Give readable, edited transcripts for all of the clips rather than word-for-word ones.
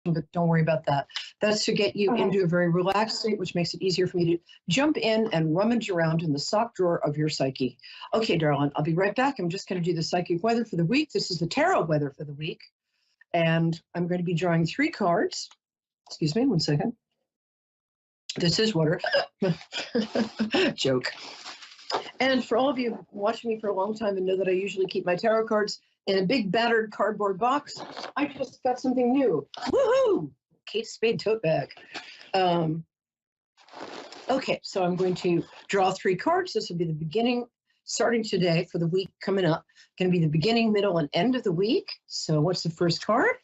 but don't worry about that. That's to get you into a very relaxed state, which makes it easier for me to jump in and rummage around in the sock drawer of your psyche. Okay, darling, I'll be right back. I'm just going to do the psychic weather for the week. This is the tarot weather for the week. And I'm going to be drawing 3 cards. Excuse me, one second. This is water. Joke. And for all of you watching me for a long time and know that I usually keep my tarot cards in a big battered cardboard box, I just got something new. Woohoo! Kate Spade tote bag. Okay, so I'm going to draw 3 cards. This will be the beginning, starting today for the week coming up. Going to be the beginning, middle, and end of the week. So what's the first card?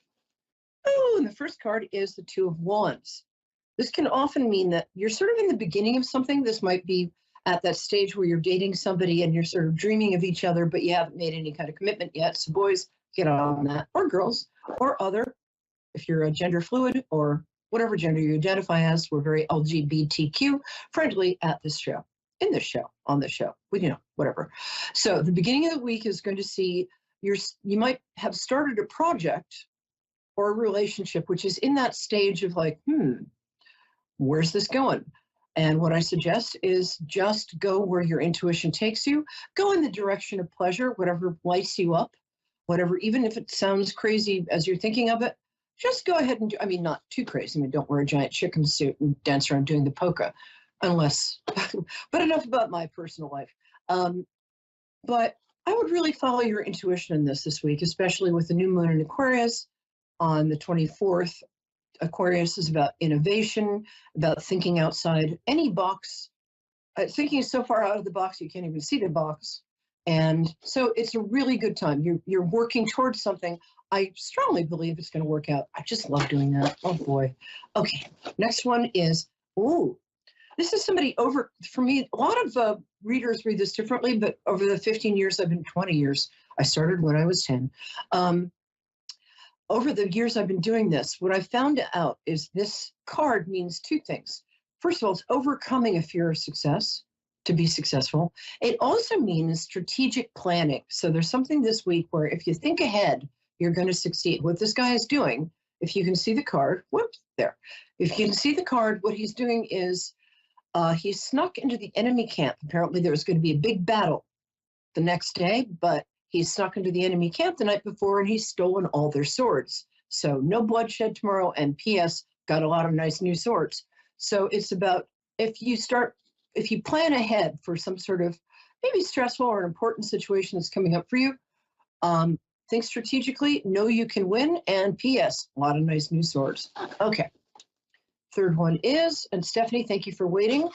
Oh, and the first card is the 2 of Wands. This can often mean that you're sort of in the beginning of something. This might be at that stage where you're dating somebody and you're sort of dreaming of each other, but you haven't made any kind of commitment yet. So boys, get on that, or girls, or other. If you're a gender fluid or whatever gender you identify as, we're very LGBTQ friendly at this show, in this show, on this show, whatever. So the beginning of the week is going to see you might have started a project or a relationship, which is in that stage of like, where's this going? And what I suggest is just go where your intuition takes you. Go in the direction of pleasure, whatever lights you up, whatever, even if it sounds crazy as you're thinking of it, just go ahead and do, not too crazy. Don't wear a giant chicken suit and dance around doing the polka, unless, but enough about my personal life. But I would really follow your intuition in this week, especially with the new moon in Aquarius on the 24th. Aquarius is about innovation, about thinking outside any box, thinking so far out of the box you can't even see the box. And so it's a really good time. You're working towards something. I strongly believe it's going to work out. I just love doing that. Oh boy. Okay, next one is, this is somebody for me, a lot of readers read this differently, but over the 15 years, 20 years, I started when I was 10. Over the years I've been doing this, what I found out is this card means 2 things. First of all, it's overcoming a fear of success to be successful. It also means strategic planning. So there's something this week where if you think ahead, you're going to succeed. What this guy is doing, if you can see the card, there. If you can see the card, what he's doing is he's snuck into the enemy camp. Apparently there was going to be a big battle the next day, but he snuck into the enemy camp the night before and he's stolen all their swords. So no bloodshed tomorrow, and P.S. got a lot of nice new swords. So it's about if you plan ahead for some sort of maybe stressful or important situation that's coming up for you, think strategically, know you can win, and P.S. a lot of nice new swords. Okay. Third one is, and Stephanie, thank you for waiting.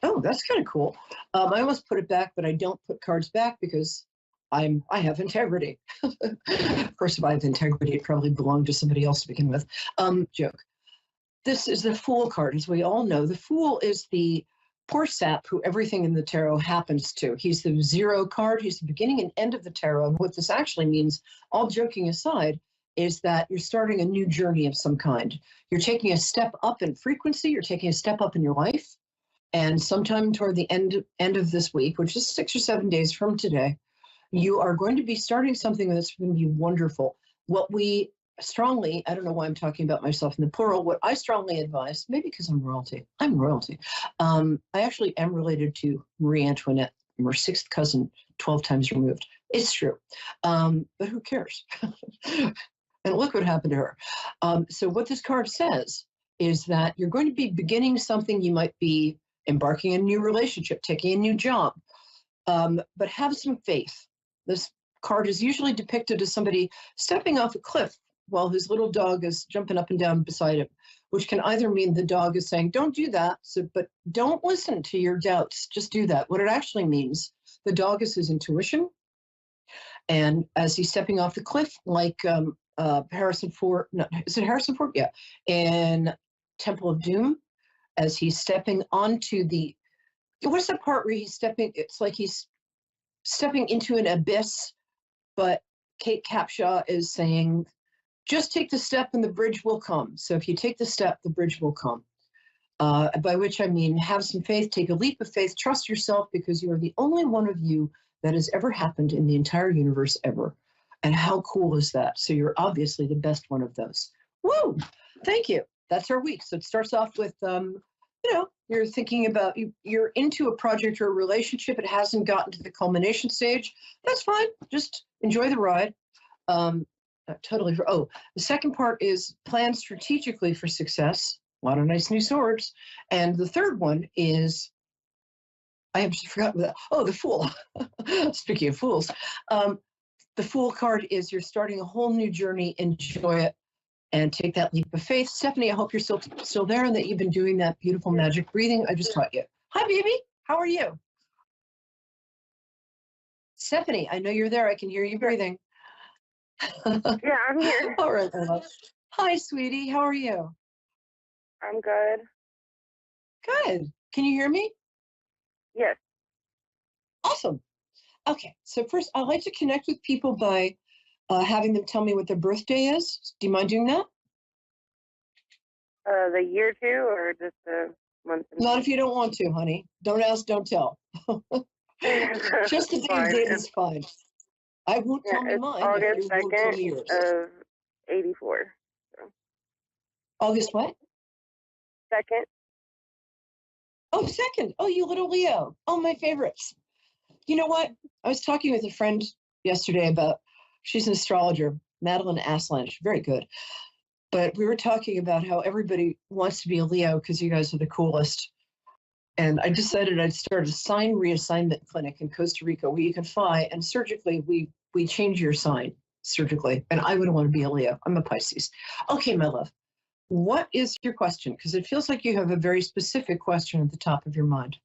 Oh, that's kind of cool. I almost put it back, but I don't put cards back because I have integrity. Of course, if I have integrity, it probably belonged to somebody else to begin with. Joke. This is the Fool card. As we all know, the Fool is the poor sap who everything in the tarot happens to. He's the 0 card. He's the beginning and end of the tarot. And what this actually means, all joking aside, is that you're starting a new journey of some kind. You're taking a step up in frequency. You're taking a step up in your life. And sometime toward the end of this week, which is 6 or 7 days from today, you are going to be starting something that's going to be wonderful. What we strongly, I don't know why I'm talking about myself in the plural, what I strongly advise, maybe because I'm royalty. I actually am related to Marie Antoinette. I'm her 6th cousin, 12 times removed. It's true. But who cares? And look what happened to her. So what this card says is that you're going to be beginning something. You might be embarking in a new relationship, taking a new job, but have some faith. This card is usually depicted as somebody stepping off a cliff while his little dog is jumping up and down beside him, which can either mean the dog is saying, don't do that, but don't listen to your doubts, just do that. What it actually means, the dog is his intuition, and as he's stepping off the cliff, like Harrison Ford, no, is it Harrison Ford? Yeah, in Temple of Doom, as he's stepping onto what's that part where he's stepping, it's like he's stepping into an abyss, but Kate Capshaw is saying, just take the step and the bridge will come. So if you take the step, the bridge will come. By which I mean, have some faith, take a leap of faith, trust yourself, because you are the only one of you that has ever happened in the entire universe ever. And how cool is that? So you're obviously the best one of those. Woo! Thank you. That's our week. So it starts off with, you're thinking about, you're into a project or a relationship. It hasn't gotten to the culmination stage. That's fine. Just enjoy the ride. Totally. The second part is plan strategically for success. A lot of nice new swords. And the third one is, I have just forgotten that. Oh, the Fool. Speaking of fools, the Fool card is you're starting a whole new journey. Enjoy it and take that leap of faith. Stephanie, I hope you're still there and that you've been doing that beautiful magic breathing I just taught you. Hi, baby. How are you? Stephanie, I know you're there. I can hear you breathing. Yeah, I'm here. All right, my love. Hi, sweetie. How are you? I'm good. Good. Can you hear me? Yes. Awesome. Okay. So first, I like to connect with people by having them tell me what their birthday is. Do you mind doing that? The year too, or just the month? Not if you don't want to, honey. Don't ask, don't tell. Just the day date is fine. I won't tell me mine. August You won't tell me 2nd yours. of 84. So. August what? 2nd. Oh, 2nd. Oh, you little Leo. Oh, my favorites. You know what? I was talking with a friend yesterday about, she's an astrologer, Madeline Aslange, very good. But we were talking about how everybody wants to be a Leo because you guys are the coolest. And I decided I'd start a sign reassignment clinic in Costa Rica where you can fly and surgically we change your sign surgically. And I wouldn't want to be a Leo. I'm a Pisces. Okay, my love. What is your question? Because it feels like you have a very specific question at the top of your mind.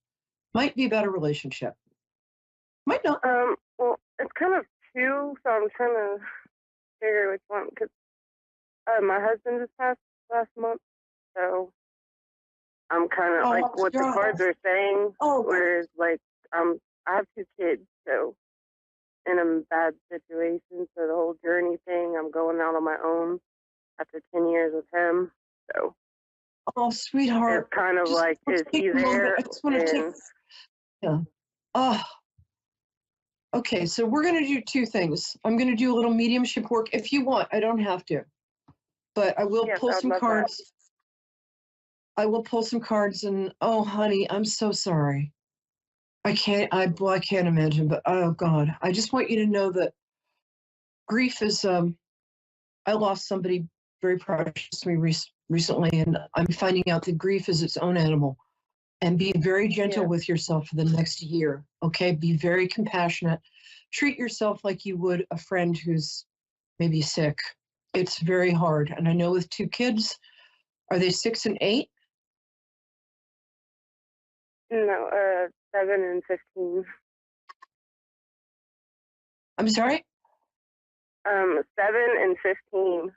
Might be about a relationship. Might not. Well, it's kind of two, so I'm trying to figure which one. Because my husband just passed last month, so I'm kind of like what the cards are saying. Whereas, like, I have 2 kids, so in a bad situation. So the whole journey thing, I'm going out on my own after 10 years with him. So. Oh, sweetheart. It's kind of like, is he there? I just want to take. Yeah. Oh. Okay, so we're going to do 2 things. I'm going to do a little mediumship work if you want. I don't have to, but I will pull some cards. That. I will pull some cards, and oh, honey, I'm so sorry. I can't imagine, but oh God, I just want you to know that grief is. I lost somebody very precious to me recently, and I'm finding out that grief is its own animal. And be very gentle with yourself for the next year, okay? Be very compassionate. Treat yourself like you would a friend who's maybe sick. It's very hard. And I know with 2 kids, are they 6 and 8? No, 7 and 15. I'm sorry? 7 and 15.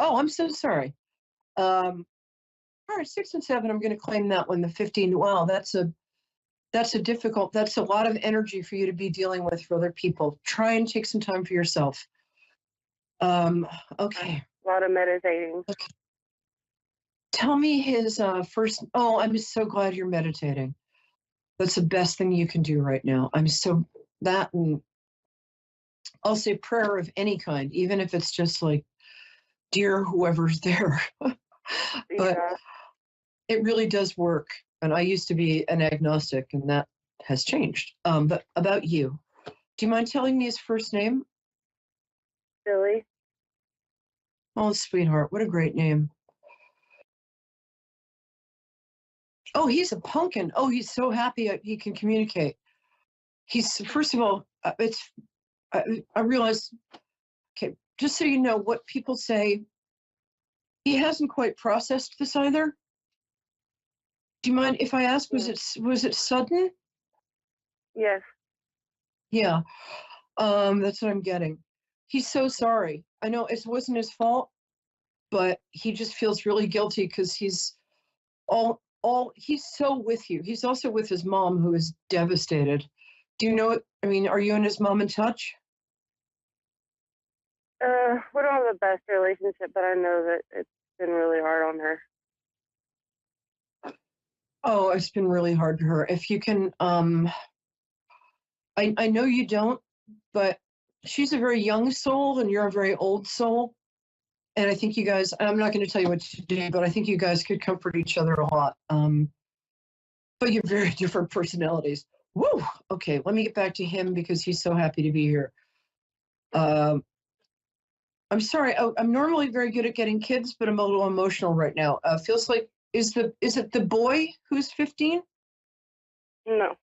Oh, I'm so sorry. All right, 6 and 7, I'm going to claim that one. The 15, wow, that's a lot of energy for you to be dealing with for other people. Try and take some time for yourself. Okay. A lot of meditating. Okay. Tell me his first, I'm so glad you're meditating. That's the best thing you can do right now. And I'll say prayer of any kind, even if it's just like, dear whoever's there. But it really does work. And I used to be an agnostic, and that has changed. But about you, do you mind telling me his first name? Billy. Oh, sweetheart, what a great name. Oh, he's a pumpkin. Oh, he's so happy he can communicate. First of all, I realize, okay, just so you know, what people say, he hasn't quite processed this either. Do you mind if I ask, was it sudden? Yes. Yeah, that's what I'm getting. He's so sorry. I know it wasn't his fault, but he just feels really guilty because he's so with you. He's also with his mom, who is devastated. Do you know it? I mean, are you and his mom in touch? We don't have the best relationship, but I know that it's been really hard on her. Oh, it's been really hard for her. If you can, I know you don't, but she's a very young soul and you're a very old soul. And I think you guys, I'm not going to tell you what to do, but I think you guys could comfort each other a lot. But you're very different personalities. Woo! Okay, let me get back to him because he's so happy to be here. I'm sorry. I'm normally very good at getting kids, but I'm a little emotional right now. Feels like is it the boy who's 15? No.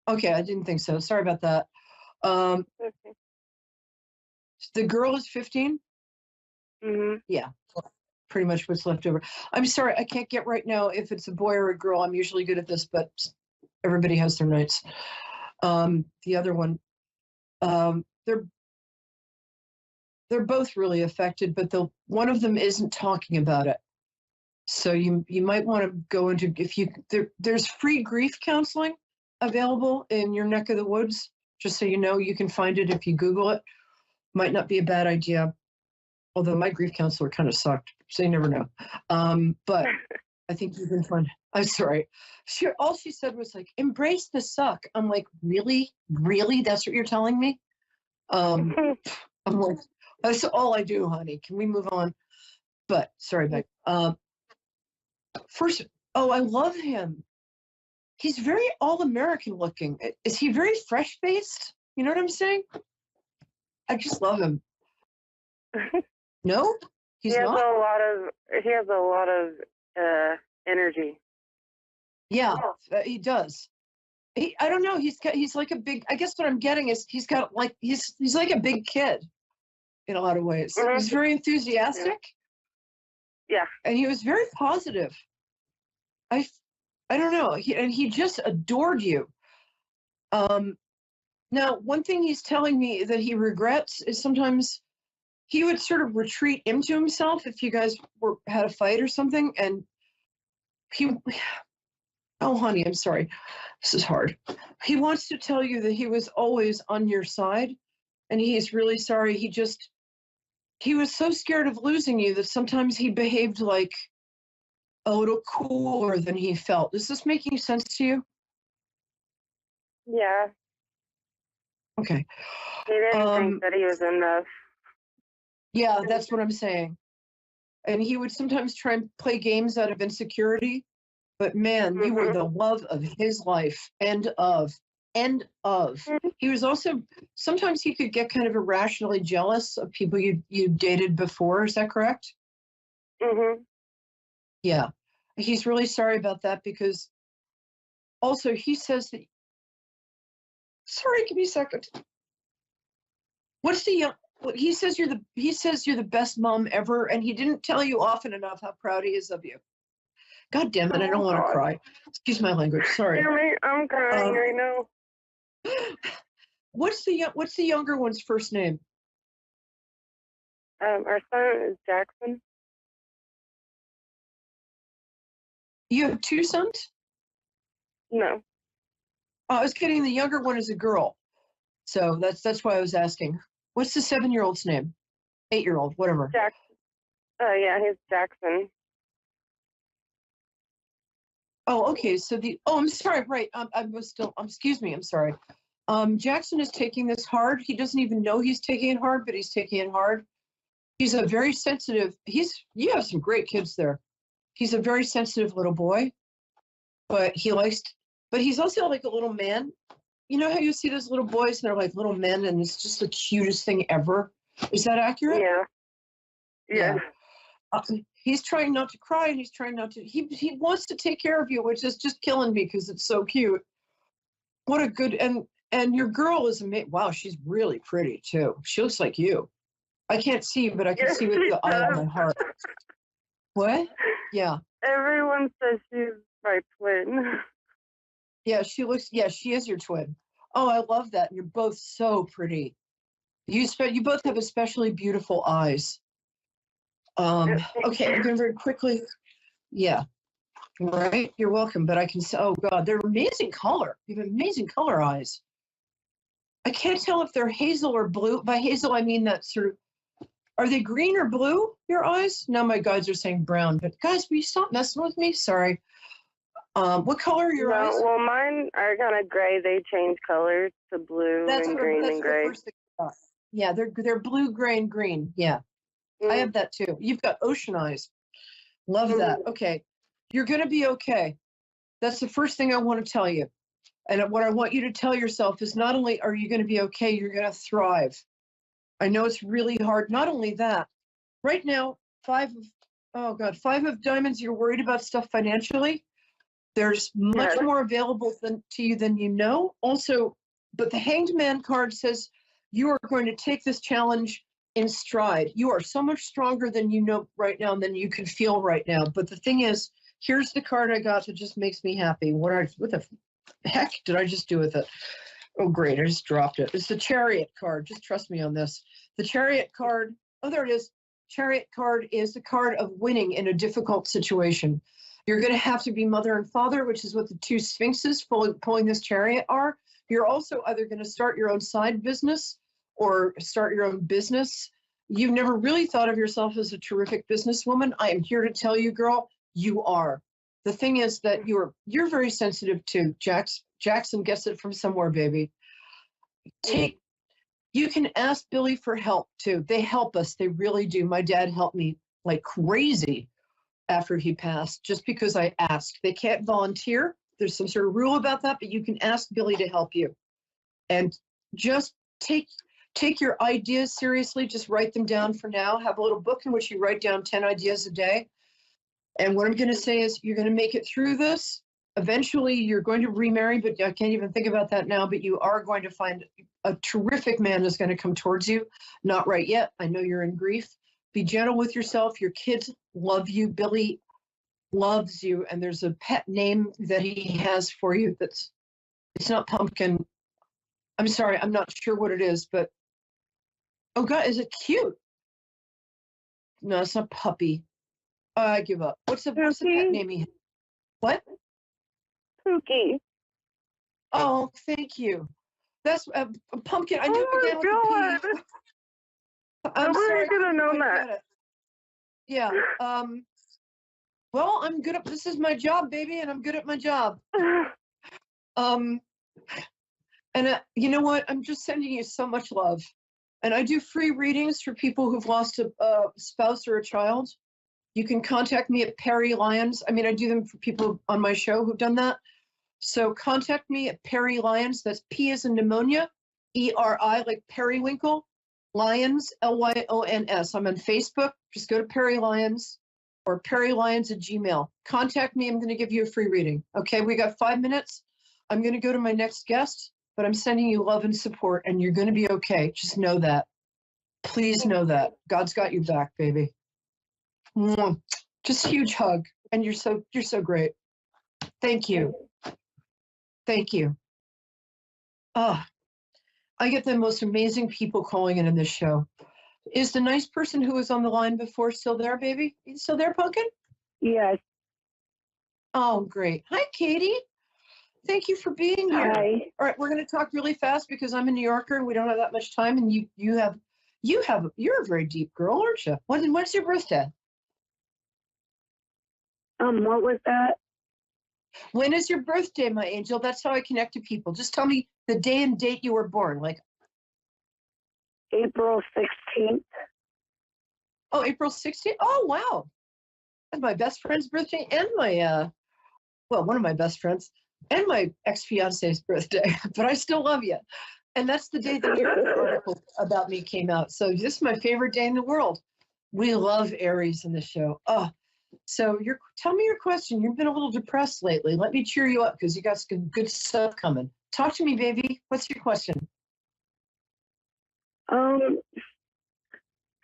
Okay, I didn't think so. Sorry about that. Okay. The girl is 15? Mhm. Yeah, pretty much what's left over. I'm sorry, I can't get right now if it's a boy or a girl. I'm usually good at this, but everybody has their nights. The other one, they're both really affected, but one of them isn't talking about it. So you might want to go into there's free grief counseling available in your neck of the woods. Just so you know, you can find it if you Google it. Might not be a bad idea. Although my grief counselor kind of sucked, so you never know. But I think you can find. I'm sorry. All she said was like, "Embrace the suck." I'm like, really, really? That's what you're telling me? I'm like, that's all I do, honey. Can we move on? But sorry, Beck. First, I love him. He's very all-American looking. Is he very fresh-faced? You know what I'm saying? I just love him. No, he's not. He has a lot of energy. Yeah, he does. I don't know. He's like a big. I guess what I'm getting is he's got like he's like a big kid in a lot of ways. Mhm. He's very enthusiastic. Yeah. And he was very positive. I don't know. He just adored you. Now, one thing he's telling me that he regrets is sometimes he would sort of retreat into himself if you guys had a fight or something, and oh, honey, I'm sorry. This is hard. He wants to tell you that he was always on your side, and he's really sorry. He was so scared of losing you that sometimes he behaved like a little cooler than he felt. Is this making sense to you? Yeah. Okay. He didn't think that he was enough. Yeah, that's what I'm saying. And he would sometimes try and play games out of insecurity, but man, you were the love of his life. End of. He was also, sometimes he could get kind of irrationally jealous of people you dated before. Is that correct? Mhm. Yeah. He's really sorry about that because also he says that, sorry, give me a second. He says you're the best mom ever, and he didn't tell you often enough how proud he is of you. God damn it, I don't want to cry. Excuse my language. Sorry. I'm crying right now. What's the younger one's first name? Our son is Jackson. You have two sons? No. I was kidding. The younger one is a girl, so that's why I was asking. What's the 7-year-old's name? 8-year-old, whatever. Jackson. Yeah, he's Jackson. Oh, okay. So I'm sorry. Right. Excuse me. I'm sorry. Jackson is taking this hard. He doesn't even know he's taking it hard, but he's taking it hard. He's a very sensitive. You have some great kids there. He's a very sensitive little boy, but but he's also like a little man. You know how you see those little boys and they're like little men and it's just the cutest thing ever? Is that accurate? Yeah. He's trying not to cry and he's trying not to, he wants to take care of you, which is just killing me because it's so cute. What a good, and your girl is amazing. Wow, she's really pretty too. She looks like you. I can't see, but I can see with the eye of my heart. What? Yeah. Everyone says she's my twin. Yeah, she is your twin. Oh, I love that. You're both so pretty. You both have especially beautiful eyes. Okay, I'm going to very quickly. Yeah. Right. You're welcome. But I can say, oh God, they're amazing color. You have amazing color eyes. I can't tell if they're hazel or blue. By hazel, I mean that sort of, are they green or blue, your eyes? Now my guides are saying brown, but guys, will you stop messing with me? Sorry. What color are your eyes? Well, mine are kind of gray. They change colors to blue and green and gray. Yeah, they're blue, gray, and green. Yeah, I have that too. You've got ocean eyes. Love that. Okay, you're going to be okay. That's the first thing I want to tell you. And what I want you to tell yourself is not only are you going to be okay, you're going to thrive. I know it's really hard. Not only that, right now, five of diamonds, you're worried about stuff financially. There's much more available to you than you know. Also, but the Hanged Man card says you are going to take this challenge in stride. You are so much stronger than you know right now and than you can feel right now. But the thing is, here's the card I got that just makes me happy. What the heck did I just do with it? Oh, great, I just dropped it. It's the Chariot card. Just trust me on this. The Chariot card, oh, there it is. Chariot card is the card of winning in a difficult situation. You're going to have to be mother and father, which is what the two sphinxes pulling this chariot are. You're also either going to start your own side business or start your own business. You've never really thought of yourself as a terrific businesswoman. I am here to tell you, girl, you are. The thing is that you're very sensitive to Jackson gets it from somewhere, baby. You can ask Billy for help too. They help us. They really do. My dad helped me like crazy after he passed, just because I asked. They can't volunteer. There's some sort of rule about that, but you can ask Billy to help you. And just take your ideas seriously. Just write them down for now. Have a little book in which you write down 10 ideas a day. And what I'm going to say is you're going to make it through this. Eventually, you're going to remarry, but I can't even think about that now. But you are going to find a terrific man that's going to come towards you. Not right yet. I know you're in grief. Be gentle with yourself. Your kids love you. Billy loves you. And there's a pet name that he has for you it's not Pumpkin. I'm sorry. I'm not sure what it is, but oh God, is it cute? No, it's not Puppy. I give up. What's the pet name he has? What? Pookie. Oh, thank you. That's Pumpkin. I knew Oh it began with a P. I'm sorry. Could have known that. Yeah. Well, I'm good at this is my job, baby, and I'm good at my job. And you know what? I'm just sending you so much love. And I do free readings for people who've lost a spouse or a child. You can contact me at Perry Lyons. I mean, I do them for people on my show who've done that. So contact me at Perry Lyons. That's P as in pneumonia, E-R-I, like periwinkle, Lyons, Lyons. I'm on Facebook. Just go to Perry Lyons or perrylyons@gmail. Contact me. I'm going to give you a free reading. Okay, we got 5 minutes. I'm going to go to my next guest, but I'm sending you love and support, and you're going to be okay. Just know that. Please know that. God's got you back, baby. Just a huge hug. And you're so great. Thank you. Thank you. Oh, I get the most amazing people calling in this show. Is the nice person who was on the line before still there, baby? You still there, Pumpkin? Yes. Oh, great. Hi, Katie. Thank you for being here. Hi. All right, we're going to talk really fast because I'm a New Yorker and we don't have that much time. And you're a very deep girl, aren't you? When's your birthday? What was that? When is your birthday, my angel? That's how I connect to people. Just tell me the day and date you were born. Like April 16th. Oh, April 16th? Oh, wow. That's my best friend's birthday and my, one of my best friends and my ex-fiance's birthday. But I still love you. And that's the day that your article about me came out. So this is my favorite day in the world. We love Aries in the show. Oh, so tell me your question. You've been a little depressed lately. Let me cheer you up because you got some good stuff coming. Talk to me, baby. What's your question? I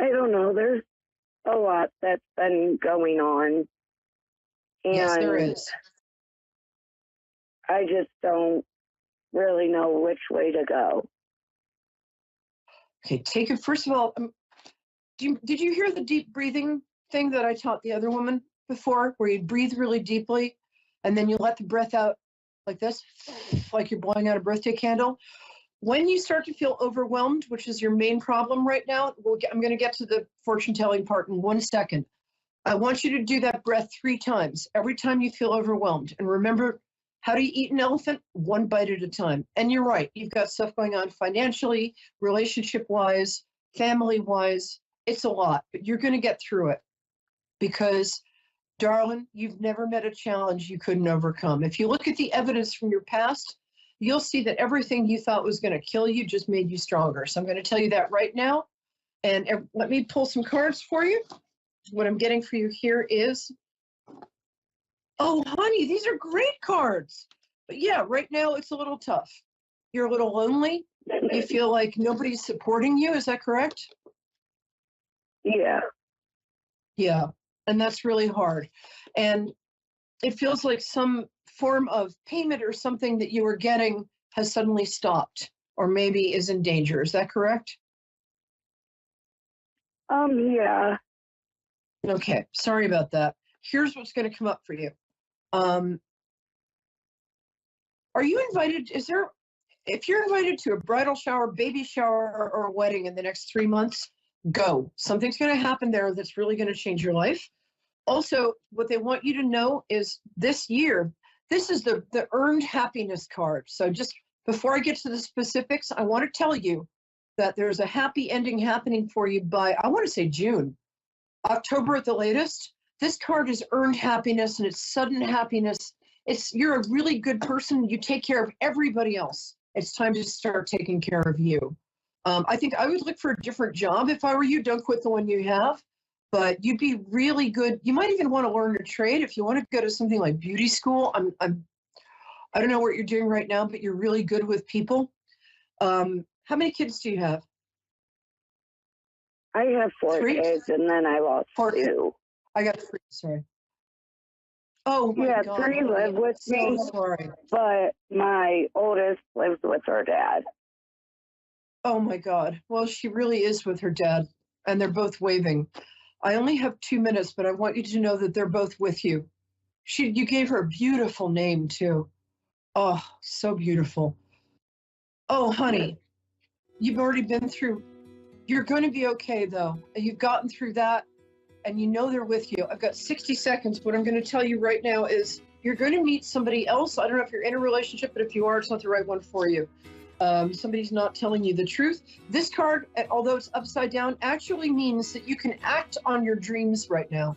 don't know. There's a lot that's been going on. And yes, there is. I just don't really know which way to go. Okay, take it. First of all, did you hear the deep breathing thing that I taught the other woman before, where you breathe really deeply and then you let the breath out like this, like you're blowing out a birthday candle? When you start to feel overwhelmed, which is your main problem right now, I'm going to get to the fortune telling part in 1 second. I want you to do that breath 3 times, every time you feel overwhelmed. And remember How do you eat an elephant? One bite at a time. And you're right. You've got stuff going on financially, relationship-wise, family-wise. It's a lot, but you're going to get through it because, darling, you've never met a challenge you couldn't overcome. If you look at the evidence from your past, you'll see that everything you thought was going to kill you just made you stronger. So I'm going to tell you that right now. And let me pull some cards for you. What I'm getting for you here is, oh, honey, these are great cards. But yeah, right now it's a little tough. You're a little lonely. You feel like nobody's supporting you. Is that correct? Yeah. Yeah. And that's really hard. And it feels like some form of payment or something that you were getting has suddenly stopped or maybe is in danger. Is that correct? Yeah. Okay. Sorry about that. Here's what's going to come up for you. Are you invited? If you're invited to a bridal shower, baby shower, or a wedding in the next 3 months, go. Something's going to happen there that's really going to change your life. Also, what they want you to know is this year, this is the earned happiness card. So just before I get to the specifics, I want to tell you that there's a happy ending happening for you by, I want to say June, October at the latest. This card is earned happiness and it's sudden happiness. You're a really good person. You take care of everybody else. It's time to start taking care of you. I think I would look for a different job if I were you. Don't quit the one you have, but you'd be really good. You might even want to learn a trade if you want to go to something like beauty school. I don't know what you're doing right now, but you're really good with people. How many kids do you have? I have 4 kids, and then I lost 2. I got 3. Sorry. Oh my yeah, God. 3 live with me, sorry. but my oldest lives with her dad. Oh my God. Well, she really is with her dad, and they're both waving. I only have 2 minutes, but I want you to know that they're both with you. You gave her a beautiful name too. Oh, so beautiful. Oh, honey, you've already been through. You're going to be okay though. You've gotten through that, and you know they're with you. I've got 60 seconds. What I'm going to tell you right now is you're going to meet somebody else. I don't know if you're in a relationship, but if you are, it's not the right one for you. Somebody's not telling you the truth. This card, although it's upside down, actually means that you can act on your dreams right now.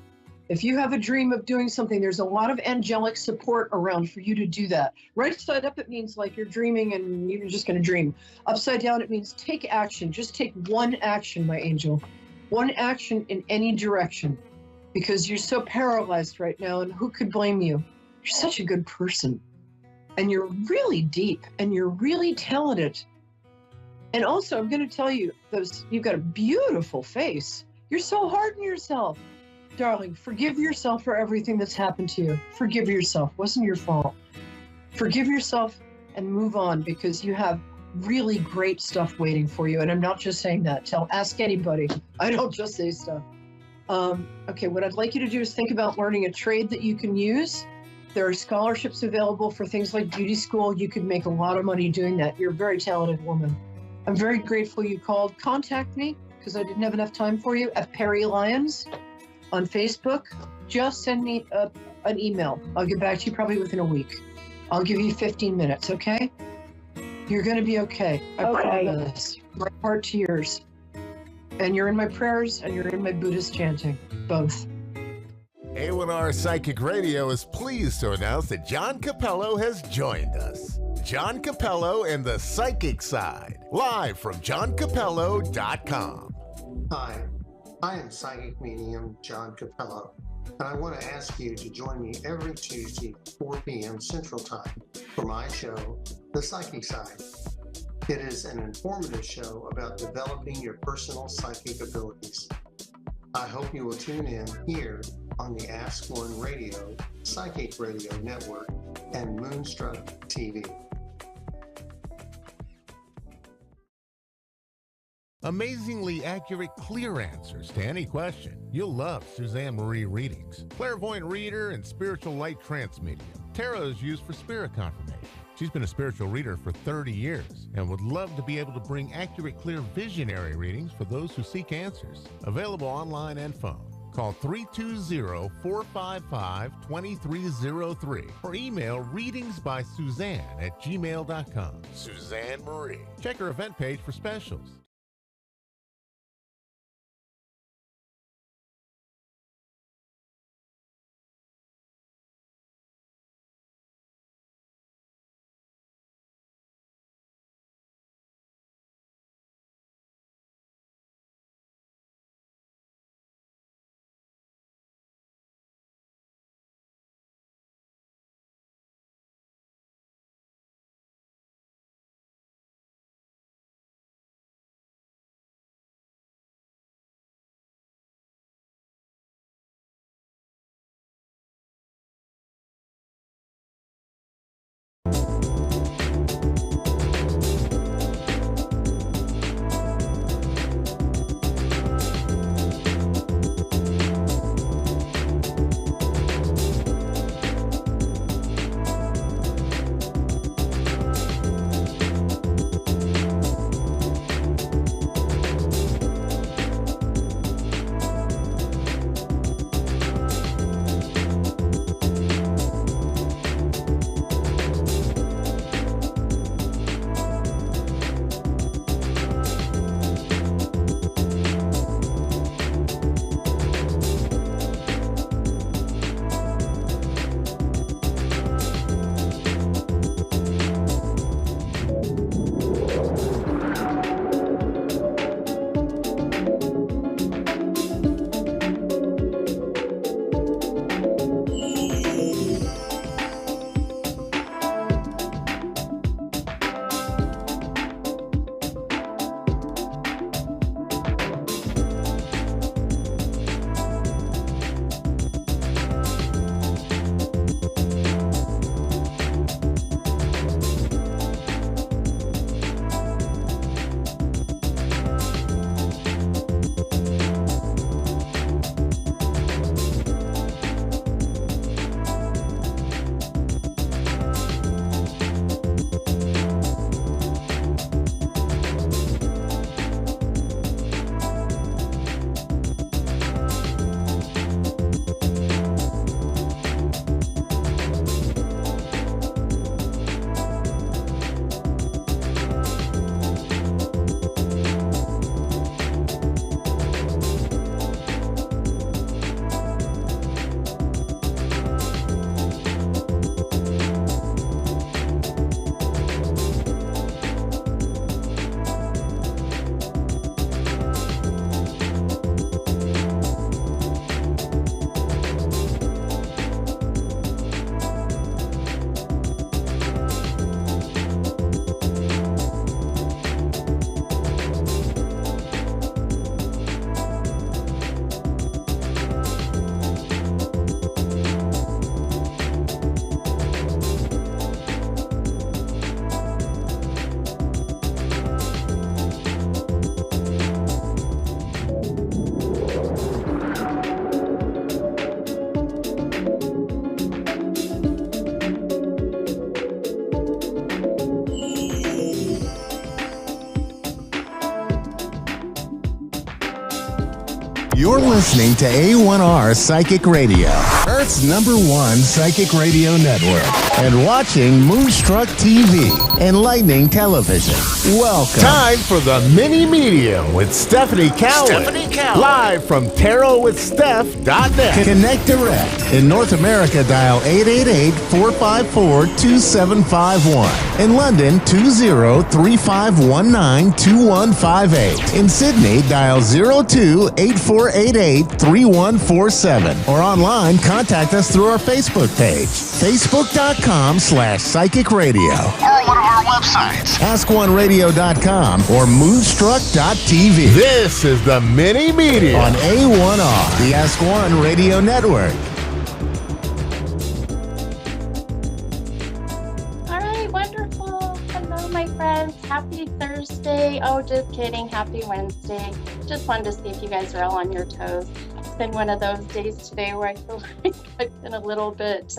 If you have a dream of doing something, there's a lot of angelic support around for you to do that. Right side up, it means like you're dreaming and you're just going to dream. Upside down, it means take action. Just take one action, my angel. One action in any direction, because you're so paralyzed right now, and who could blame you? You're such a good person. And you're really deep, and you're really talented. And also, I'm going to tell you, you've got a beautiful face. You're so hard on yourself. Darling, forgive yourself for everything that's happened to you. Forgive yourself. It wasn't your fault. Forgive yourself and move on, because you have really great stuff waiting for you. And I'm not just saying that. Ask anybody. I don't just say stuff. Okay, what I'd like you to do is think about learning a trade that you can use. There are scholarships available for things like beauty school. You could make a lot of money doing that. You're a very talented woman. I'm very grateful you called. Contact me, because I didn't have enough time for you, at Perry Lyons on Facebook. Just send me an email. I'll get back to you probably within a week. I'll give you 15 minutes, okay? You're going to be okay. I promise. My heart to yours. And you're in my prayers, and you're in my Buddhist chanting. Both. A1R Psychic Radio is pleased to announce that John Capello has joined us. John Capello and the Psychic Side, live from johncapello.com. Hi, I am psychic medium John Capello, and I want to ask you to join me every Tuesday, 4 p.m. Central Time, for my show, The Psychic Side. It is an informative show about developing your personal psychic abilities. I hope you will tune in here on the Ask One Radio, Psychic Radio Network, and Moonstruck TV. Amazingly accurate, clear answers to any question. You'll love Suzanne Marie readings. Clairvoyant reader and spiritual light trance medium. Tarot is used for spirit confirmation. She's been a spiritual reader for 30 years and would love to be able to bring accurate, clear visionary readings for those who seek answers. Available online and phone. Call 320-455-2303 or email readingsbysuzanne@gmail.com. Suzanne Marie. Check her event page for specials. You're listening to A1R Psychic Radio, Earth's #1 psychic radio network, and watching Moonstruck TV, Enlightening Television. Welcome. Time for the mini medium with Stephanie Cowan. Live from tarotwithsteph.net. Connect direct. In North America, dial 888-454-2751. In London, 20-3519-2158. In Sydney, dial 02-8488-3147. Or online, contact us through our Facebook page, facebook.com/psychic radio. Or one of our websites, askoneradio.com or moonstruck.tv. This is the mini medium On A1R, the Ask One Radio Network. All right, wonderful. Hello, my friends. Happy Thursday. Oh, just kidding. Happy Wednesday. Just wanted to see if you guys are all on your toes. It's been one of those days today where I feel like I've been a little bit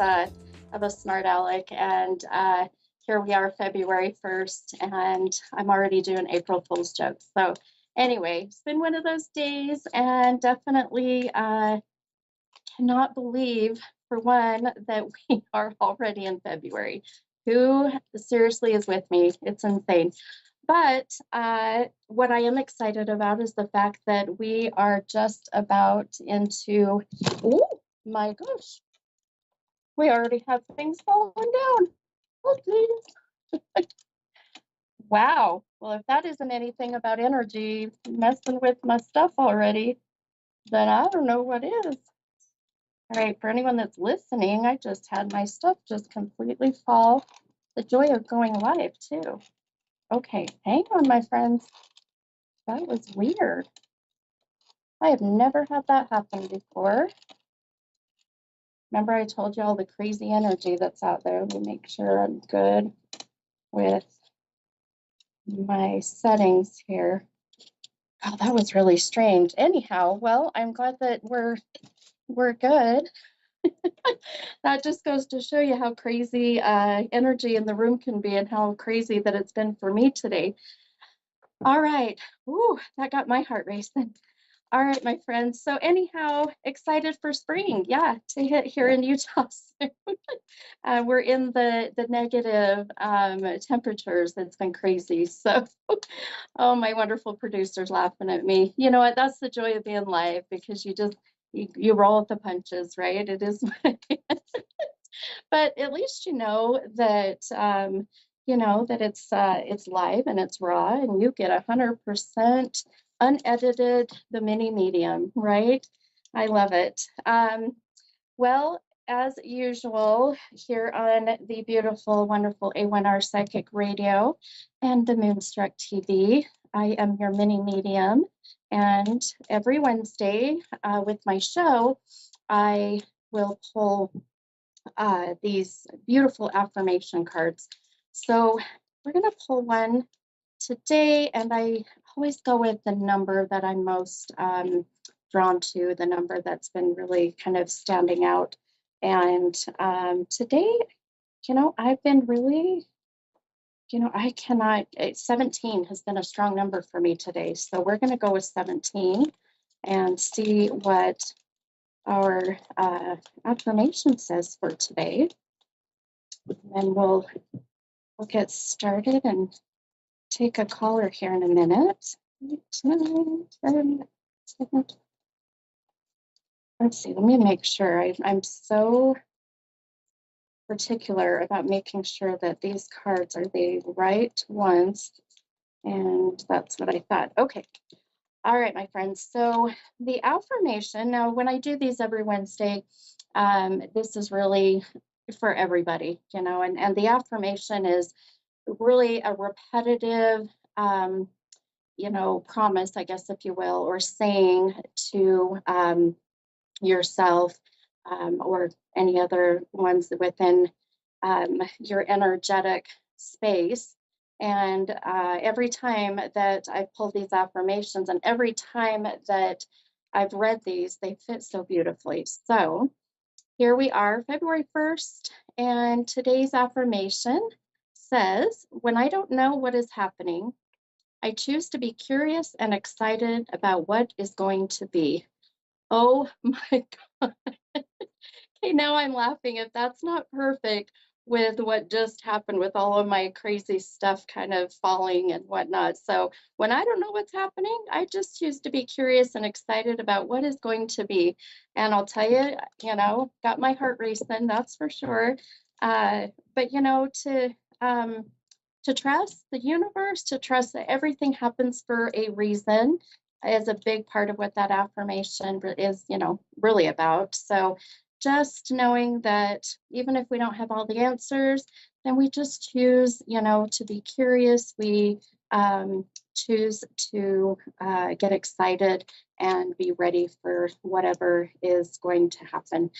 of a smart aleck. And here we are, February 1st, and I'm already doing April Fool's jokes. So Anyway, it's been one of those days, and definitely cannot believe, for one, that we are already in February. Who seriously is with me? It's insane. But what I am excited about is the fact that we are just about into, oh my gosh, we already have things falling down. Oh, please. Wow. Well, if that isn't anything about energy messing with my stuff already, then I don't know what is. All right, for anyone that's listening, I just had my stuff just completely fall. The joy of going live, too. Okay, hang on, my friends. That was weird. I have never had that happen before. Remember I told you all the crazy energy that's out there. Let me make sure I'm good with my settings here. Oh, that was really strange. Anyhow, well, I'm glad that we're good. That just goes to show you how crazy energy in the room can be and how crazy that it's been for me today. All right. Ooh, that got my heart racing. All right, my friends. So anyhow, excited for spring. Yeah, to hit here in Utah soon. We're in the negative temperatures. It's been crazy. So, oh, my wonderful producer's laughing at me. You know what? That's the joy of being live, because you roll with the punches, right? It is what it is. But at least you know that it's live and it's raw, and you get 100% unedited, the mini medium, right? I love it. Well, as usual, here on the beautiful, wonderful A1R Psychic Radio and the Moonstruck TV, I am your mini medium. And every Wednesday with my show, I will pull these beautiful affirmation cards. So we're going to pull one today, and I always go with the number that I'm most drawn to, the number that's been really kind of standing out. And today, I've been really, I cannot, 17 has been a strong number for me today. So we're going to go with 17 and see what our affirmation says for today. And we'll get started and take a caller here in a minute. Let's see, let me make sure. I'm so particular about making sure that these cards are the right ones. And that's what I thought. Okay. All right, my friends. So the affirmation, now when I do these every Wednesday, this is really for everybody, and the affirmation is really a repetitive, promise, I guess, if you will, or saying to yourself or any other ones within your energetic space. And every time that I've pulled these affirmations and every time that I've read these, they fit so beautifully. So here we are, February 1st, and today's affirmation says, when I don't know what is happening, I choose to be curious and excited about what is going to be. Oh my God. Okay, now I'm laughing. If that's not perfect with what just happened with all of my crazy stuff kind of falling and whatnot. So when I don't know what's happening, I just choose to be curious and excited about what is going to be. And I'll tell you, got my heart racing, that's for sure. But to trust the universe, to trust that everything happens for a reason is a big part of what that affirmation is, really about. So just knowing that even if we don't have all the answers, then we just choose, to be curious. We choose to get excited and be ready for whatever is going to happen.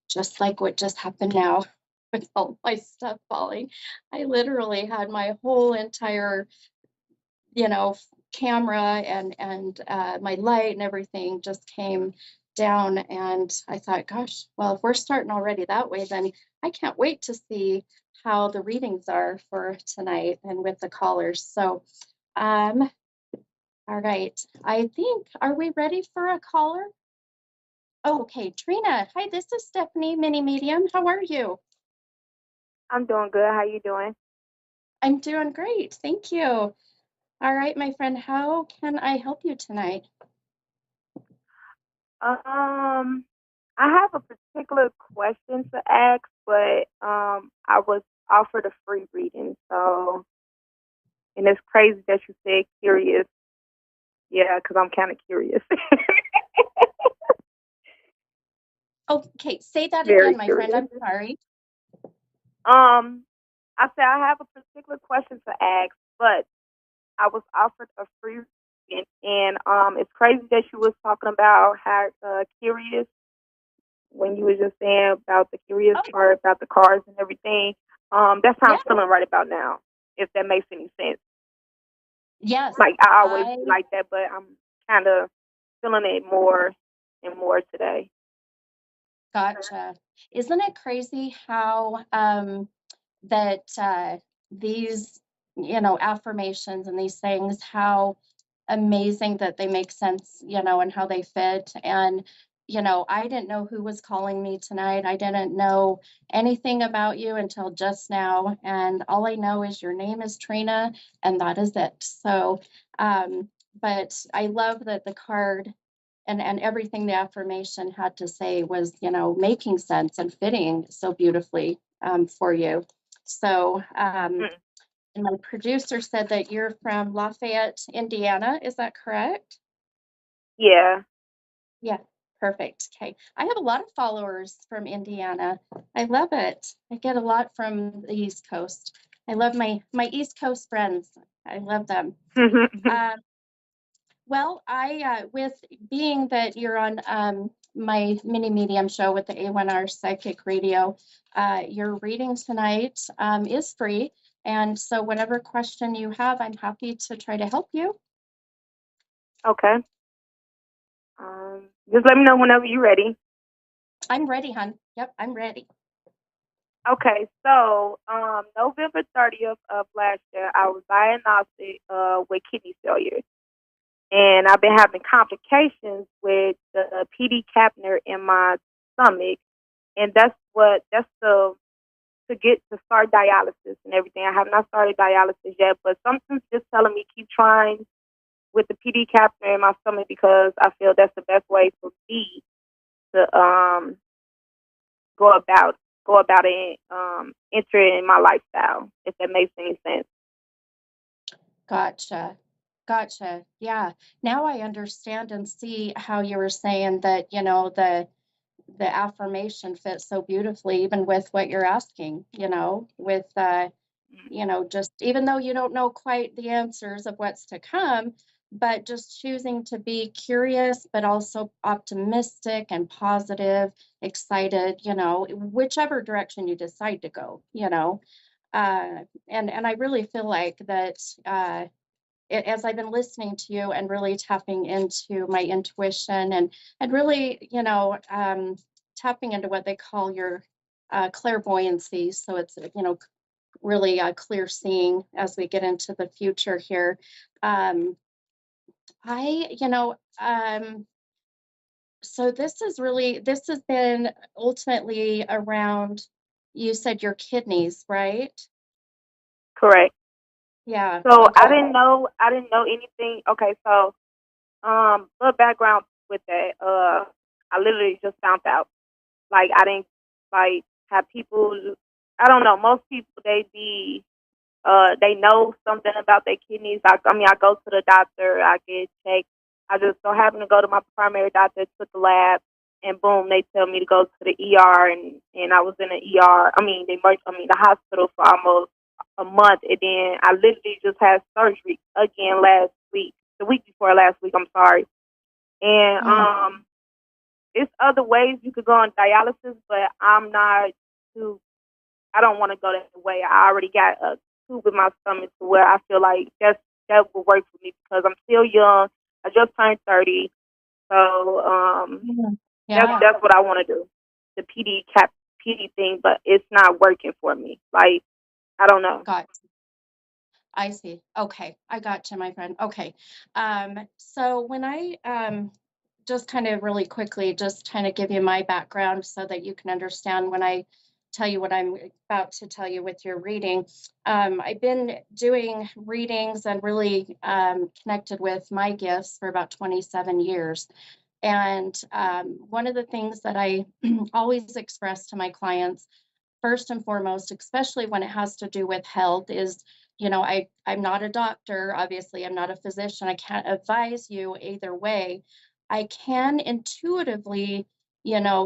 Just like what just happened now with all my stuff falling. I literally had my whole entire, camera and my light and everything just came down, and I thought, gosh, well, if we're starting already that way, then I can't wait to see how the readings are for tonight and with the callers. So All right. I think, are we ready for a caller? Oh, okay, Trina. Hi, this is Stephanie, Mini Medium. How are you? I'm doing good. How you doing? I'm doing great. Thank you. All right, my friend, how can I help you tonight? I have a particular question to ask, but I was offered a free reading, so and it's crazy that you said curious. Yeah, because I'm kind of curious. Okay, say that Very again, my friend. curious. I'm sorry. I said I have a particular question to ask, but I was offered a free reading, and it's crazy that you was talking about how curious when you were just saying about the curious Oh, part about the cars and everything. That's how yeah. I'm feeling right about now. If that makes any sense. Yes, Like I always I be like that, but I'm kind of feeling it more and more today. gotcha. Isn't it crazy how that these, affirmations and these things, how amazing that they make sense, and how they fit. And, I didn't know who was calling me tonight. I didn't know anything about you until just now. And all I know is your name is Trina, and that is it. So, but I love that the card and everything the affirmation had to say was, making sense and fitting so beautifully for you. So, Mm. and my producer said that you're from Lafayette, Indiana. Is that correct? Yeah. Yeah, perfect. Okay. I have a lot of followers from Indiana. I love it. I get a lot from the East Coast. I love my East Coast friends. I love them. Um, well, with being that you're on my mini medium show with the A1R Psychic Radio, your reading tonight is free. And so, whatever question you have, I'm happy to try to help you. Okay. Just let me know whenever you're ready. I'm ready, hon. Yep, I'm ready. Okay, so November 30th of last year, I was diagnosed with kidney failure, and I've been having complications with the PD capner in my stomach, and that's the to get to start dialysis and everything. I have not started dialysis yet, but something's just telling me keep trying with the PD capner in my stomach because I feel that's the best way for me to go about go about it, enter it in my lifestyle, if that makes any sense. Gotcha. Gotcha. Yeah. Now I understand and see how you were saying that, the affirmation fits so beautifully, even with what you're asking, with just even though you don't know quite the answers of what's to come, but just choosing to be curious, but also optimistic and positive, excited, whichever direction you decide to go, and I really feel like that as I've been listening to you and really tapping into my intuition and really, tapping into what they call your clairvoyancy. So it's, really clear seeing as we get into the future here. Um, so this has been ultimately around, you said your kidneys, right? Correct. Yeah. So Okay. I didn't know anything. Okay, so little background with that. I literally just found out. Like I didn't like have people. I don't know. Most people they know something about their kidneys. I go to the doctor. I get checked. I just so happen to go to my primary doctor, took the lab, and boom, they tell me to go to the ER, and I was in the ER. The hospital for almost a month, and then I literally just had surgery again last week, the week before last week. I'm sorry, and Mm, it's other ways you could go on dialysis, but I'm not too. I don't want to go that way. I already got a tube in my stomach to where I feel like that will work for me because I'm still young. I just turned 30, so mm, that's yeah. that's what I want to do, the PD thing, but it's not working for me. Like I don't know. Got I see. Okay. I got you, my friend. Okay. So when I just kind of really quickly, just kind of give you my background so that you can understand when I tell you what I'm about to tell you with your reading. I've been doing readings and really connected with my gifts for about 27 years. And one of the things that I always express to my clients, first and foremost, especially when it has to do with health, is, I'm not a doctor. Obviously, I'm not a physician. I can't advise you either way. I can intuitively,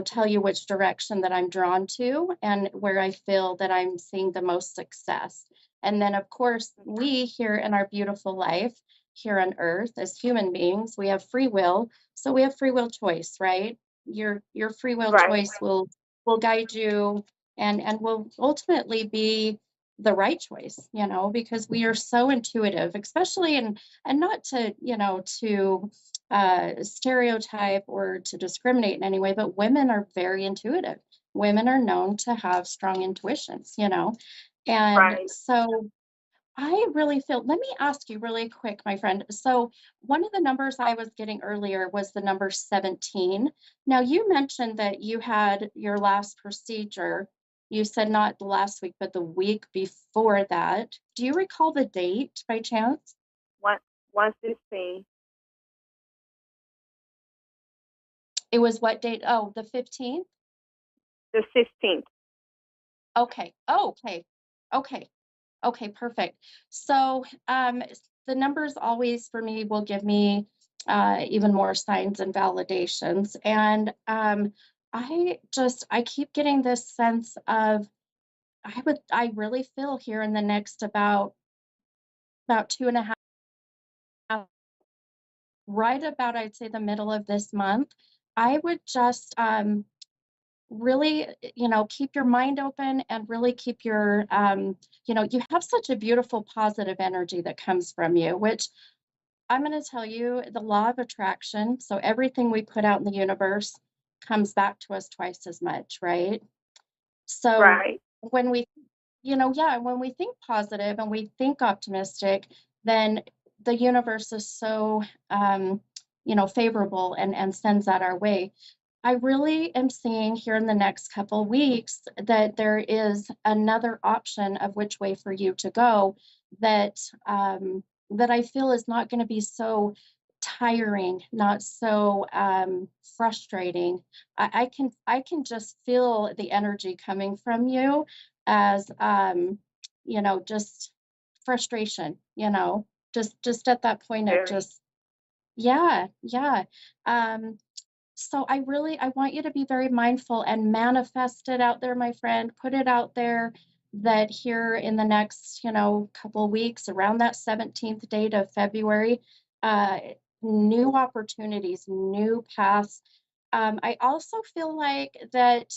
tell you which direction that I'm drawn to and where I feel that I'm seeing the most success. And then, of course, we here in our beautiful life here on earth as human beings, we have free will. So we have free will choice, right? Your free will Right. choice will guide you and will ultimately be the right choice, because we are so intuitive, especially and not to, to stereotype or to discriminate in any way, but women are very intuitive. Women are known to have strong intuitions, and Right. so I really feel, let me ask you really quick, my friend. So one of the numbers I was getting earlier was the number 17. Now you mentioned that you had your last procedure. You said not last week, but the week before that. Do you recall the date by chance? 116. It was what date? Oh, the 15th? The 16th. Okay. Oh, okay. Okay. Okay, perfect. So the numbers always for me will give me even more signs and validations. And I keep getting this sense of I really feel here in the next about 2.5, right about I'd say the middle of this month, I would just really, keep your mind open and really keep your, you have such a beautiful positive energy that comes from you, which I'm going to tell you the law of attraction. So everything we put out in the universe comes back to us twice as much, right? So Right. when we, when we think positive and we think optimistic, then the universe is so, favorable and sends that our way. I really am seeing here in the next couple weeks that there is another option of which way for you to go that that I feel is not going to be so tiring, not so frustrating. I can just feel the energy coming from you as just frustration, just at that point of Very. just yeah, yeah. Um, so I want you to be very mindful and manifest it out there, my friend. Put it out there that here in the next, couple of weeks, around that 17th date of February, uh, new opportunities, new paths. I also feel like that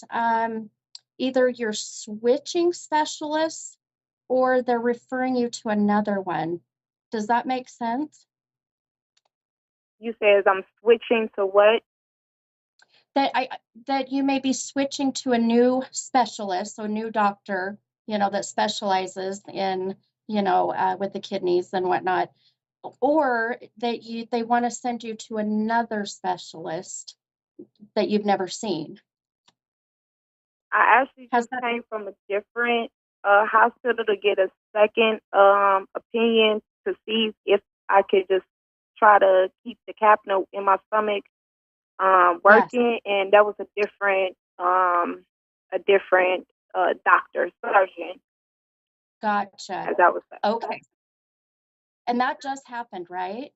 either you're switching specialists or they're referring you to another one. Does that make sense? You says I'm switching to what? That you may be switching to a new specialist, so a new doctor, that specializes in, with the kidneys and whatnot, or that they want to send you to another specialist that you've never seen. I actually Has just that? came from a different hospital to get a second opinion to see if I could just try to keep the cap note in my stomach Yes, working, and that was a different doctor surgeon, gotcha. as I was saying. Okay, and that just happened, right?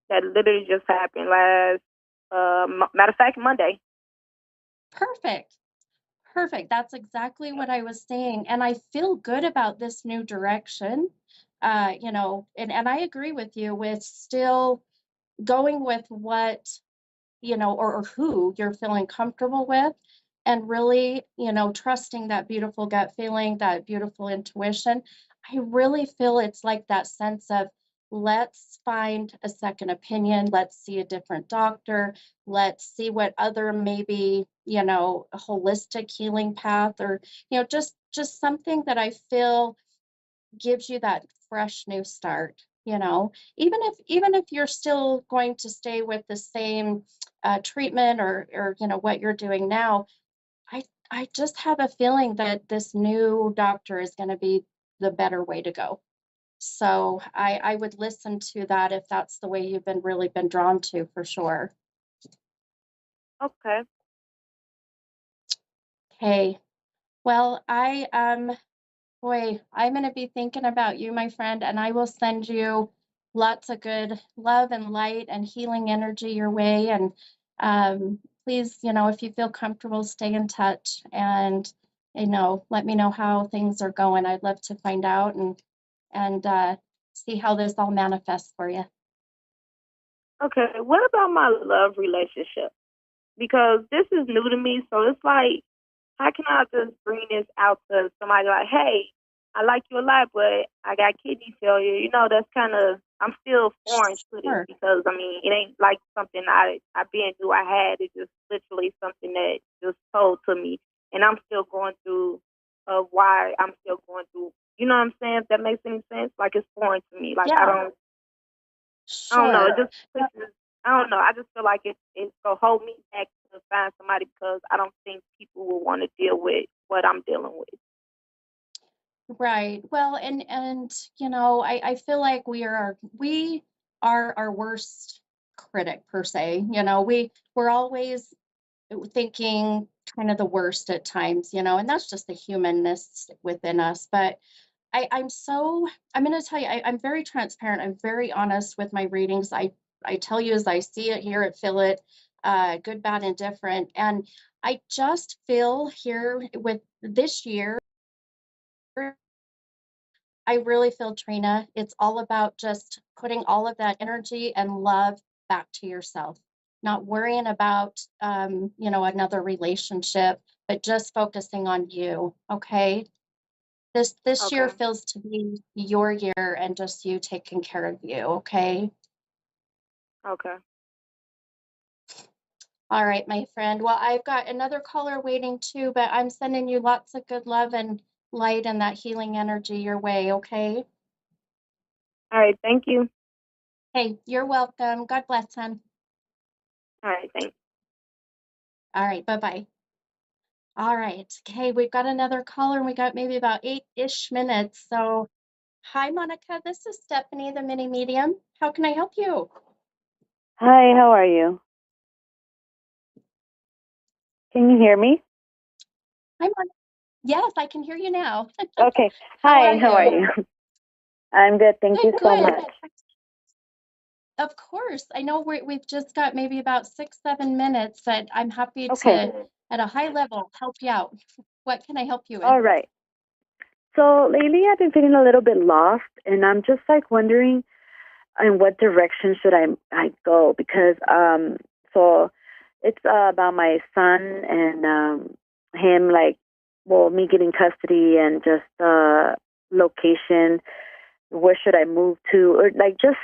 That literally just happened last matter of fact Monday. Perfect. Perfect. That's exactly what I was saying. And I feel good about this new direction. And I agree with you with still going with what, or who you're feeling comfortable with and really, trusting that beautiful gut feeling, that beautiful intuition. I really feel it's like that sense of let's find a second opinion, let's see a different doctor, let's see what other maybe, a holistic healing path or, just something that I feel gives you that fresh new start. Even if you're still going to stay with the same treatment or what you're doing now, I just have a feeling that this new doctor is going to be the better way to go. So I would listen to that if that's the way you've really been drawn to, for sure. Okay. Okay. Well, boy, I'm going to be thinking about you, my friend, and I will send you lots of good love and light and healing energy your way. And please, if you feel comfortable, stay in touch and, let me know how things are going. I'd love to find out and see how this all manifests for you. Okay. What about my love relationship? Because this is new to me, so it's like, how can I just bring this out to somebody like, hey, I like you a lot, but I got kidney failure. That's kind of, I'm still foreign to this because, it ain't like something I've been through. I had. It's just literally something that just told to me. And I'm still going through why I'm still going through. You know what I'm saying? If that makes any sense. Like, it's foreign to me. Like, Yeah. I don't know. It just pushes, I don't know. I just feel like it's going to hold me back to find somebody because I don't think people will want to deal with what I'm dealing with. Right. Well, and I feel like we are our worst critic, per se. We're always thinking kind of the worst at times, and that's just the humanness within us. But I'm going to tell you, I'm very transparent. I'm very honest with my readings. I tell you as I see it, hear it, feel it, good, bad, and different. And I just feel here with this year, I really feel, Trina, it's all about just putting all of that energy and love back to yourself, not worrying about, another relationship, but just focusing on you. Okay. This year Okay. feels to be your year and just you taking care of you. Okay. Okay. All right, my friend. Well, I've got another caller waiting too, but I'm sending you lots of good love and light and that healing energy your way. Okay. All right. Thank you. Hey, you're welcome. God bless, hon. All right. Thanks. All right. Bye-bye. All right. Okay. We've got another caller and we got maybe about 8-ish minutes. So hi, Monica. This is Stephanie, the mini medium. How can I help you? Hi, how are you? Can you hear me? Hi, Monica. Yes, I can hear you now. Okay. How Hi, how are you? I'm good. Thank you so Good. much. Of course. I know we've just got maybe about 6-7 minutes, but I'm happy Okay. to, at a high level, help you out. What can I help you with? All right. So lately I've been feeling a little bit lost, and I'm just like wondering in what direction should I go, because so it's about my son and him, like, well, me getting custody and just location, where should I move to, or like just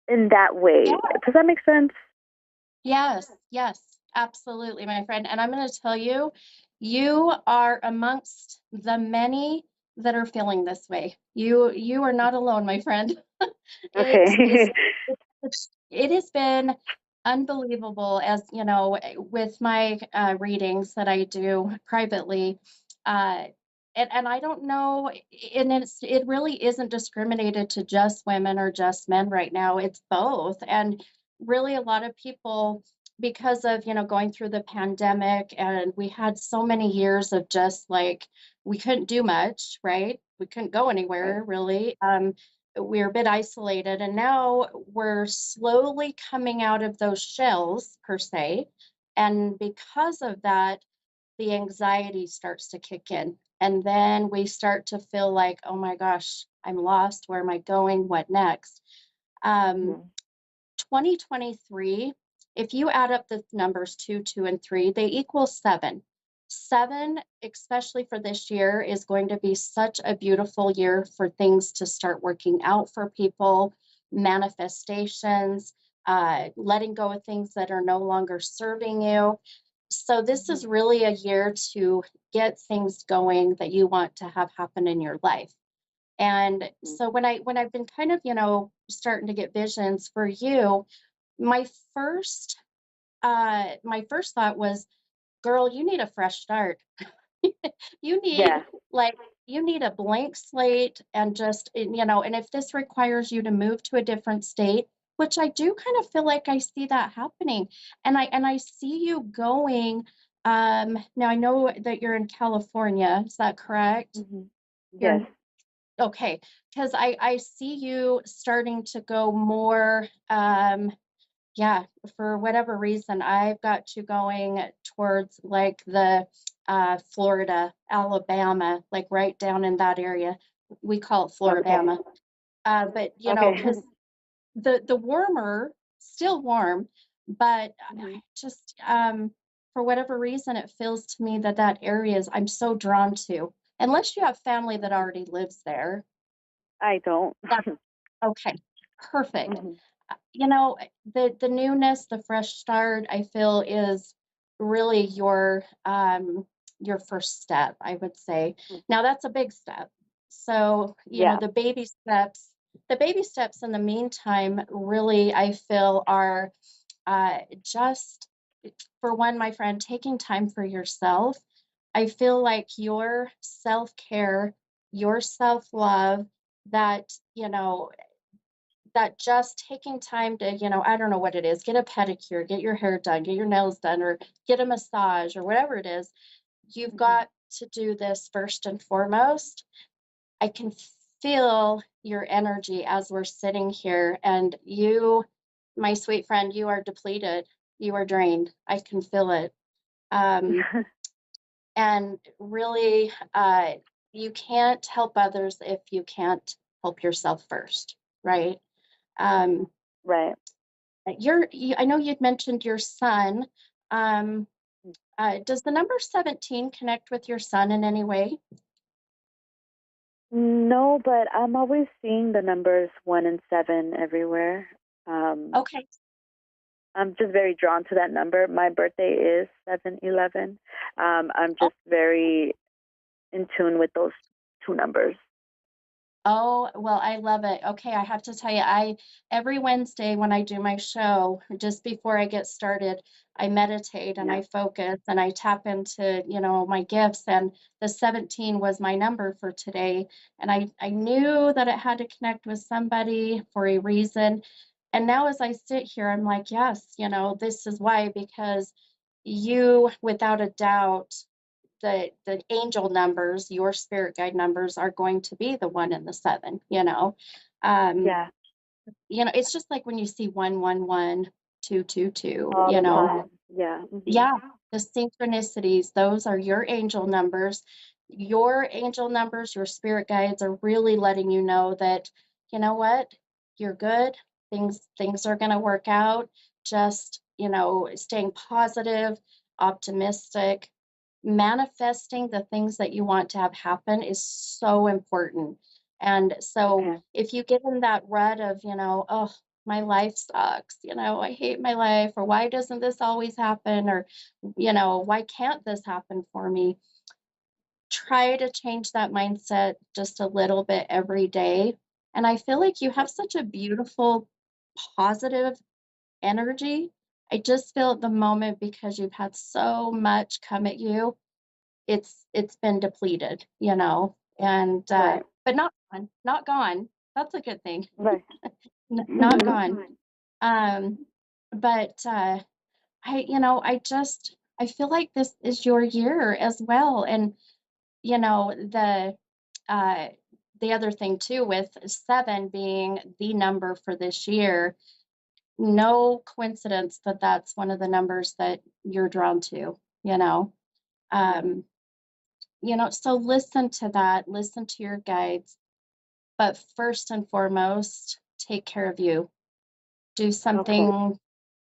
in that way. Yeah. Does that make sense? Yes, absolutely, my friend. And I'm going to tell you, you are amongst the many that are feeling this way. You are not alone, my friend. Okay. It has been unbelievable, as with my readings that I do privately. And I don't know, and it really isn't discriminated to just women or just men right now. It's both. And really a lot of people, because of going through the pandemic, and we had so many years of just like we couldn't do much, right? We couldn't go anywhere really. We're a bit isolated, and now we're slowly coming out of those shells, per se. And because of that, the anxiety starts to kick in, and then we start to feel like, oh my gosh, I'm lost, where am I going, what next? 2023, if you add up the numbers 2, 2, and 3, they equal 7. 7, especially for this year, is going to be such a beautiful year for things to start working out for people, manifestations, letting go of things that are no longer serving you. So this is really a year to get things going that you want to have happen in your life. And so when I've been kind of, starting to get visions for you, my first my first thought was, girl, you need a fresh start. You need Yeah. like you need a blank slate, and just and if this requires you to move to a different state, which I do kind of feel like I see that happening, and I see you going. Now I know that you're in California, is that correct? Hmm. You're Yes. okay, because I see you starting to go more. Yeah, for whatever reason, I've got you going towards like the Florida, Alabama, like right down in that area. We call it Okay. Floribama. But Okay. because the warmer, still warm, but Hmm. I just for whatever reason, it feels to me that that area is I'm so drawn to. Unless you have family that already lives there. I don't. That's okay. Perfect. Hmm. The newness, the fresh start, I feel is really your first step, I would say. Now that's a big step. So, Yeah. the baby steps in the meantime, really, I feel are just for one, my friend, taking time for yourself. I feel like your self-care, your self-love, that, that just taking time to, I don't know what it is, get a pedicure, get your hair done, get your nails done, or get a massage, or whatever it is, you've Hmm. got to do this first and foremost. I can feel your energy as we're sitting here, and you, my sweet friend, you are depleted, you are drained. I can feel it. Um, and really, you can't help others if you can't help yourself first, right? Um, Right. I know you'd mentioned your son. Um, does the number 17 connect with your son in any way? No, but I'm always seeing the numbers 1 and 7 everywhere. Um, Okay. I'm just very drawn to that number. My birthday is 7/11. I'm Oh, just very in tune with those two numbers. oh, well, I love it. Okay, I have to tell you, I every Wednesday when I do my show, just before I get started, I meditate and Yeah. I focus and I tap into, my gifts. And the 17 was my number for today. And I knew that it had to connect with somebody for a reason. And now as I sit here, I'm like, yes, this is why, because you, without a doubt, the angel numbers, your spirit guide numbers, are going to be the 1 and the 7. Um, Yeah. it's just like when you see 111, 222, All the time. Yeah. Hmm. yeah, the synchronicities, those are your angel numbers. Your angel numbers, your spirit guides are really letting you know that, you know what, you're good. Things are going to work out. Just, staying positive, optimistic, manifesting the things that you want to have happen is so important. And so Okay. if you get in that rut of, oh, my life sucks, I hate my life, or why doesn't this always happen, or, why can't this happen for me? Try to change that mindset just a little bit every day. And I feel like you have such a beautiful, positive energy. I just feel at the moment, because you've had so much come at you, it's been depleted, and Right. but not gone. That's a good thing. Right. Not gone. Um, but I feel like this is your year as well. And you know, uh the other thing too, with 7 being the number for this year, no coincidence that that's one of the numbers that you're drawn to, you know. Um, so listen to that, listen to your guides, but first and foremost, take care of you. Do Okay. something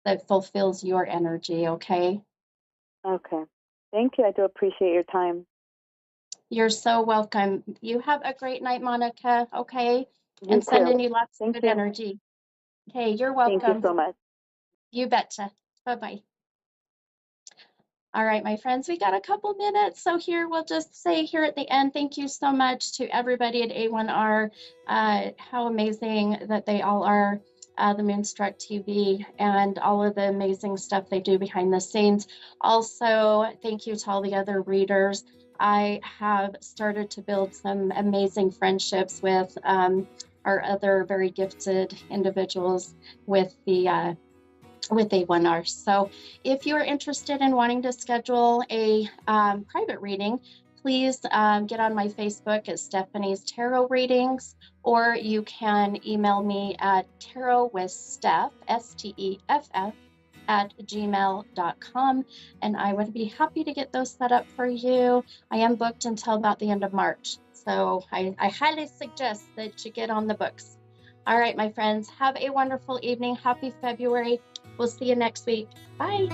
that fulfills your energy, okay? Okay. Thank you. I do appreciate your time. You're so welcome. You have a great night, Monica, okay? You And too. sending you lots of Thank good you. energy. Okay, you're Thank you welcome. so much. You betcha. Bye-bye. All right, my friends, we got a couple minutes. So here, we'll just say here at the end, thank you so much to everybody at A1R. How amazing that they all are, the Moonstruck TV, and all of the amazing stuff they do behind the scenes. Also, thank you to all the other readers. I have started to build some amazing friendships with our other very gifted individuals with the with A1R. So if you're interested in wanting to schedule a private reading, please get on my Facebook at Stephanie's Tarot Readings, or you can email me at tarotwithsteph, STEFF, at gmail.com, and I would be happy to get those set up for you. I am booked until about the end of March, so I highly suggest that you get on the books. All right, my friends, have a wonderful evening. Happy February. We'll see you next week. Bye.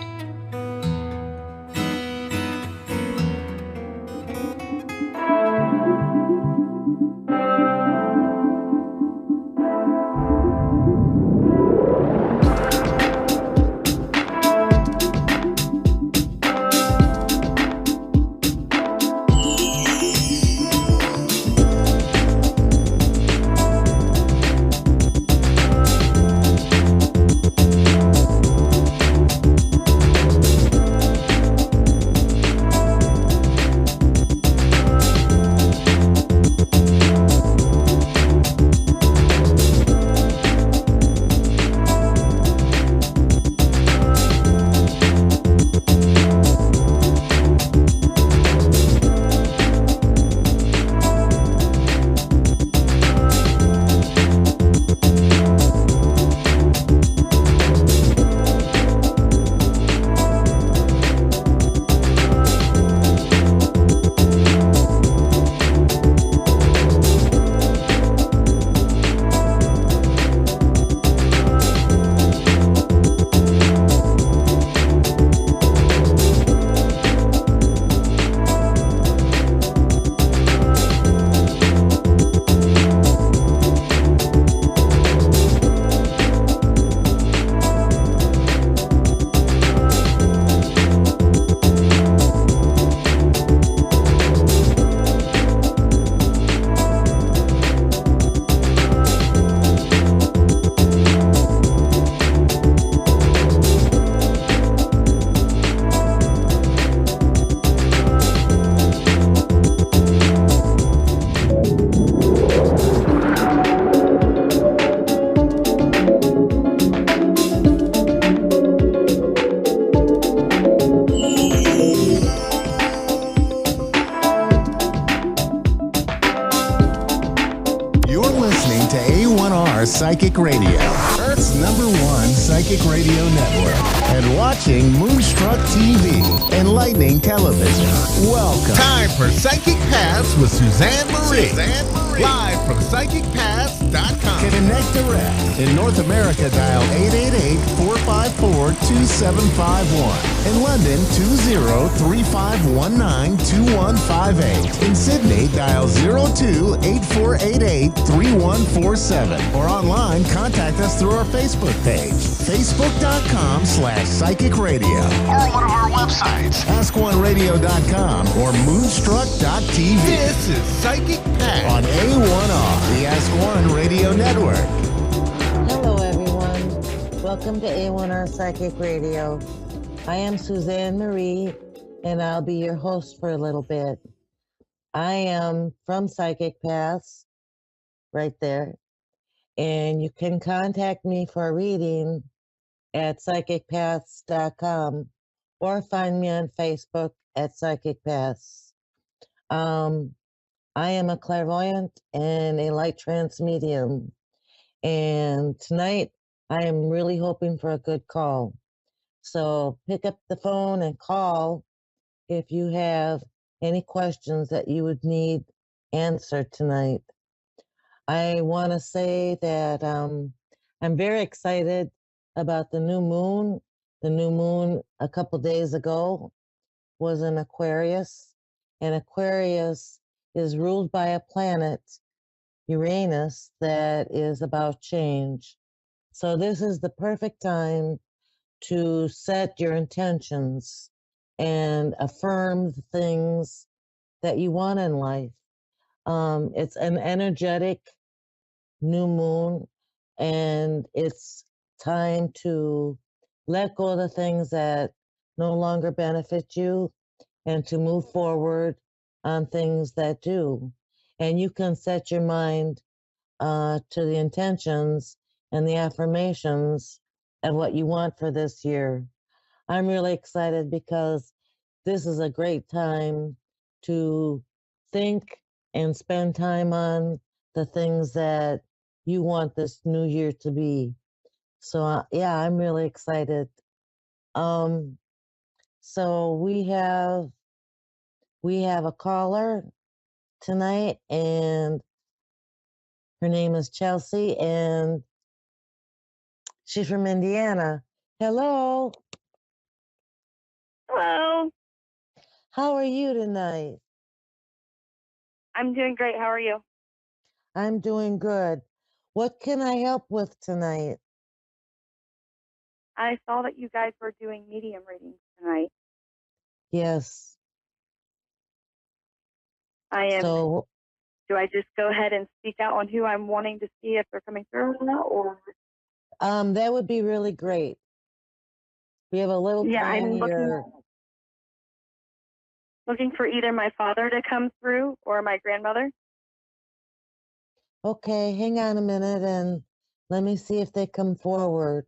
Psychic Radio, Earth's #1 psychic radio network, and watching Moonstruck TV, enlightening television. Welcome. Time for Psychic Paths with Suzanne Marie. Live from PsychicPaths.com. Connect direct. In North America, dial 888-454-2751. In London, 20-3519-2158. In Sydney, dial 02-8488-3147. Or online, contact us through our Facebook page, facebook.com/Psychic Radio. Or one of our websites, AskOneRadio.com or Moonstruck.tv. This is Psychic Paths on A1R, the Ask One Radio Network. Hello, everyone. Welcome to A1R Psychic Radio. I am Suzanne Marie, and I'll be your host for a little bit. I am from Psychic Paths, right there. And you can contact me for a reading at psychicpaths.com or find me on Facebook at Psychic Paths. I am a clairvoyant and a light trance medium. And tonight, I am really hoping for a good call. So pick up the phone and call if you have any questions that you would need answered tonight. I want to say that I'm very excited about the new moon. The new moon a couple days ago was in Aquarius, and Aquarius is ruled by a planet, Uranus, that is about change. So this is the perfect time to set your intentions and affirm the things that you want in life. It's an energetic new moon, and it's time to let go of the things that no longer benefit you and to move forward on things that do. And you can set your mind to the intentions and the affirmations of what you want for this year. I'm really excited because this is a great time to think and spend time on the things that you want this new year to be. So yeah, I'm really excited. Um, so we have a caller tonight, and her name is Chelsea, and she's from Indiana. Hello. Hello. How are you tonight? I'm doing great. How are you? I'm doing good. What can I help with tonight? I saw that you guys were doing medium readings tonight. Yes. I am. So, do I just go ahead and speak out on who I'm wanting to see if they're coming through or not? Or that would be really great. We have a little yeah, time I'm here. looking for either my father to come through or my grandmother. Okay, hang on a minute and let me see if they come forward.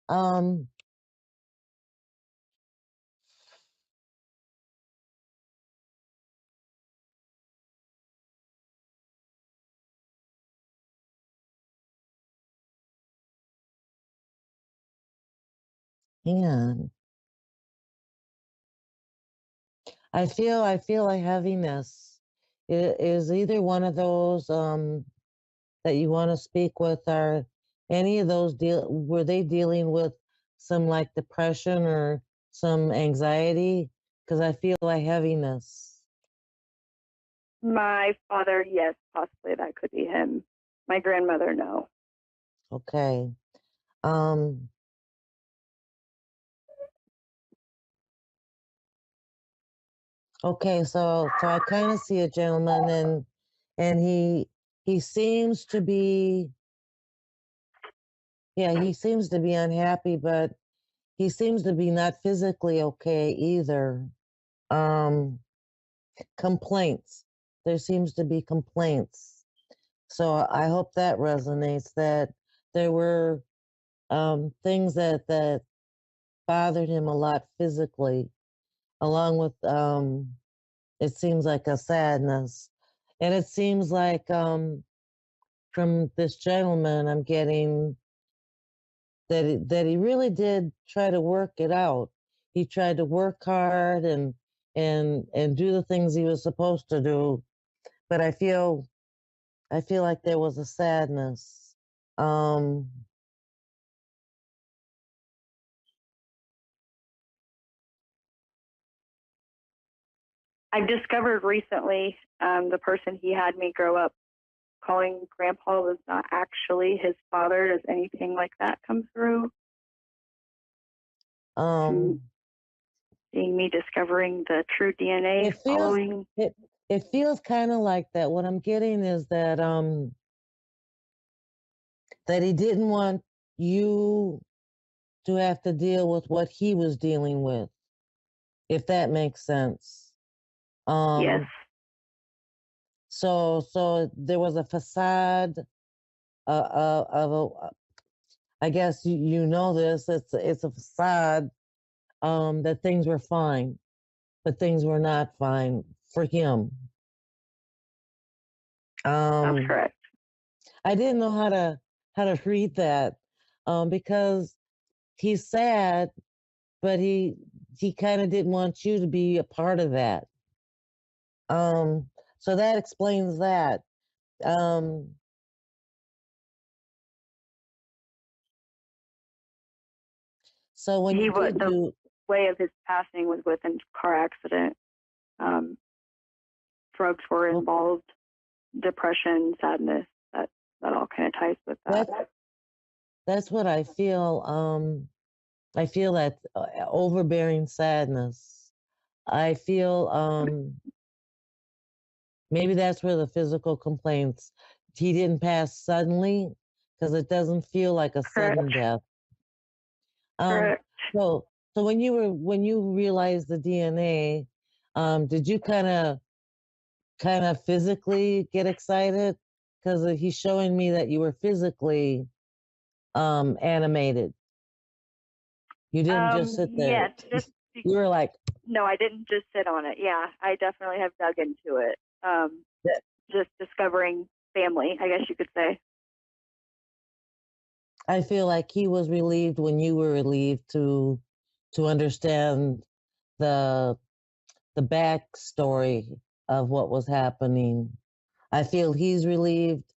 Um, hang on. I feel a heaviness. It is either one of those that you want to speak with, or any of those were they dealing with some like depression or some anxiety? Because I feel a heaviness. My father, yes, possibly that could be him. My grandmother, no. Okay. Um, okay, so I kind of see a gentleman, and he seems to be, yeah, he seems to be unhappy, but he seems to be not physically okay either. Um, complaints. There seems to be complaints. So I hope that resonates, that there were things that bothered him a lot physically, along with it seems like a sadness. And it seems like from this gentleman, I'm getting that he really did try to work it out. He tried to work hard and do the things he was supposed to do. But I feel like there was a sadness. Um, I've discovered recently the person he had me grow up calling grandpa was not actually his father. Does anything like that come through? Seeing me discovering the true DNA it feels following. it feels kind of like that. What I'm getting is that he didn't want you to have to deal with what he was dealing with, if that makes sense. Yes. So there was a facade of a. I guess you know this. It's a facade that things were fine, but things were not fine for him. That's correct. I didn't know how to read that because he's sad, but he kind of didn't want you to be a part of that. So that explains that. So when you did the way of his passing was with a car accident. Drugs were involved, depression, sadness. That all kind of ties with that. That's what I feel. I feel that overbearing sadness. I feel maybe that's where the physical complaints. He didn't pass suddenly because it doesn't feel like a sudden death. Correct. So when you realized the DNA, did you kind of physically get excited? Because he's showing me that you were physically animated. You didn't just sit there. Yes, You were like, no, I didn't just sit on it. Yeah, I definitely have dug into it. Just discovering family, I guess you could say. I feel like he was relieved when you were relieved to understand the backstory of what was happening. I feel he's relieved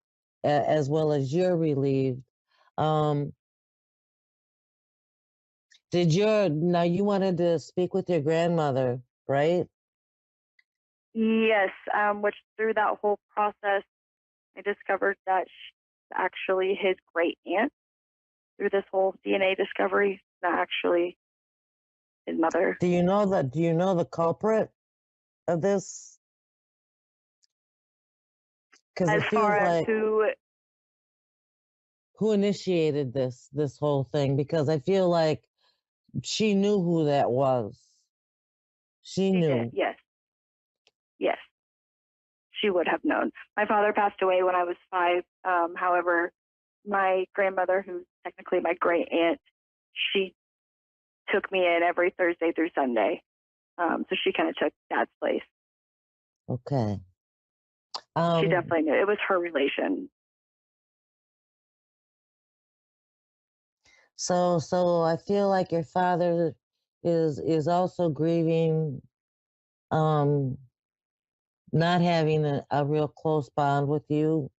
as well as you're relieved. Um, now you wanted to speak with your grandmother, right? Yes, which through that whole process, I discovered that she's actually his great aunt. Through this whole DNA discovery, not actually his mother. Do you know the culprit of this? Because As it feels far as like who initiated this whole thing, because I feel like she knew who that was. She knew. Did, yes, she would have known. My father passed away when I was 5. However, my grandmother, who's technically my great aunt, she took me in every Thursday through Sunday. So she kind of took Dad's place. Okay. She definitely knew. It was her relation. So I feel like your father is also grieving not having a real close bond with you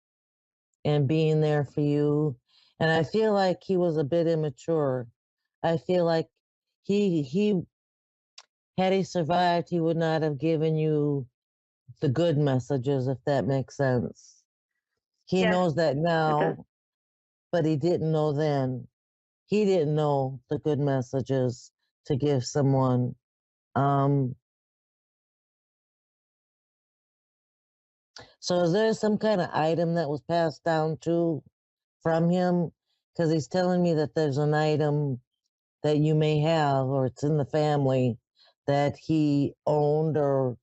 and being there for you. And I feel like he was a bit immature. I feel like he had he survived, he would not have given you the good messages, if that makes sense. He knows that now, but he didn't know then. He didn't know the good messages to give someone. So is there some kind of item that was passed down to from him? Because he's telling me that there's an item that you may have, or it's in the family that he owned or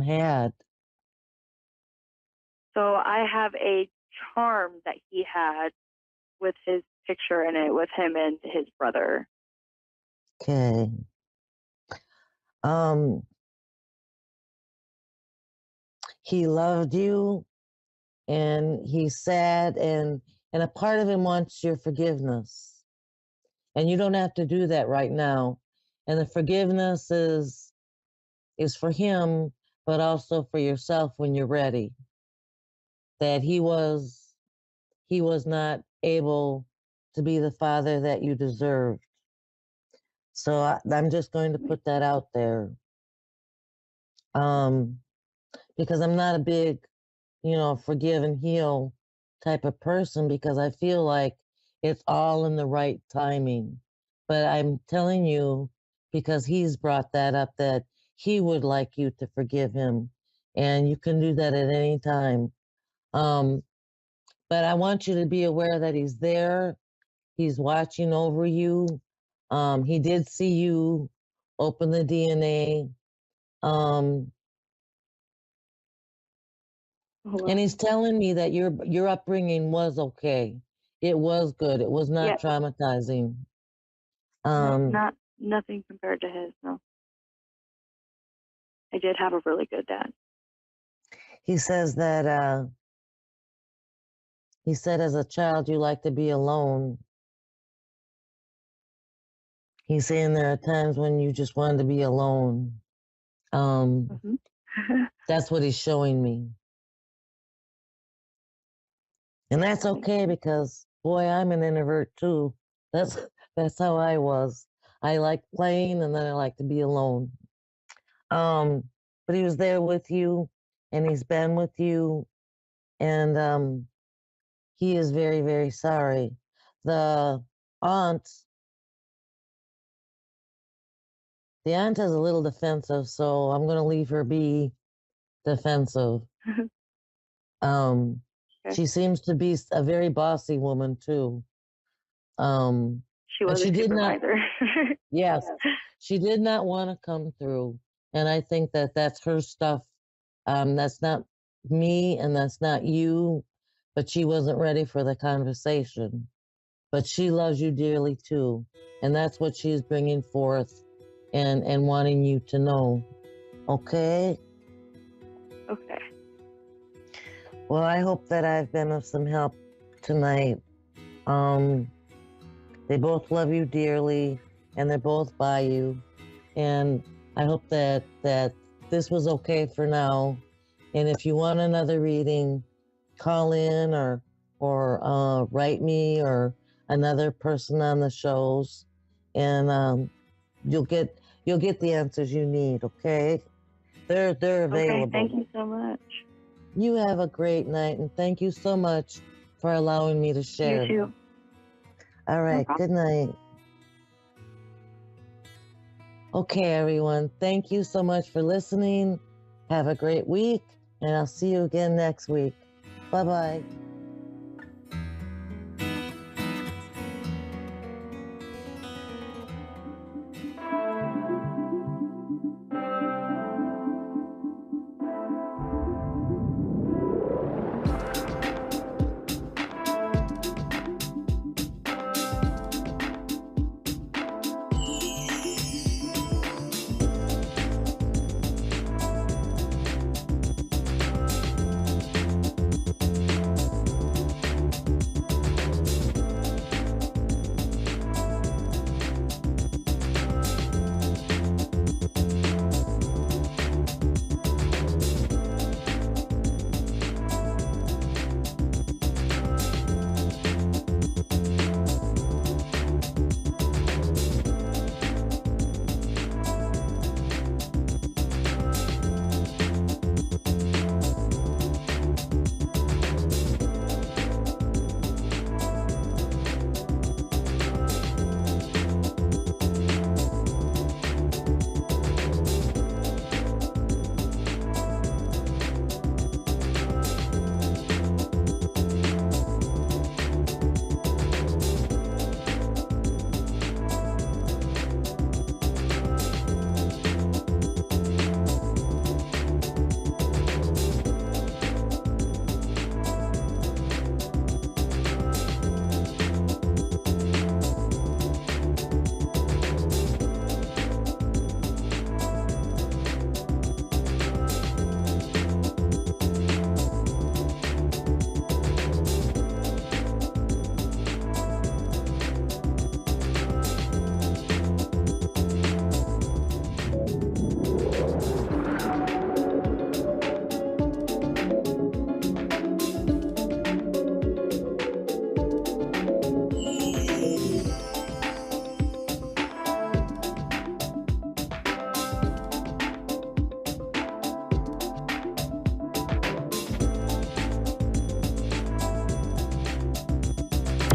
had. So I have a charm that he had with his picture in it, with him and his brother. Okay. He loved you, and he's sad, and a part of him wants your forgiveness. And you don't have to do that right now. And the forgiveness is for him, but also for yourself when you're ready. That he was not able to be the father that you deserved. So I'm just going to put that out there. Because I'm not a big, forgive and heal type of person, because I feel like it's all in the right timing. But I'm telling you, because he's brought that up, that he would like you to forgive him. And you can do that at any time. But I want you to be aware that he's there. He's watching over you. He did see you open the DNA. And he's telling me that your upbringing was okay. It was good. It was not traumatizing. Not nothing compared to his. No, I did have a really good dad. He says that he said as a child you like to be alone. He's saying there are times when you just wanted to be alone. That's what he's showing me. And that's okay, because boy, I'm an introvert too. That's how I was. I like playing, and then I like to be alone. But he was there with you, and he's been with you, and he is very, very sorry. The aunt, the aunt is a little defensive, so I'm going to leave her be defensive. Okay. She seems to be a very bossy woman too. She was a supervisor. Yes, she did not want to come through, and I think that that's her stuff. That's not me, and that's not you, but she wasn't ready for the conversation. But she loves you dearly too, and that's what she's bringing forth, and wanting you to know. Okay. Okay. Well, I hope that I've been of some help tonight. They both love you dearly, and they're both by you. And I hope that this was okay for now. And if you want another reading, call in or write me or another person on the shows, and you'll get the answers you need. Okay, they're available. Okay, thank you so much. You have a great night, and thank you so much for allowing me to share. You too. All right, good night. Okay, everyone, thank you so much for listening. Have a great week, and I'll see you again next week. Bye-bye.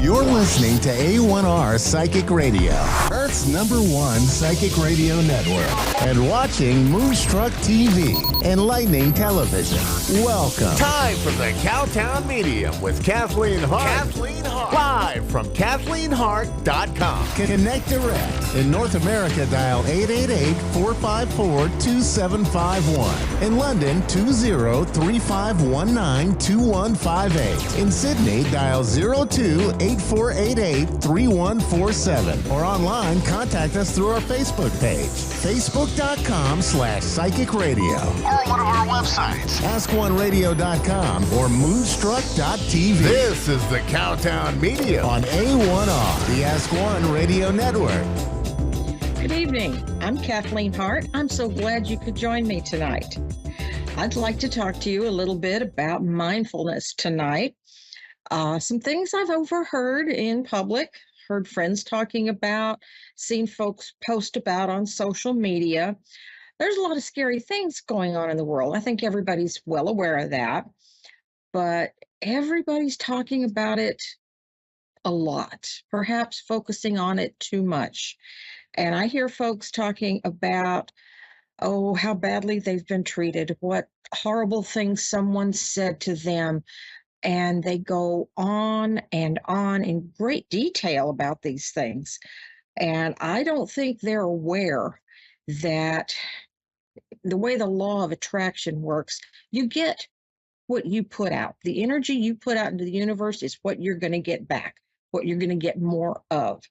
You're listening to A1R Psychic Radio, Earth's #1 psychic radio network, and watching Moonstruck TV, enlightening television. Welcome. Time for the Cowtown Medium with Kathleen Hart. Kathleen Hart. Live from KathleenHart.com. Connect direct. In North America, dial 888-454-2751. In London, 20-3519-2158. In Sydney, dial 02-8488-3147. Or online, contact us through our Facebook page, facebook.com/psychic radio. Or one of our websites, askoneradio.com or moonstruck.tv. This is the Cowtown Medium on A1R, the Ask One Radio Network. Good evening. I'm Kathleen Hart. I'm so glad you could join me tonight. I'd like to talk to you a little bit about mindfulness tonight. Some things I've overheard in public, heard friends talking about, seen folks post about on social media. There's a lot of scary things going on in the world. I think everybody's well aware of that, but everybody's talking about it a lot, perhaps focusing on it too much. And I hear folks talking about, oh, how badly they've been treated, what horrible things someone said to them. And they go on and on in great detail about these things. And I don't think they're aware that the way the law of attraction works, you get what you put out. The energy you put out into the universe is what you're going to get back, what you're going to get more of.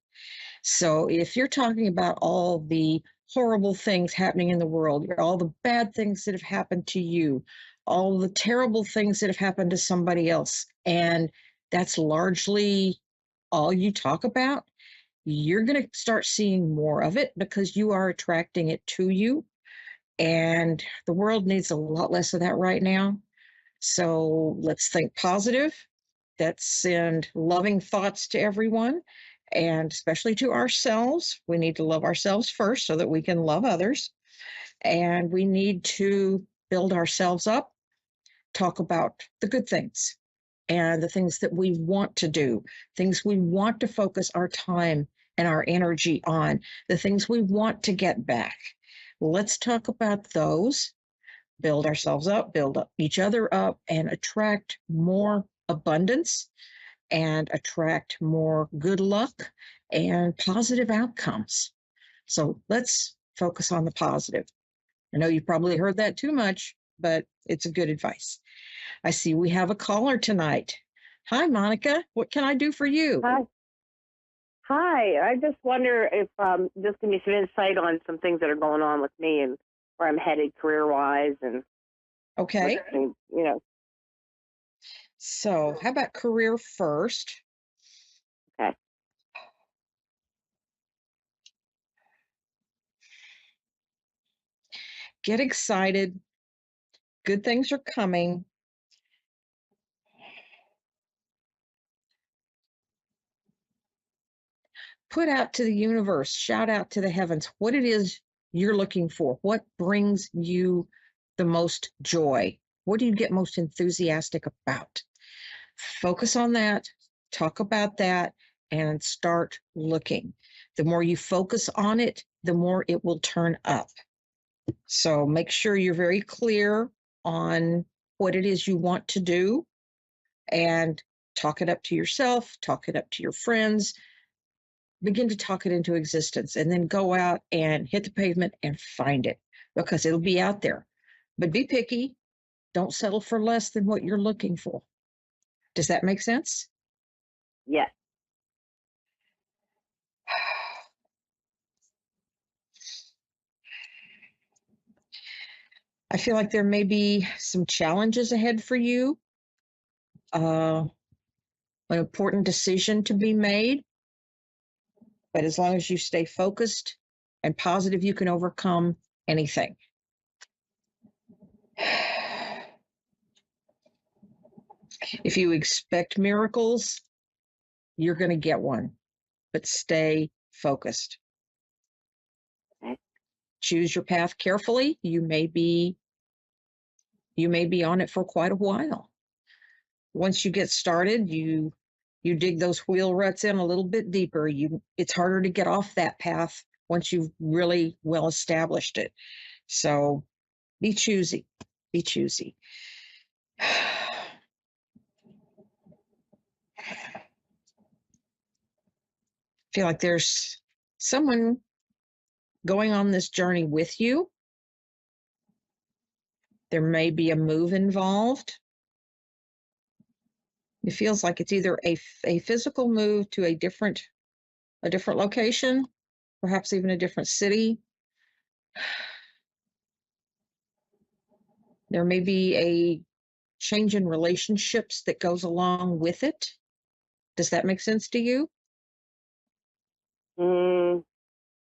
So if you're talking about all the horrible things happening in the world, all the bad things that have happened to you, all the terrible things that have happened to somebody else, and that's largely all you talk about, you're going to start seeing more of it because you are attracting it to you. And the world needs a lot less of that right now. So let's think positive. Let's send loving thoughts to everyone, and especially to ourselves. We need to love ourselves first so that we can love others. And we need to build ourselves up, talk about the good things and the things that we want to do, things we want to focus our time and our energy on, the things we want to get back. Let's talk about those, build ourselves up, build up each other up, and attract more abundance and attract more good luck and positive outcomes. So let's focus on the positive. I know you probably heard that too much, but it's a good advice. I see we have a caller tonight. Hi, Monica. What can I do for you? Hi. Hi. I just wonder if just give me some insight on some things that are going on with me and where I'm headed career-wise and okay. You know. So how about career first? Okay. Get excited. Good things are coming. Put out to the universe, shout out to the heavens what it is you're looking for. What brings you the most joy? What do you get most enthusiastic about? Focus on that, talk about that, and start looking. The more you focus on it, the more it will turn up. So make sure you're very clear on what it is you want to do and talk it up to yourself, talk it up to your friends, begin to talk it into existence, and then go out and hit the pavement and find it because it'll be out there. But be picky. Don't settle for less than what you're looking for. Does that make sense? Yes. I feel like there may be some challenges ahead for you. An important decision to be made. But as long as you stay focused and positive, you can overcome anything. If you expect miracles, you're going to get one, but stay focused. Okay. Choose your path carefully. You may be on it for quite a while. Once you get started, you dig those wheel ruts in a little bit deeper. It's harder to get off that path once you've really well established it. So be choosy. Be choosy. Feel like there's someone going on this journey with you. There may be a move involved. It feels like it's either a physical move to a different location, perhaps even a different city. There may be a change in relationships that goes along with it. Does that make sense to you?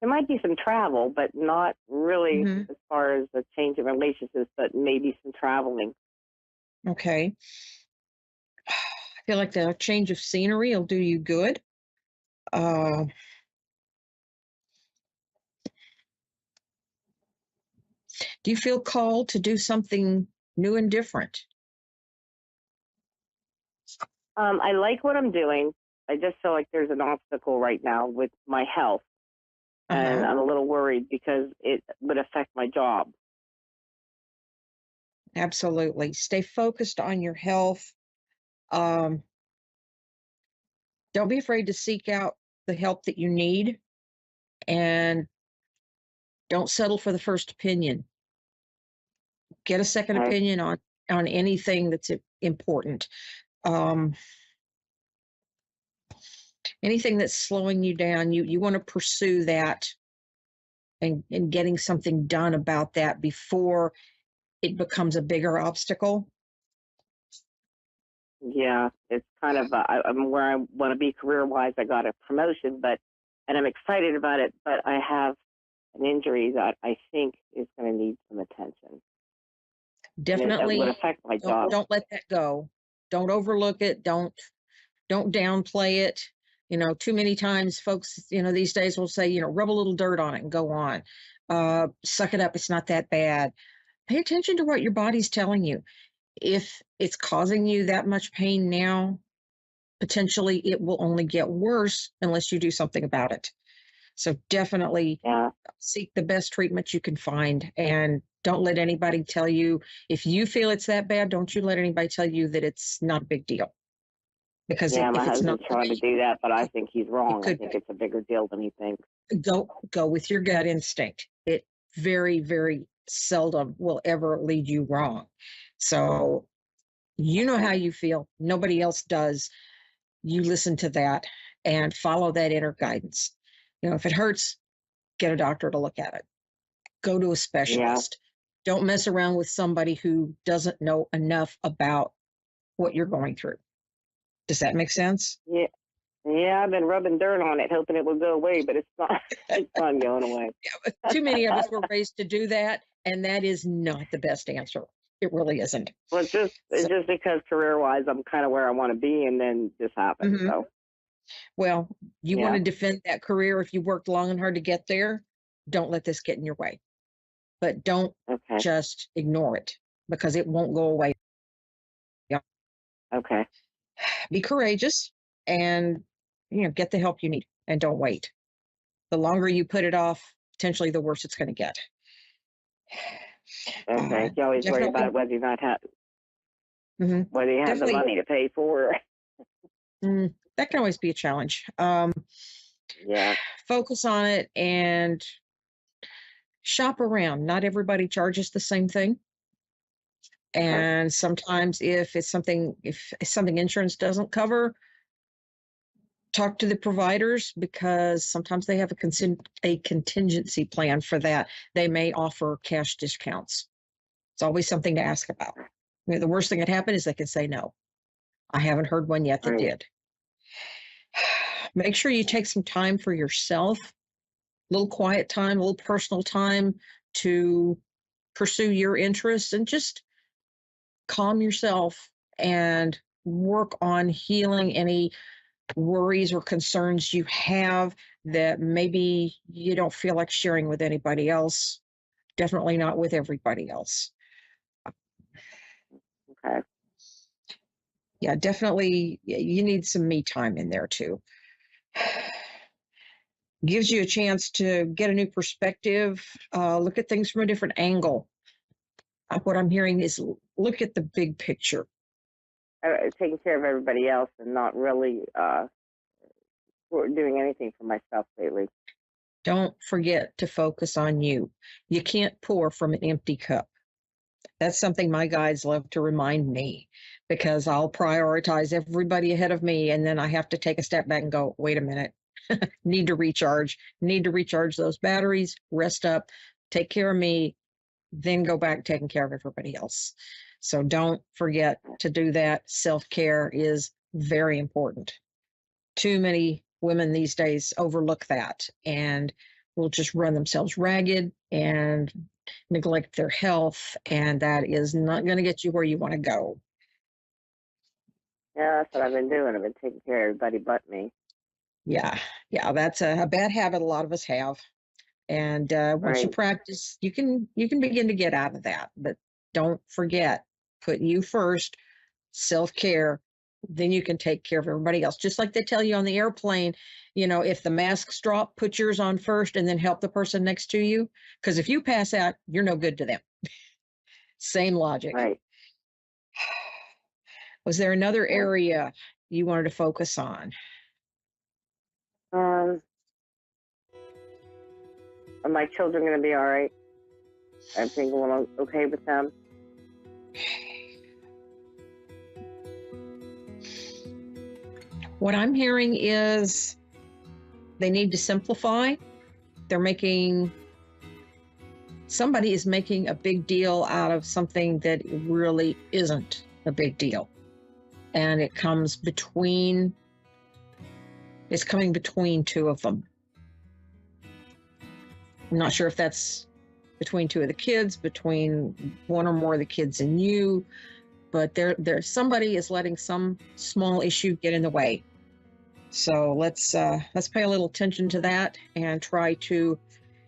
There might be some travel, but not really as far as a change in relationships, but maybe some traveling. Okay. I feel like the change of scenery will do you good. Do you feel called to do something new and different? I like what I'm doing. I just feel like there's an obstacle right now with my health. and I'm a little worried because it would affect my job. Absolutely. Stay focused on your health. Don't be afraid to seek out the help that you need, and don't settle for the first opinion. Get a second opinion on anything that's important. Anything that's slowing you down, you want to pursue that and getting something done about that before it becomes a bigger obstacle. Yeah, it's kind of I'm where I want to be career-wise. I got a promotion, and I'm excited about it, but I have an injury that I think is going to need some attention. Definitely, it would affect my job. Don't let that go. Don't overlook it. Don't downplay it. Too many times folks, these days will say, rub a little dirt on it and go on. Suck it up. It's not that bad. Pay attention to what your body's telling you. If it's causing you that much pain now, potentially it will only get worse unless you do something about it. So definitely seek the best treatment you can find, and don't let anybody tell you, if you feel it's that bad, don't you let anybody tell you that it's not a big deal. Because my if it's husband's not trying to do that, but I think he's wrong. I think it's a bigger deal than he thinks. Go with your gut instinct. It very, very seldom will ever lead you wrong. So you know how you feel. Nobody else does. You listen to that and follow that inner guidance. If it hurts, get a doctor to look at it. Go to a specialist. Don't mess around with somebody who doesn't know enough about what you're going through. Does that make sense? Yeah. Yeah, I've been rubbing dirt on it, hoping it would go away, but it's not. It's not going away. Too many of us were raised to do that, and that is not the best answer. It really isn't. Well, it's just because career-wise, I'm kind of where I want to be, and then this happened. So, well, you want to defend that career. If you worked long and hard to get there, don't let this get in your way. But don't just ignore it, because it won't go away. Yeah. Okay. Be courageous and get the help you need, and don't wait. The longer you put it off, potentially the worse it's going to get. Okay. You always worry about whether you not have whether you have the money to pay for. That can always be a challenge. Focus on it and shop around. Not everybody charges the same thing. And sometimes if something insurance doesn't cover, talk to the providers, because sometimes they have a contingency plan for that. They may offer cash discounts. It's always something to ask about. The worst thing that happen is they can say no. I haven't heard one yet that did. Make sure you take some time for yourself, a little quiet time, a little personal time to pursue your interests, and just calm yourself and work on healing any worries or concerns you have that maybe you don't feel like sharing with anybody else. Definitely not with everybody else. Okay. Yeah, definitely. You need some me time in there too. Gives you a chance to get a new perspective, look at things from a different angle. What I'm hearing is look at the big picture. Taking care of everybody else and not really doing anything for myself lately. Don't forget to focus on you. You can't pour from an empty cup. That's something my guides love to remind me, because I'll prioritize everybody ahead of me, and then I have to take a step back and go, wait a minute, need to recharge those batteries, rest up, take care of me, then go back taking care of everybody else. So don't forget to do that. Self-care is very important. Too many women these days overlook that and will just run themselves ragged and neglect their health, and that is not going to get you where you want to go. Yeah, that's what I've been doing. I've been taking care of everybody but me. Yeah, that's a bad habit a lot of us have. And once you practice, you can begin to get out of that. But don't forget, put you first. Self-care then you can take care of everybody else. Just like they tell you on the airplane, if the masks drop, put yours on first and then help the person next to you. Because if you pass out, you're no good to them. Same logic. Right. Was there another area you wanted to focus on? Are my children going to be all right? Everything going okay with them? What I'm hearing is they need to simplify. Somebody is making a big deal out of something that really isn't a big deal. And it's coming between two of them. I'm not sure if that's between two of the kids, between one or more of the kids and you, but somebody is letting some small issue get in the way. So let's pay a little attention to that and try to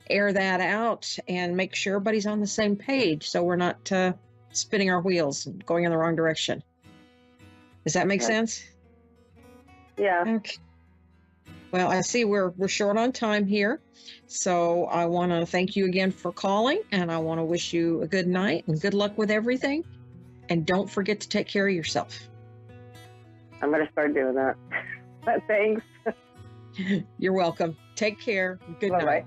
air that out and make sure everybody's on the same page, so we're not spinning our wheels and going in the wrong direction. Does that make sense? Yeah. Okay. Well, I see we're short on time here, so I want to thank you again for calling, and I want to wish you a good night and good luck with everything. And don't forget to take care of yourself. I'm going to start doing that. Thanks. You're welcome. Take care. Good Bye-bye. night.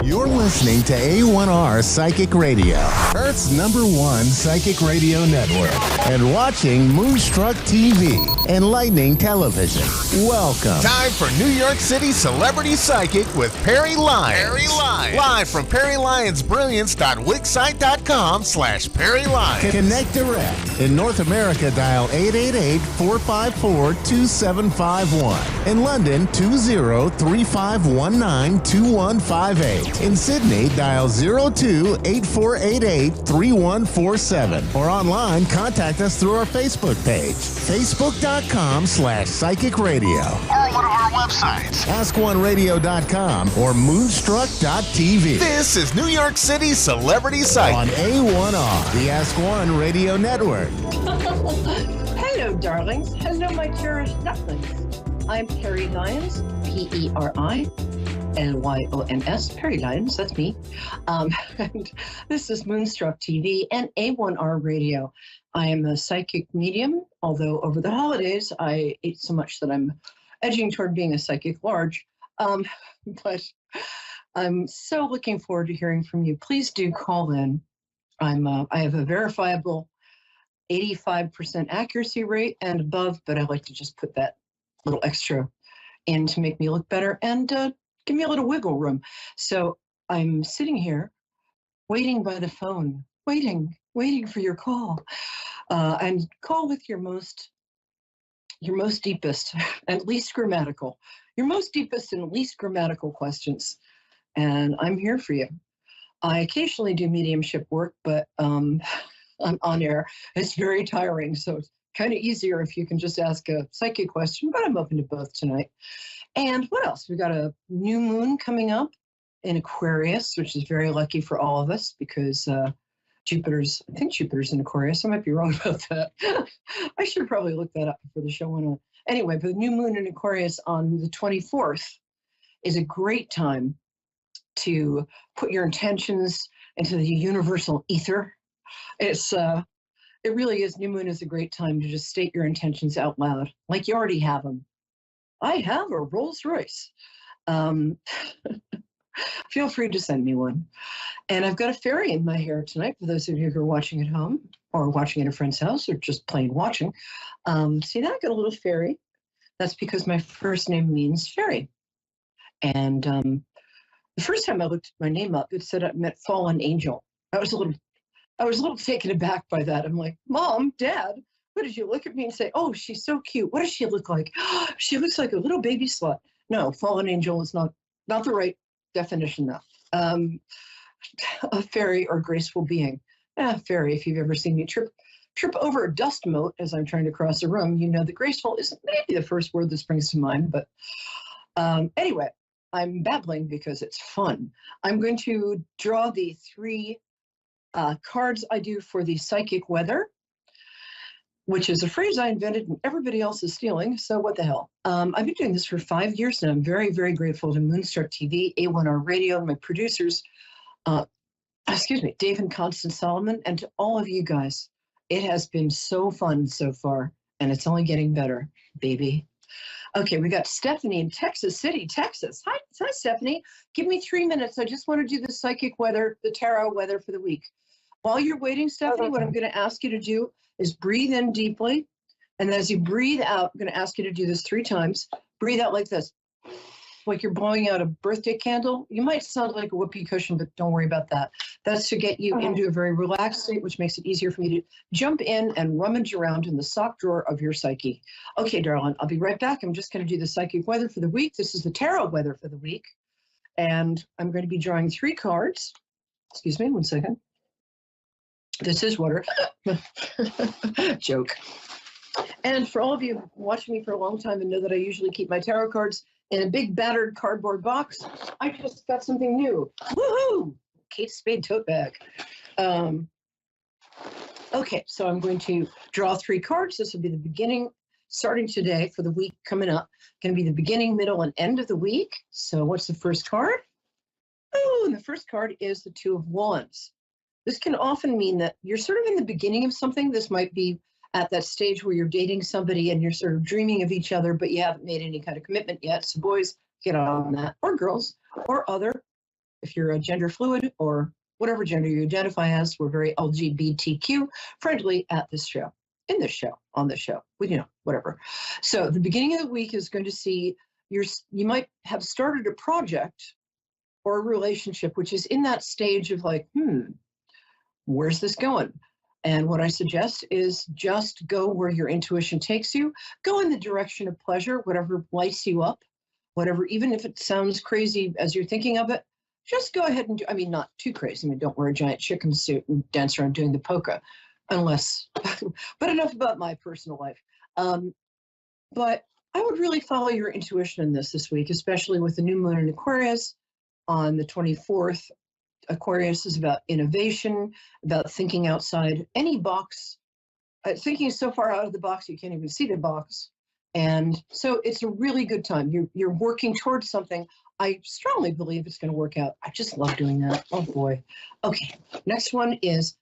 You're listening to A1R Psychic Radio, Earth's #1 psychic radio network, and watching Moonstruck TV, Enlightening Television. Welcome. Time for New York City Celebrity Psychic with Perry Lyons. Perry Lyons. Live from PerryLyonsBrilliance.wixsite.com/Perry Lyons. Connect direct. In North America, dial 888-454-2751. In London, 20-3519-2158. In Sydney, dial 02-8488-3147. Or online, contact us through our Facebook page, facebook.com/psychic radio. Or one of our websites. AskOneRadio.com or Moonstruck.tv. This is New York City Celebrity Psychic on A1R, the Ask One Radio Network. Hello, darlings. Hello, my cherished ducklings. I'm Perry Lyons, P-E-R-I-L-Y-O-N-S, Perry Lyons, that's me. And this is Moonstruck TV and A1R Radio. I am a psychic medium, although over the holidays I ate so much that I'm edging toward being a psychic large. But I'm so looking forward to hearing from you. Please do call in. I have a verifiable 85% accuracy rate and above, but I like to just put that little extra in to make me look better and give me a little wiggle room. So I'm sitting here waiting by the phone, waiting for your call. And call with your most deepest and least grammatical, questions. And I'm here for you. I occasionally do mediumship work, but I'm on air. It's very tiring, so it's kind of easier if you can just ask a psychic question, but I'm open to both tonight. And what else? We've got a new moon coming up in Aquarius, which is very lucky for all of us because I think Jupiter's in Aquarius. I might be wrong about that. I should probably look that up before the show went on. Anyway, but the new moon in Aquarius on the 24th is a great time to put your intentions into the universal ether. It really is. New moon is a great time to just state your intentions out loud, like you already have them. I have a Rolls Royce. Feel free to send me one. And I've got a fairy in my hair tonight for those of you who are watching at home or watching at a friend's house or just plain watching. See that? I got a little fairy. That's because my first name means fairy. And the first time I looked my name up, it said I meant fallen angel. I was a little taken aback by that. I'm like, Mom, Dad, what did you look at me and say, oh, she's so cute. What does she look like? She looks like a little baby slut. No, fallen angel is not the right definition though. A fairy or graceful being. Fairy, if you've ever seen me trip over a dust moat as I'm trying to cross a room, you know that graceful isn't maybe the first word that springs to mind, but anyway, I'm babbling because it's fun. I'm going to draw the 3 cards I do for the psychic weather, which is a phrase I invented and everybody else is stealing, so what the hell. I've been doing this for 5 years and I'm very, very grateful to Moonstruck TV, A1R Radio, and my producers, Dave and Constance Solomon, and to all of you guys. It has been so fun so far, and it's only getting better, baby. Okay, we got Stephanie in Texas City, Texas. Hi, Stephanie. Give me 3 minutes. I just want to do the psychic weather, the tarot weather for the week. While you're waiting, Stephanie, what I'm going to ask you to do is breathe in deeply. And as you breathe out, I'm going to ask you to do this 3 times. Breathe out like this, like you're blowing out a birthday candle. You might sound like a whoopee cushion, but don't worry about that. That's to get you into a very relaxed state, which makes it easier for me to jump in and rummage around in the sock drawer of your psyche. Okay, darling, I'll be right back. I'm just going to do the psychic weather for the week. This is the tarot weather for the week. And I'm going to be drawing 3 cards. Excuse me, 1 second. This is water. Joke. And for all of you watching me for a long time and know that I usually keep my tarot cards in a big battered cardboard box, I just got something new. Woohoo! Kate Spade tote bag. Okay, so I'm going to draw 3 cards. This will be the beginning, starting today for the week coming up. Going to be the beginning, middle, and end of the week. So what's the first card? Oh, and the first card is the 2 of Wands. This can often mean that you're sort of in the beginning of something. This might be at that stage where you're dating somebody and you're sort of dreaming of each other, but you haven't made any kind of commitment yet. So boys, get on that, or girls, or other. If you're a gender fluid or whatever gender you identify as, we're very LGBTQ friendly at this show, in this show, on this show, whatever. So the beginning of the week is going to see you might have started a project or a relationship, which is in that stage of like, where's this going? And what I suggest is just go where your intuition takes you. Go in the direction of pleasure, whatever lights you up, whatever, even if it sounds crazy as you're thinking of it, just go ahead and do, not too crazy. Don't wear a giant chicken suit and dance around doing the polka, unless, but enough about my personal life. But I would really follow your intuition in this week, especially with the new moon in Aquarius on the 24th. Aquarius is about innovation, about thinking outside any box, thinking so far out of the box you can't even see the box, And so it's a really good time. You're working towards something. I strongly believe it's going to work out. I just love doing that. Oh boy. Okay. Next one is,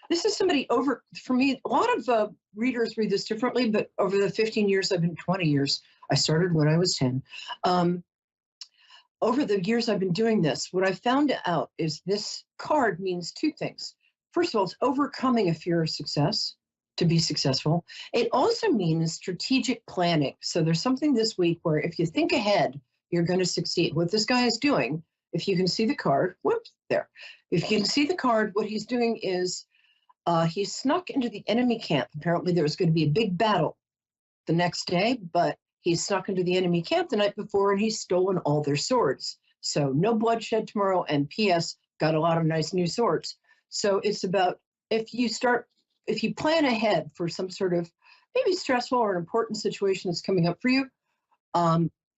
this is somebody over, for me, a lot of readers read this differently, but over the 15 years, 20 years, I started when I was 10. Over the years I've been doing this, what I found out is this card means two things. First of all, it's overcoming a fear of success to be successful. It also means strategic planning. So there's something this week where if you think ahead, you're going to succeed. What this guy is doing, if you can see the card, whoops, there. If you can see the card, what he's doing is he snuck into the enemy camp. Apparently there was going to be a big battle the next day, but he snuck into the enemy camp the night before and he's stolen all their swords. So no bloodshed tomorrow, and P.S. got a lot of nice new swords. So it's about if you plan ahead for some sort of maybe stressful or an important situation that's coming up for you,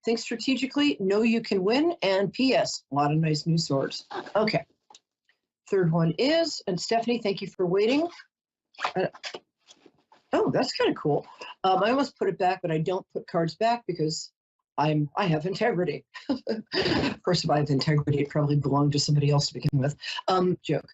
think strategically, know you can win, and P.S. a lot of nice new swords. Okay. Third one is, and Stephanie, thank you for waiting. Oh, that's kind of cool. I almost put it back, but I don't put cards back because I have integrity. Of course, if I have integrity, it probably belonged to somebody else to begin with. Joke.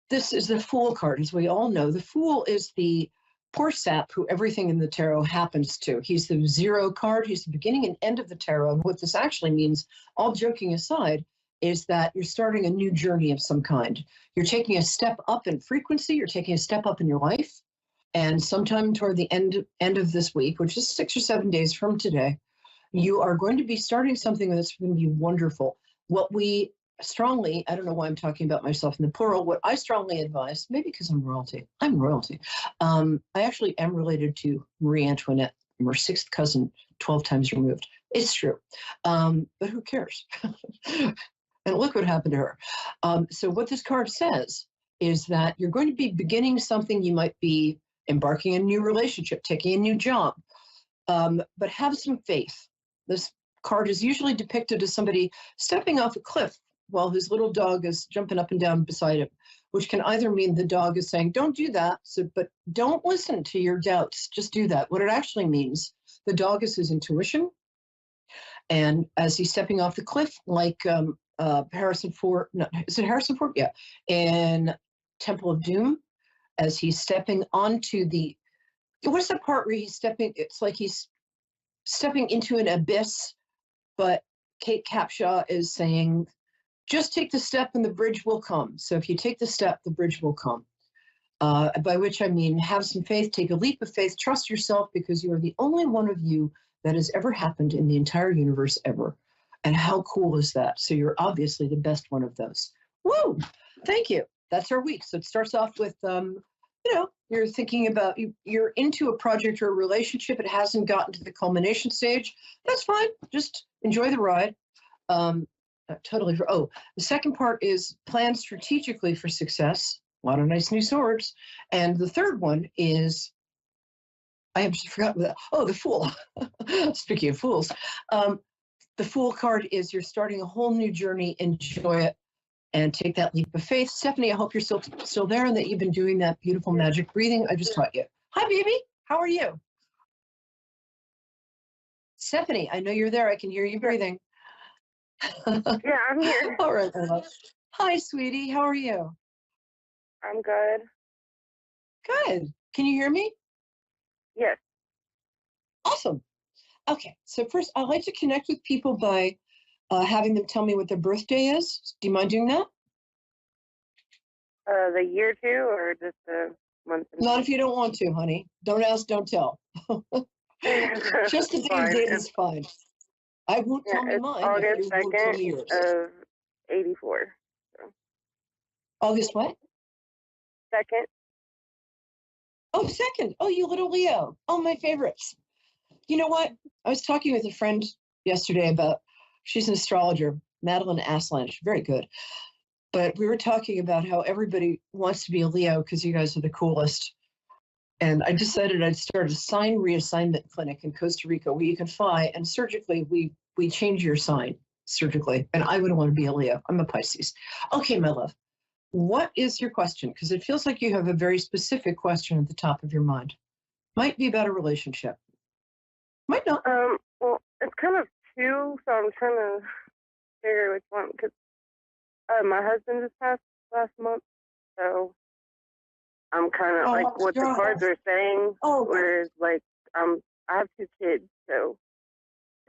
This is the Fool card, as we all know. The Fool is the poor sap who everything in the tarot happens to. He's the zero card. He's the beginning and end of the tarot. And what this actually means, all joking aside, is that you're starting a new journey of some kind. You're taking a step up in frequency. You're taking a step up in your life. And sometime toward the end of this week, which is 6 or 7 days from today, you are going to be starting something that's going to be wonderful. What we strongly, I don't know why I'm talking about myself in the plural, what I strongly advise, maybe because I'm royalty. I actually am related to Marie Antoinette. I'm her sixth cousin, 12 times removed. It's true. But who cares? And look what happened to her. So what this card says is that you're going to be beginning something. You might be embarking on a new relationship, taking a new job, but have some faith. This card is usually depicted as somebody stepping off a cliff while his little dog is jumping up and down beside him, which can either mean the dog is saying, don't do that, but don't listen to your doubts, just do that. What it actually means, the dog is his intuition. And as he's stepping off the cliff, like Harrison Ford, no, is it Harrison Ford? Yeah, in Temple of Doom, as he's stepping onto what's that part where he's stepping, it's like he's stepping into an abyss, but Kate Capshaw is saying, just take the step and the bridge will come. So if you take the step, the bridge will come. By which I mean, have some faith, take a leap of faith, trust yourself, because you are the only one of you that has ever happened in the entire universe ever. And how cool is that? So you're obviously the best one of those. Woo! Thank you. That's our week. So it starts off with, you're thinking about, you're into a project or a relationship. It hasn't gotten to the culmination stage. That's fine. Just enjoy the ride. Totally. The second part is plan strategically for success. A lot of nice new swords. And the third one is, I have just forgotten that. Oh, the Fool. Speaking of fools. The Fool card is you're starting a whole new journey. Enjoy it and take that leap of faith. Stephanie, I hope you're still there and that you've been doing that beautiful magic breathing I just taught you. Hi, baby. How are you? Stephanie, I know you're there. I can hear you breathing. Yeah, I'm here. All right, my love. Hi, sweetie. How are you? I'm good. Good. Can you hear me? Yes. Awesome. Okay, so first, I like to connect with people by having them tell me what their birthday is. Do you mind doing that? The year too, or just the month? Not if you don't want to, honey. Don't ask, don't tell. Just the day and date is fine. I won't tell me mine. August 2nd of 84. So. August what? 2nd. Oh, 2nd. Oh, you little Leo. Oh, my favorites. You know what? I was talking with a friend yesterday about, she's an astrologer, Madeline Aslan. She's very good. But we were talking about how everybody wants to be a Leo because you guys are the coolest. And I decided I'd start a sign reassignment clinic in Costa Rica where you can fly and surgically we change your sign surgically. And I wouldn't want to be a Leo. I'm a Pisces. Okay, my love. What is your question? Because it feels like you have a very specific question at the top of your mind. Might be about a relationship. Might not. Well, it's kind of two, so I'm trying to figure which one, because my husband just passed last month, so I'm kind of like what the cards are saying. Whereas, like, I have two kids, so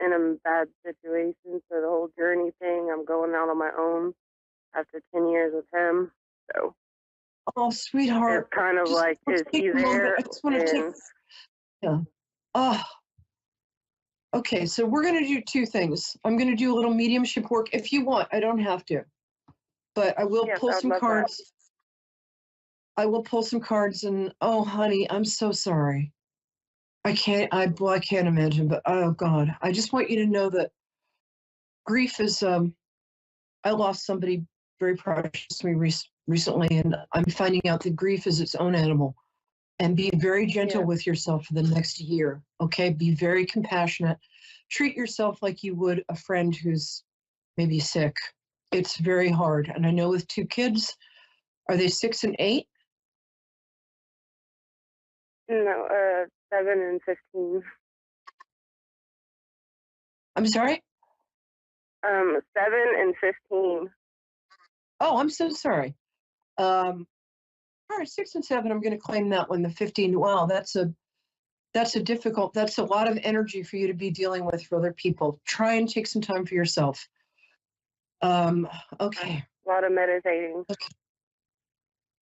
in a bad situation. So the whole journey thing, I'm going out on my own after 10 years with him. So. Oh, sweetheart. It's kind of like, is he there? I just want to take. Yeah. Oh. Okay, so we're going to do two things. I'm going to do a little mediumship work if you want. I don't have to, but I will pull some cards. I will pull some cards, and oh, honey, I'm so sorry. I can't imagine, but oh God, I just want you to know that grief is. I lost somebody very precious to me recently, and I'm finding out that grief is its own animal. And be very gentle with yourself for the next year. Okay, be very compassionate. Treat yourself like you would a friend who's maybe sick. It's very hard, and I know with two kids, are they 6 and 8? No, 7 and 15. I'm sorry? 7 and 15. Oh, I'm so sorry. All right, 6 and 7, I'm going to claim that one. The 15, wow, that's a lot of energy for you to be dealing with for other people. Try and take some time for yourself. Okay. A lot of meditating. Okay.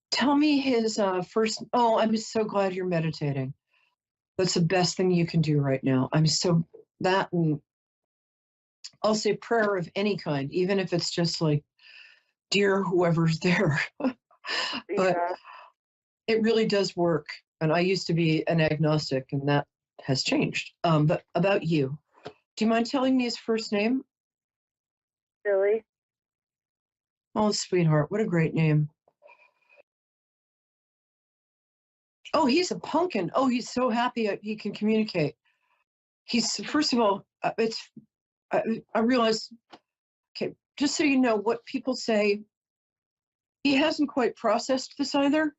Tell me his first. Oh, I'm so glad you're meditating. That's the best thing you can do right now. And I'll say prayer of any kind, even if it's just like, dear whoever's there. But it really does work. And I used to be an agnostic, and that has changed. But about you, do you mind telling me his first name? Billy. Oh, sweetheart, what a great name. Oh, he's a pumpkin. Oh, he's so happy he can communicate. First of all, I realize, okay, just so you know, what people say, he hasn't quite processed this either.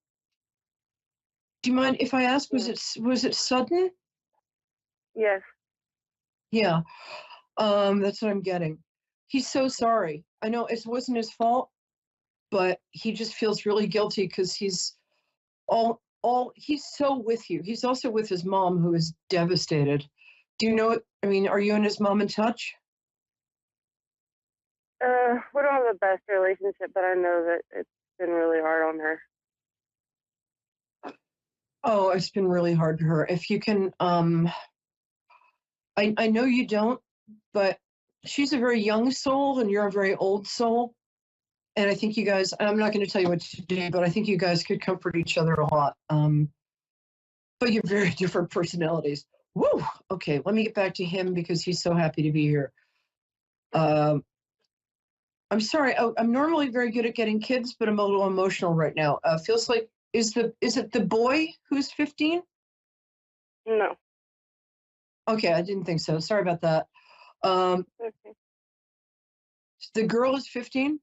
Do you mind if I ask, was it sudden? Yes. Yeah, that's what I'm getting. He's so sorry. I know it wasn't his fault, but he just feels really guilty because he's so with you. He's also with his mom, who is devastated. Do you know it? I mean, are you and his mom in touch? We don't have the best relationship, but I know that it's been really hard on her. Oh, it's been really hard for her. If you can, I know you don't, but she's a very young soul and you're a very old soul. And I think you guys, I'm not going to tell you what to do, but I think you guys could comfort each other a lot. But you're very different personalities. Woo! Okay, let me get back to him because he's so happy to be here. I'm sorry. I'm normally very good at getting kids, but I'm a little emotional right now. Feels like, is it the boy who's 15? No. Okay, I didn't think so. Sorry about that. Okay. The girl is 15?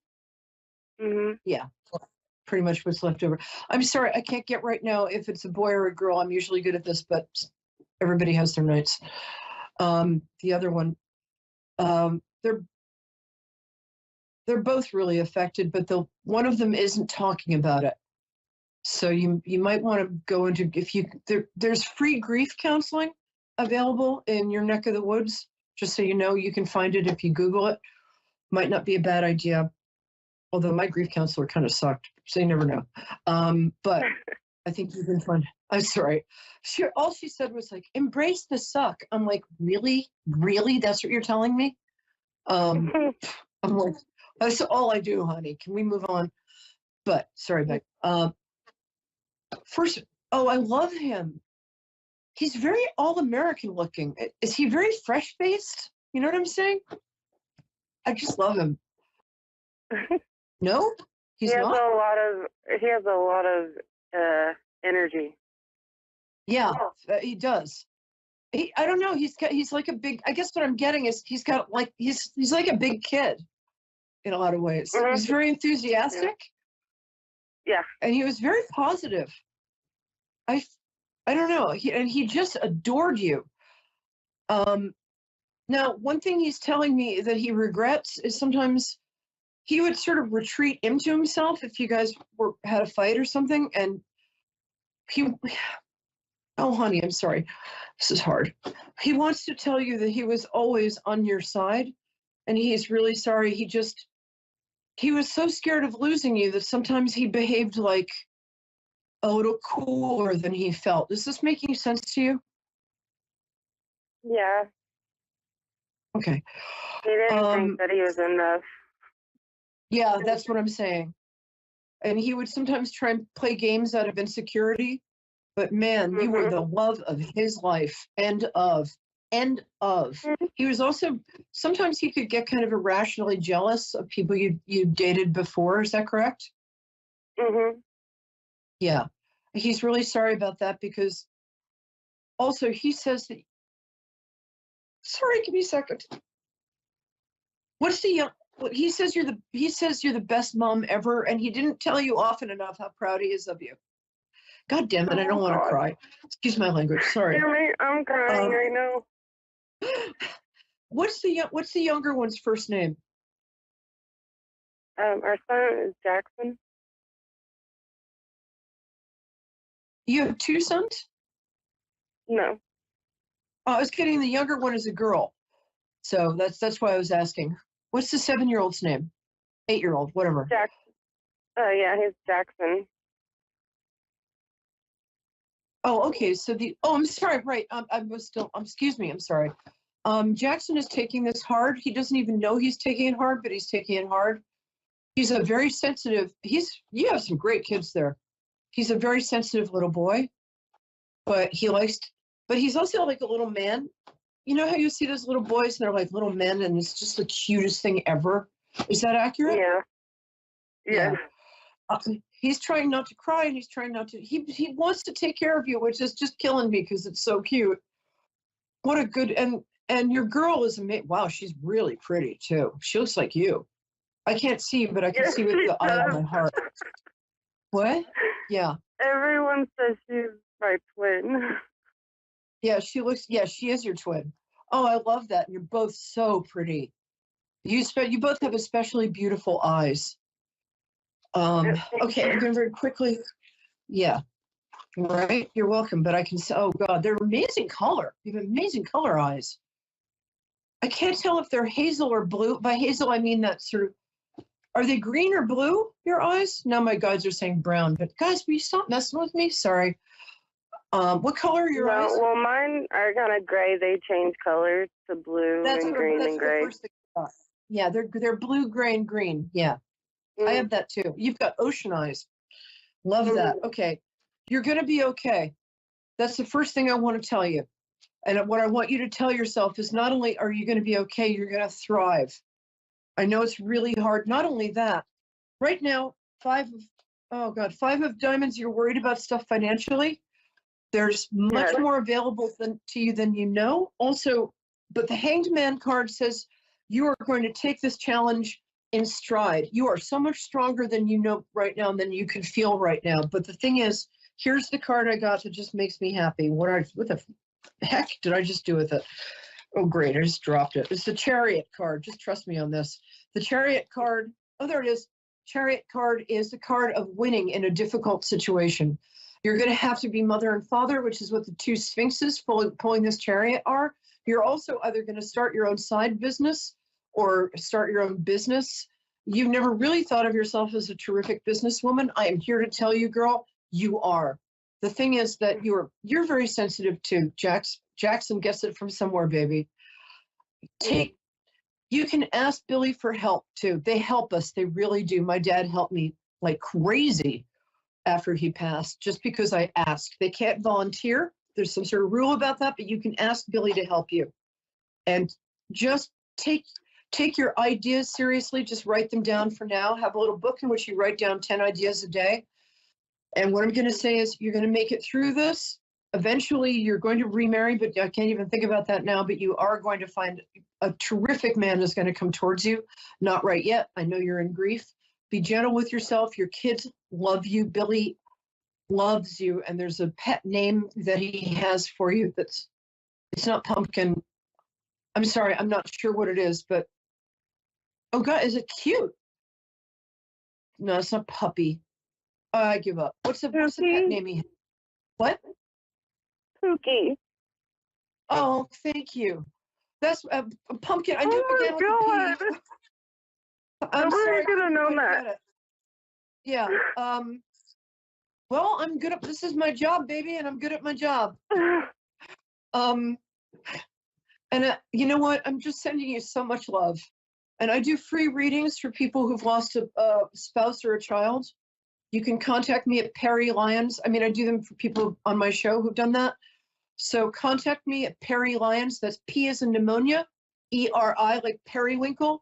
Mm-hmm. Yeah, pretty much what's left over. I'm sorry, I can't get right now if it's a boy or a girl. I'm usually good at this, but everybody has their nights. The other one, they're both really affected, but one of them isn't talking about it. So you might want to go into, there's free grief counseling available in your neck of the woods. Just so you know, you can find it if you Google it. Might not be a bad idea. Although my grief counselor kind of sucked, so you never know. But I think you can find. I'm sorry. All she said was like, "Embrace the suck." I'm like, really, really? That's what you're telling me? I'm like, that's all I do, honey. Can we move on? But sorry, Beck. First, I love him. He's very all-American looking. Is he very fresh-faced? You know what I'm saying? I just love him. No, he's not. He has a lot of energy. Yeah, he does. I don't know. He's like a big. I guess what I'm getting is he's like a big kid in a lot of ways. Mm-hmm. He's very enthusiastic. Yeah. And he was very positive. I don't know. He just adored you. Now, one thing he's telling me that he regrets is sometimes he would sort of retreat into himself if you guys had a fight or something, and he, oh honey, I'm sorry, this is hard. He wants to tell you that he was always on your side, and he's really sorry. He was so scared of losing you that sometimes he behaved like a little cooler than he felt. Is this making sense to you? Yeah. Okay. He didn't think that he was enough. Yeah, that's what I'm saying. And he would sometimes try and play games out of insecurity, but man, you were the love of his life. End of. He was also, sometimes he could get kind of irrationally jealous of people you dated before. Is that correct? Mm-hmm. Yeah. He's really sorry about that because also he says that, sorry, give me a second. He says you're the best mom ever, and he didn't tell you often enough how proud he is of you. God damn it, I don't want to cry. Excuse my language, sorry. I'm crying right now. What's the younger one's first name? Our son is Jackson. You have two sons? No. I was kidding, the younger one is a girl. So that's why I was asking. What's the 7-year-old's name? 8-year-old, whatever. Jackson. Yeah, he's Jackson. Oh, okay. So I'm sorry, right. Excuse me, I'm sorry. Jackson is taking this hard. He doesn't even know he's taking it hard, but he's taking it hard. He's a very sensitive, you have some great kids there. He's a very sensitive little boy, but he's also like a little man. You know how you see those little boys and they're like little men and it's just the cutest thing ever? Is that accurate? Yeah. He's trying not to cry and he's trying not to, he wants to take care of you, which is just killing me because it's so cute. What a good, and your girl is amazing. Wow, she's really pretty too. She looks like you. I can't see, but I can see with the eye on my heart. What? Yeah. Everyone says she's my twin. Yeah, she is your twin. Oh, I love that. You're both so pretty. You both have especially beautiful eyes. Okay, I'm going very quickly. Yeah. Right? You're welcome. But I can say, oh God, they're amazing color. You have amazing color eyes. I can't tell if they're hazel or blue. By hazel, I mean that sort of, are they green or blue, your eyes? Now my guides are saying brown, but guys, will you stop messing with me? Sorry. What color are your eyes? Well, mine are kind of gray. They change colors to blue and green and gray. Yeah, they're blue, gray, and green. Yeah, I have that too. You've got ocean eyes. Love that. Okay, you're going to be okay. That's the first thing I want to tell you. And what I want you to tell yourself is not only are you going to be okay, you're going to thrive. I know it's really hard. Not only that, right now, 5 of diamonds, you're worried about stuff financially. There's much more available to you than you know. Also, but the Hanged Man card says you are going to take this challenge in stride. You are so much stronger than you know right now and than you can feel right now. But the thing is, here's the card I got that just makes me happy. What the heck did I just do with it? Oh, great. I just dropped it. It's the Chariot card. Just trust me on this. The Chariot card. Oh, there it is. Chariot card is the card of winning in a difficult situation. You're going to have to be mother and father, which is what the two sphinxes pulling this chariot are. You're also either going to start your own side business or start your own business. You've never really thought of yourself as a terrific businesswoman. I am here to tell you, girl, you are. The thing is that you're very sensitive to Jackson gets it from somewhere, baby. You can ask Billy for help too. They help us. They really do. My dad helped me like crazy after he passed, just because I asked. They can't volunteer. There's some sort of rule about that, but you can ask Billy to help you. And just take your ideas seriously. Just write them down for now. Have a little book in which you write down 10 ideas a day. And what I'm going to say is you're going to make it through this. Eventually, you're going to remarry, but I can't even think about that now, but you are going to find a terrific man that's going to come towards you. Not right yet. I know you're in grief. Be gentle with yourself. Your kids love you. Billy loves you. And there's a pet name that he has for you it's not Pumpkin. I'm sorry, I'm not sure what it is, but oh God, is it cute? No, it's not puppy. I give up. What's the pet name he has? What? Pookie. Oh, thank you. That's a pumpkin. I knew Oh it began with a P. I'm sorry. I could have known that. Yeah. Well, I'm good at this is my job, baby, and I'm good at my job. And you know what? I'm just sending you so much love. And I do free readings for people who've lost a spouse or a child. You can contact me at Perry Lyons. I mean, I do them for people on my show who've done that. So contact me at Perry Lyons. That's P as in pneumonia, E-R-I, like periwinkle,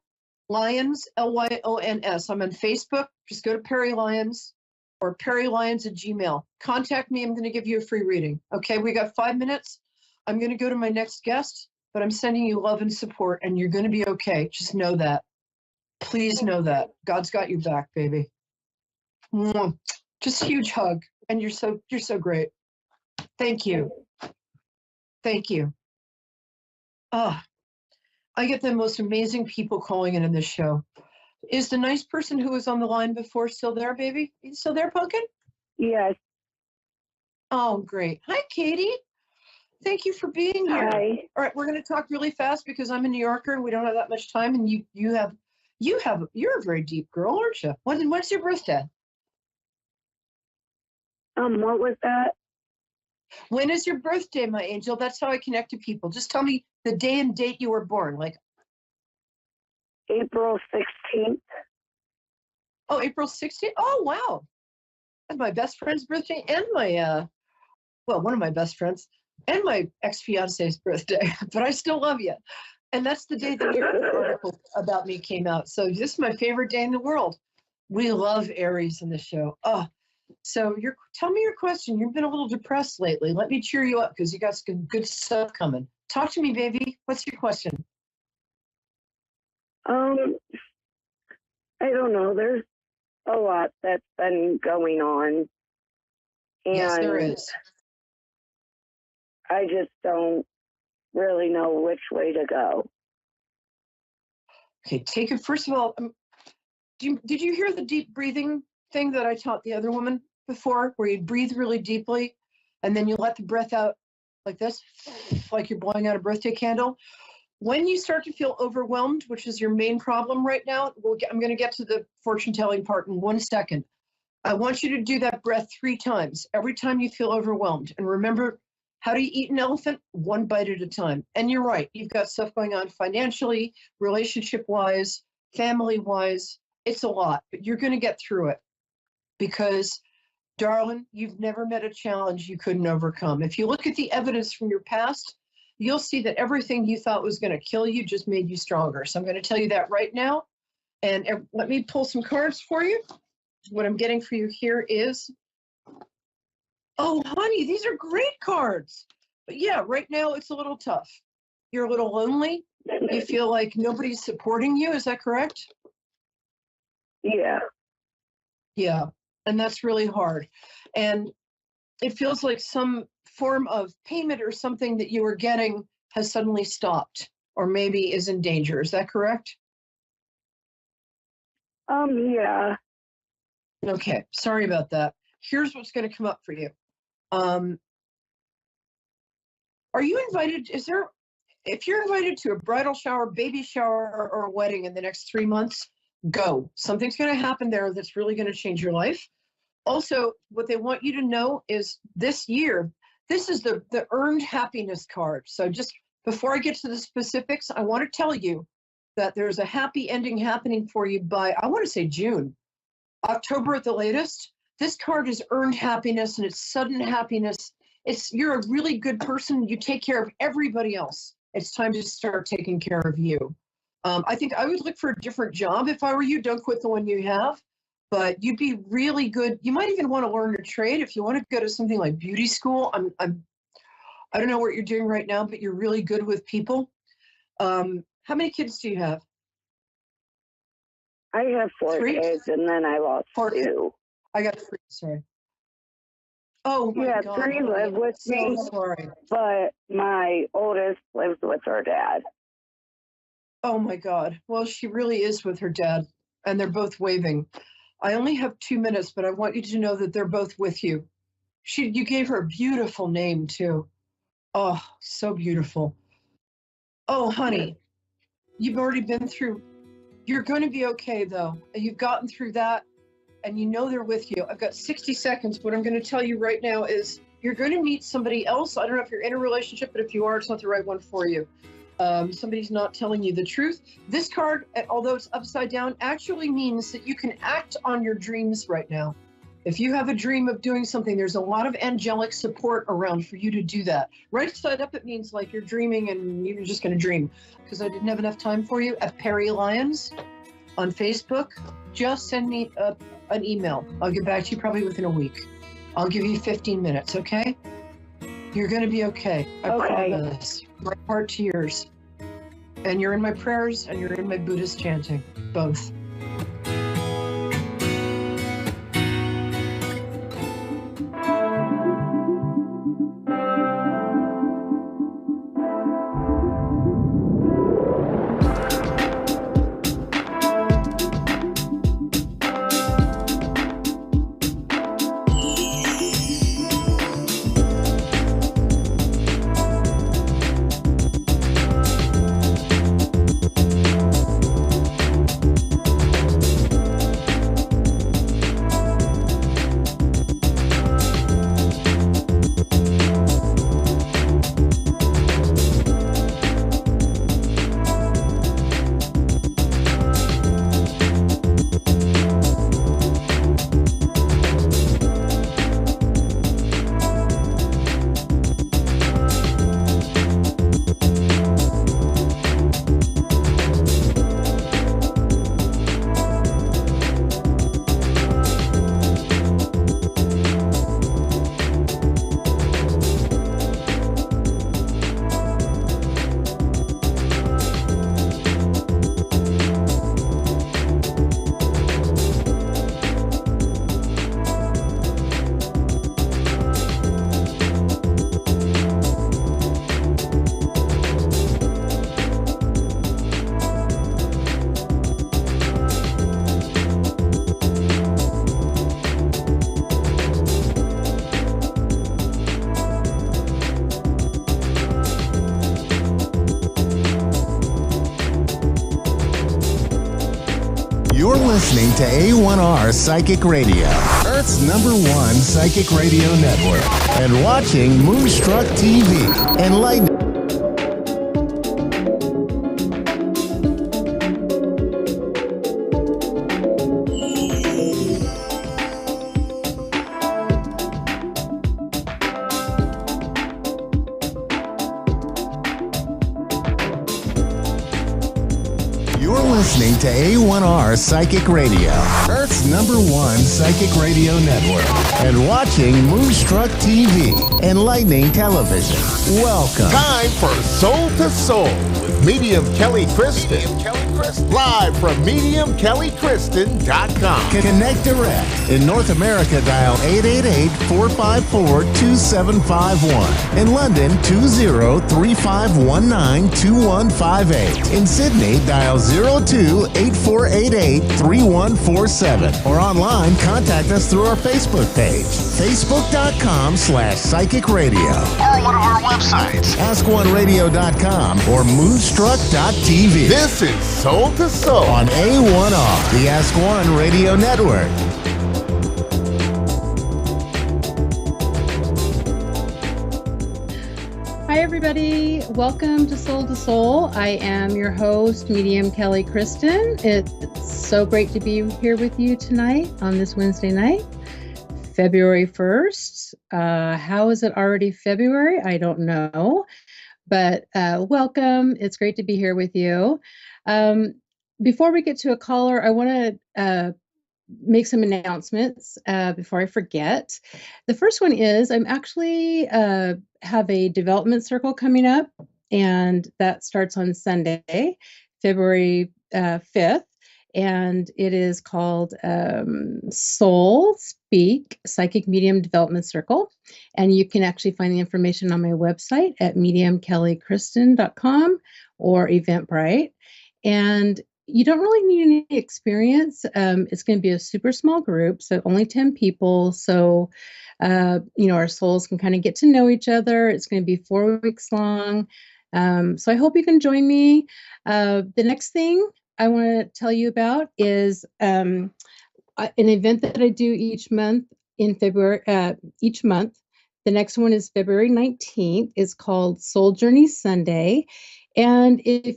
Lyons, Lyons. I'm on Facebook. Just go to Perry Lyons or perrylyons@gmail. Contact me. I'm going to give you a free reading. Okay, we got 5 minutes. I'm going to go to my next guest, but I'm sending you love and support, and you're going to be okay. Just know that. Please know that. God's got your back, baby. Mwah. Just a huge hug, and you're so great. Thank you. Thank you. I get the most amazing people calling in this show. Is the nice person who was on the line before still there, baby? You still there, Pumpkin? Yes. Oh, great. Hi, Katie. Thank you for being here. Hi. All right, we're going to talk really fast because I'm a New Yorker and we don't have that much time. And you're a very deep girl, aren't you? When's your birthday? What was that? When is your birthday, my angel? That's how I connect to people. Just tell me the day and date you were born. Like April 16th. Oh, April 16th? Oh, wow. That's my best friend's birthday and my, one of my best friends and my ex-fiance's birthday. But I still love you. And that's the day the New Yorker article about me came out. So this is my favorite day in the world. We love Aries in the show. Oh, so tell me your question. You've been a little depressed lately. Let me cheer you up because you got some good stuff coming. Talk to me, baby. What's your question? I don't know. There's a lot that's been going on. And yes, there is. I just don't really know which way to go. Okay, take it. First of all, did you hear the deep breathing thing that I taught the other woman before, where you breathe really deeply and then you let the breath out like this, like you're blowing out a birthday candle? When you start to feel overwhelmed, which is your main problem right now, I'm going to get to the fortune telling part in 1 second. I want you to do that breath 3 times, every time you feel overwhelmed. And remember, how do you eat an elephant? 1 bite at a time. And you're right, you've got stuff going on financially, relationship-wise, family-wise. It's a lot, but you're going to get through it because, darling, you've never met a challenge you couldn't overcome. If you look at the evidence from your past, you'll see that everything you thought was going to kill you just made you stronger. So I'm going to tell you that right now. And let me pull some cards for you. What I'm getting for you here is, oh, honey, these are great cards. But yeah, right now it's a little tough. You're a little lonely. You feel like nobody's supporting you. Is that correct? Yeah. Yeah. And that's really hard. And it feels like some form of payment or something that you were getting has suddenly stopped or maybe is in danger. Is that correct? Yeah. Okay. Sorry about that. Here's what's going to come up for you. Are you invited? If you're invited to a bridal shower, baby shower, or a wedding in the next 3 months, go. Something's going to happen there that's really going to change your life. Also, what they want you to know is this year, this is the earned happiness card. So just before I get to the specifics, I want to tell you that there's a happy ending happening for you by, I want to say June, October at the latest. This card is earned happiness and it's sudden happiness. You're a really good person. You take care of everybody else. It's time to start taking care of you. I think I would look for a different job if I were you. Don't quit the one you have. But you'd be really good. You might even want to learn a trade if you want to go to something like beauty school. I don't know what you're doing right now, but you're really good with people. How many kids do you have? I have 4 kids, and then I lost 2. I got 3. Sorry. Oh my yeah, God. 3 live with me. So sorry. But my oldest lives with her dad. Oh my God. Well, she really is with her dad, and they're both waving. I only have 2 minutes, but I want you to know that they're both with you. You gave her a beautiful name too. Oh, so beautiful. Oh, honey, you've already been through. You're going to be okay though. And you've gotten through that, and you know they're with you. I've got 60 seconds. What I'm going to tell you right now is you're going to meet somebody else. I don't know if you're in a relationship, but if you are, it's not the right one for you. Somebody's not telling you the truth. This card, although it's upside down, actually means that you can act on your dreams right now. If you have a dream of doing something, there's a lot of angelic support around for you to do that. Right side up, it means like you're dreaming and you're just going to dream. Because I didn't have enough time for you. At Perry Lyons on Facebook, just send me an email. I'll get back to you probably within a week. I'll give you 15 minutes, okay? You're going to be okay. I promise. My heart to yours. And you're in my prayers and you're in my Buddhist chanting. Both. You're listening to A1R Psychic Radio, Earth's #1 psychic radio network, and watching Moonstruck TV. Enlighten. You're listening to A1R Psychic Radio, Earth's #1 psychic radio network, and watching Moonstruck TV, enlightening television. Welcome. Time for Soul to Soul with Medium Kelly Kristen. Live from MediumKellyKristen.com. Connect direct. In North America, dial 888-454-2751. In London, 20-3519-2158. In Sydney, dial 02-8488-3147. Or online, contact us through our Facebook page, facebook.com/psychic radio. Or one of our websites, AskOneRadio.com or Moonstruck.tv. This is Soul to Soul on A1R, the Ask One Radio Network. Hi, everybody. Welcome to Soul to Soul. I am your host, Medium Kelly Kristen. It's so great to be here with you tonight on this Wednesday night, February 1st. How is it already February? I don't know, but welcome. It's great to be here with you. Before we get to a caller, I want to make some announcements before I forget. The first one is I'm actually have a development circle coming up, and that starts on Sunday, February 5th, and it is called Soul Speak Psychic Medium Development Circle, and you can actually find the information on my website at mediumkellykristen.com or Eventbrite. And you don't really need any experience. It's going to be a super small group, so only 10 people. So, our souls can kind of get to know each other. It's going to be 4 weeks long. So I hope you can join me. The next thing I want to tell you about is an event that I do each month in February, each month. The next one is February 19th. It's called Soul Journey Sunday. And if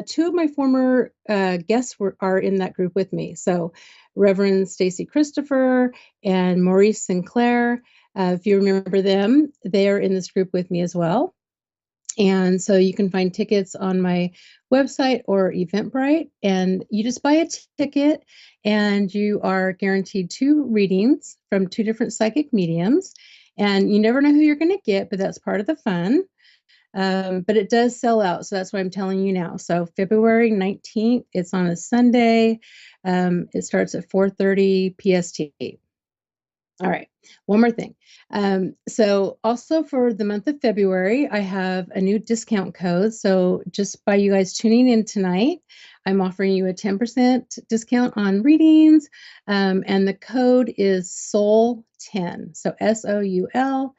2 of my former guests are in that group with me, so Reverend Stacy Christopher and Maurice Sinclair, if you remember them, they are in this group with me as well. And so you can find tickets on my website or Eventbrite, and you just buy a ticket and you are guaranteed 2 readings from 2 different psychic mediums. And you never know who you're going to get, but that's part of the fun. But it does sell out, so that's why I'm telling you now. So February 19th, it's on a Sunday. It starts at 4:30 PST. All right, one more thing. So also for the month of February, I have a new discount code. So just by you guys tuning in tonight, I'm offering you a 10% discount on readings. And the code is SOUL10. So SOUL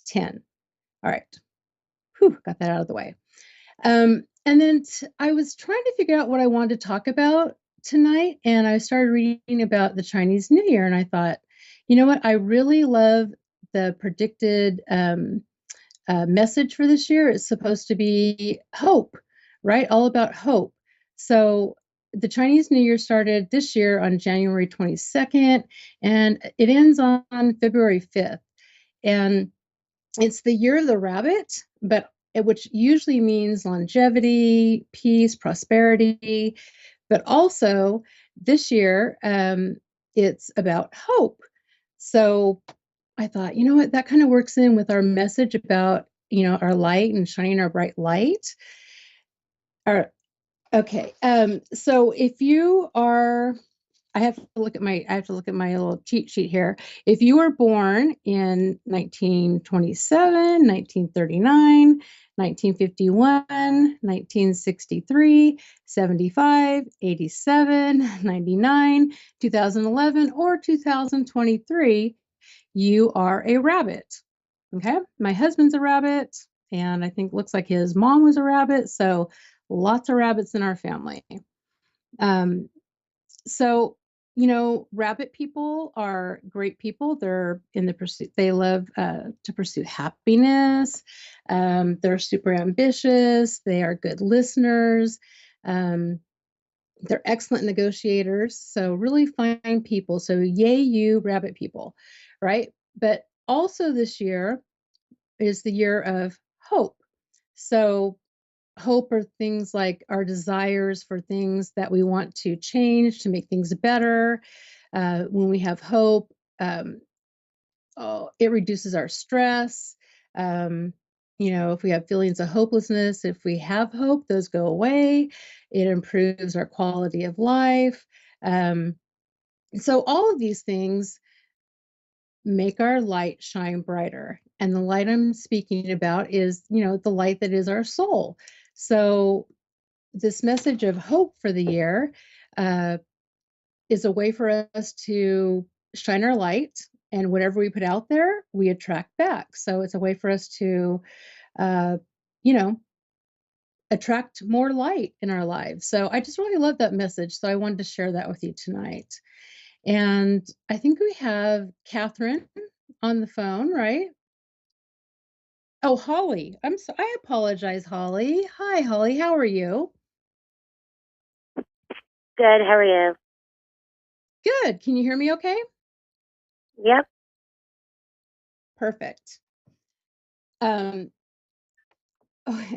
10. All right. Whew, got that out of the way. And then I was trying to figure out what I wanted to talk about tonight. And I started reading about the Chinese New Year. And I thought, you know what? I really love the predicted message for this year. It's supposed to be hope, right? All about hope. So the Chinese New Year started this year on January 22nd, and it ends on February 5th. And it's the year of the rabbit, but which usually means longevity, peace, prosperity. But also this year, it's about hope. So I thought, you know what, that kind of works in with our message about, our light and shining our bright light. All right. Okay. So if you are, I have to look at my little cheat sheet here. If you were born in 1927, 1939, 1951, 1963, 75, 87, 99, 2011, or 2023, you are a rabbit. Okay. My husband's a rabbit, and I think looks like his mom was a rabbit. So lots of rabbits in our family. So, rabbit people are great people. They're in the pursuit. They love to pursue happiness. They're super ambitious. They are good listeners. They're excellent negotiators. So really fine people. So yay, you rabbit people, right? But also this year is the year of hope. So hope are things like our desires for things that we want to change to make things better. When we have hope, it reduces our stress. If we have feelings of hopelessness, if we have hope, those go away. It improves our quality of life. So all of these things make our light shine brighter. And the light I'm speaking about is, the light that is our soul. So this message of hope for the year is a way for us to shine our light, and whatever we put out there, we attract back. So it's a way for us to, attract more light in our lives. So I just really love that message. So I wanted to share that with you tonight. And I think we have Catherine on the phone, right? Oh, Holly. I apologize, Holly. Hi, Holly. How are you? Good. How are you? Good. Can you hear me okay? Yep. Perfect.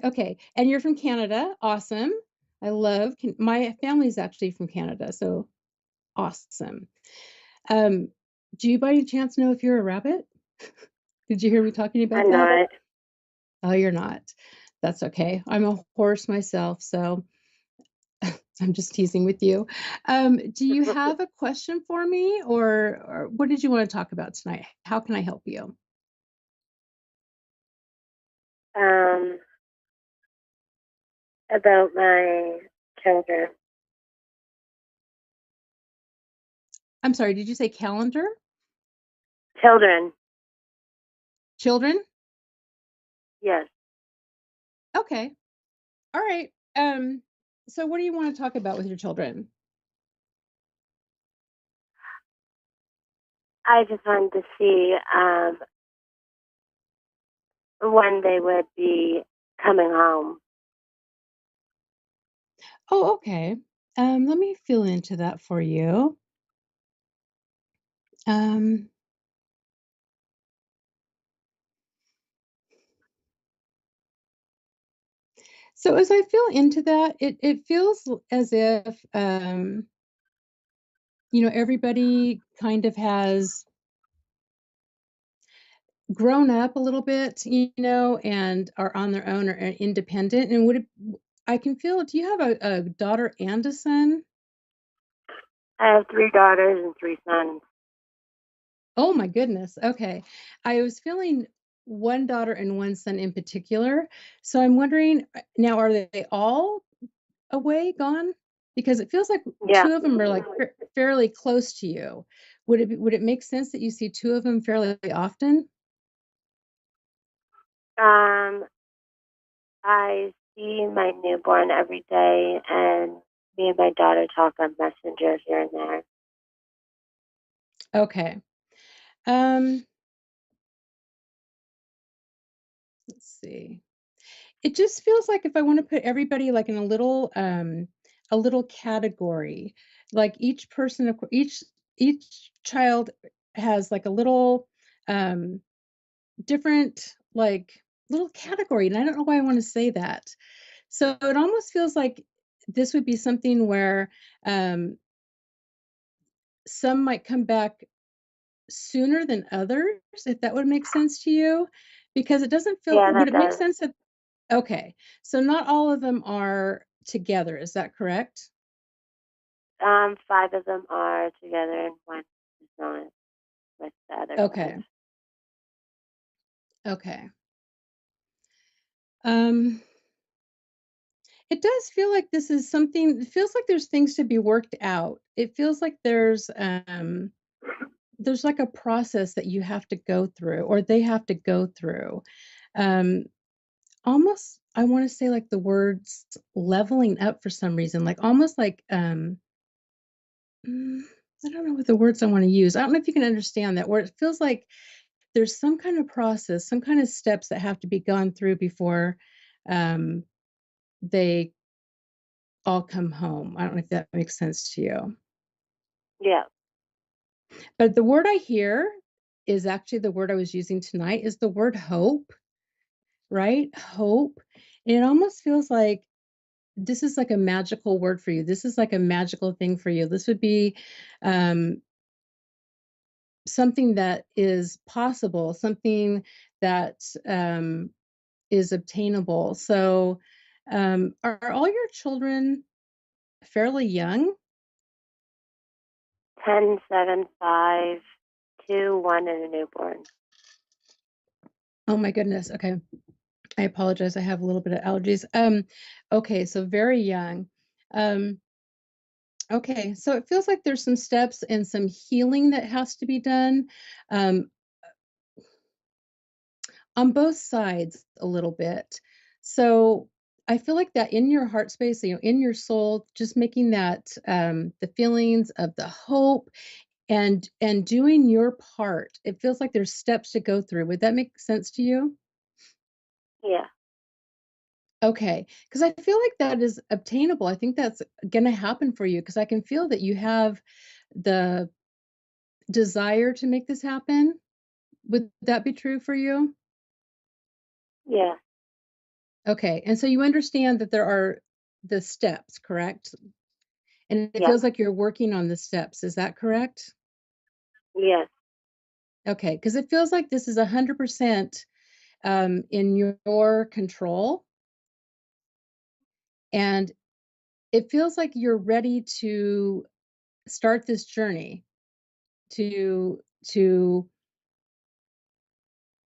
Okay. And you're from Canada. Awesome. I love, my family's actually from Canada. So awesome. Do you by any chance know if you're a rabbit? Did you hear me talking about I'm that? not. Oh, you're not. That's okay. I'm a horse myself, so I'm just teasing with you. Do you have a question for me, or what did you want to talk about tonight? How can I help you? About my children. I'm sorry, did you say calendar? Children. Children? Yes. Okay. All right. So what do you want to talk about with your children? I just wanted to see when they would be coming home. Oh, okay. Let me feel into that for you. So as I feel into that, it feels as if everybody kind of has grown up a little bit, and are on their own or are independent. And I can feel, do you have a daughter and a son? I have 3 daughters and 3 sons. Oh my goodness. Okay. I was feeling one daughter and one son in particular. So I'm wondering now, are they all away, gone? Because it feels like Yeah. 2 of them are like fairly close to you. Would it make sense that you see 2 of them fairly often? I see my newborn every day, and me and my daughter talk on Messenger here and there. Okay. Let's see. It just feels like if I want to put everybody like in a little category, like each person, each child has like a little different like little category, and I don't know why I want to say that. So it almost feels like this would be something where some might come back sooner than others, if that would make sense to you, because it doesn't feel, Yeah, would that it make does. sense that, okay, so not all of them are together, is that correct? 5 of them are together, and 1 is not with the other 5. Okay. Okay. Um, it does feel like this is something, it feels like there's things to be worked out. It feels like there's like a process that you have to go through, or they have to go through. Almost, I want to say like the words leveling up for some reason, like almost like I don't know what the words I want to use. I don't know if you can understand that, where it feels like there's some kind of process, some kind of steps that have to be gone through before they all come home. I don't know if that makes sense to you. Yeah. But the word I hear is actually the word I was using tonight, is the word hope, right? Hope. And it almost feels like this is like a magical word for you. This is like a magical thing for you. This would be something that is possible, something that is obtainable. So, are all your children fairly young? 10, 7, 5, 2, 1, and a newborn. Oh my goodness. Okay. I apologize. I have a little bit of allergies. Okay, so very young. Okay, so it feels like there's some steps and some healing that has to be done. Um, on both sides a little bit. So I feel like that in your heart space, in your soul, just making that the feelings of the hope and doing your part. It feels like there's steps to go through. Would that make sense to you? Yeah. Okay, because I feel like that is obtainable. I think that's going to happen for you, because I can feel that you have the desire to make this happen. Would that be true for you? Yeah. Okay, and so you understand that there are the steps, correct? And it Yeah. feels like you're working on the steps. Is that correct? Yes. Okay, because it feels like this is 100% in your control, and it feels like you're ready to start this journey to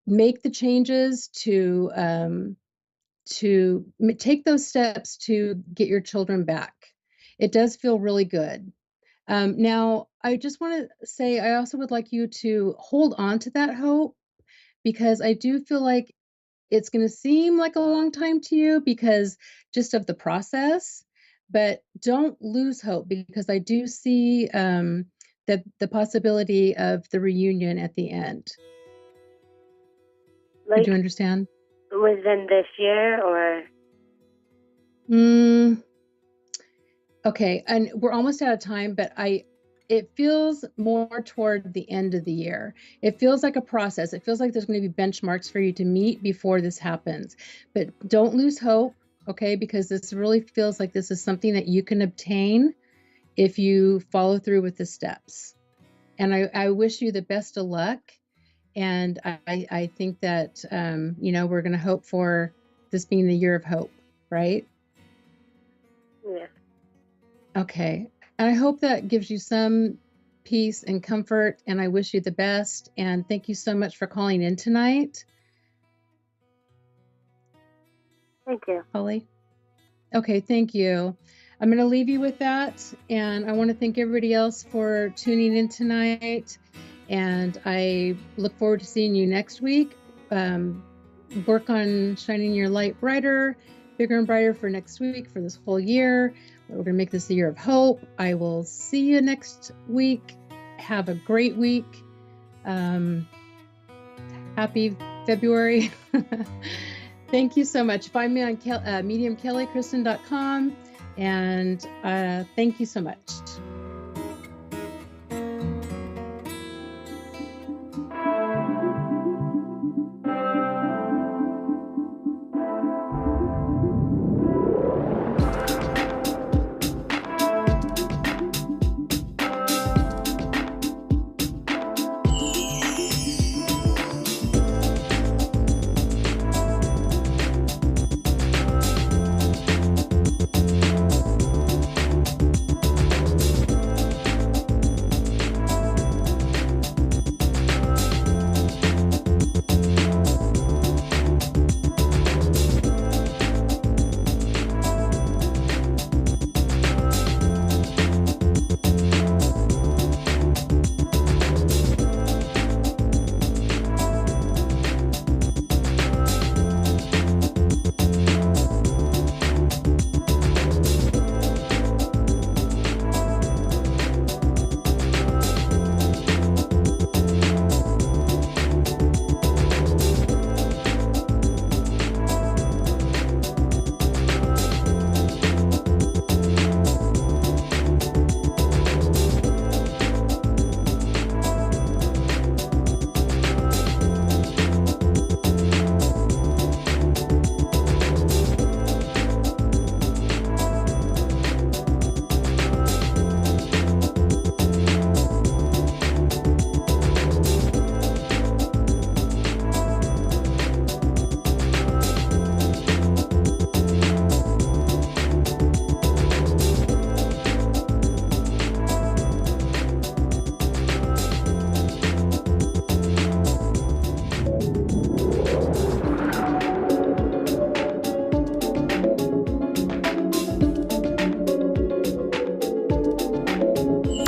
make the changes, to take those steps to get your children back. It does feel really good. Now, I just want to say, I also would like you to hold on to that hope, because I do feel like it's going to seem like a long time to you because just of the process, but don't lose hope, because I do see the possibility of the reunion at the end. Like, Did you understand? within this year, or? Okay, and we're almost out of time, but it feels more toward the end of the year. It feels like a process. It feels like there's going to be benchmarks for you to meet before this happens. But don't lose hope, okay? Because this really feels like this is something that you can obtain if you follow through with the steps. And I wish you the best of luck. And I think that, we're going to hope for this being the year of hope, right? Yeah. Okay. And I hope that gives you some peace and comfort, and I wish you the best. And thank you so much for calling in tonight. Thank you. Holly. Okay, thank you. I'm going to leave you with that. And I want to thank everybody else for tuning in tonight. And I look forward to seeing you next week. Work on shining your light brighter, bigger and brighter for next week, for this whole year. We're going to make this a year of hope. I will see you next week. Have a great week. Happy February. Thank you so much. Find me on mediumkellykristen.com. And thank you so much.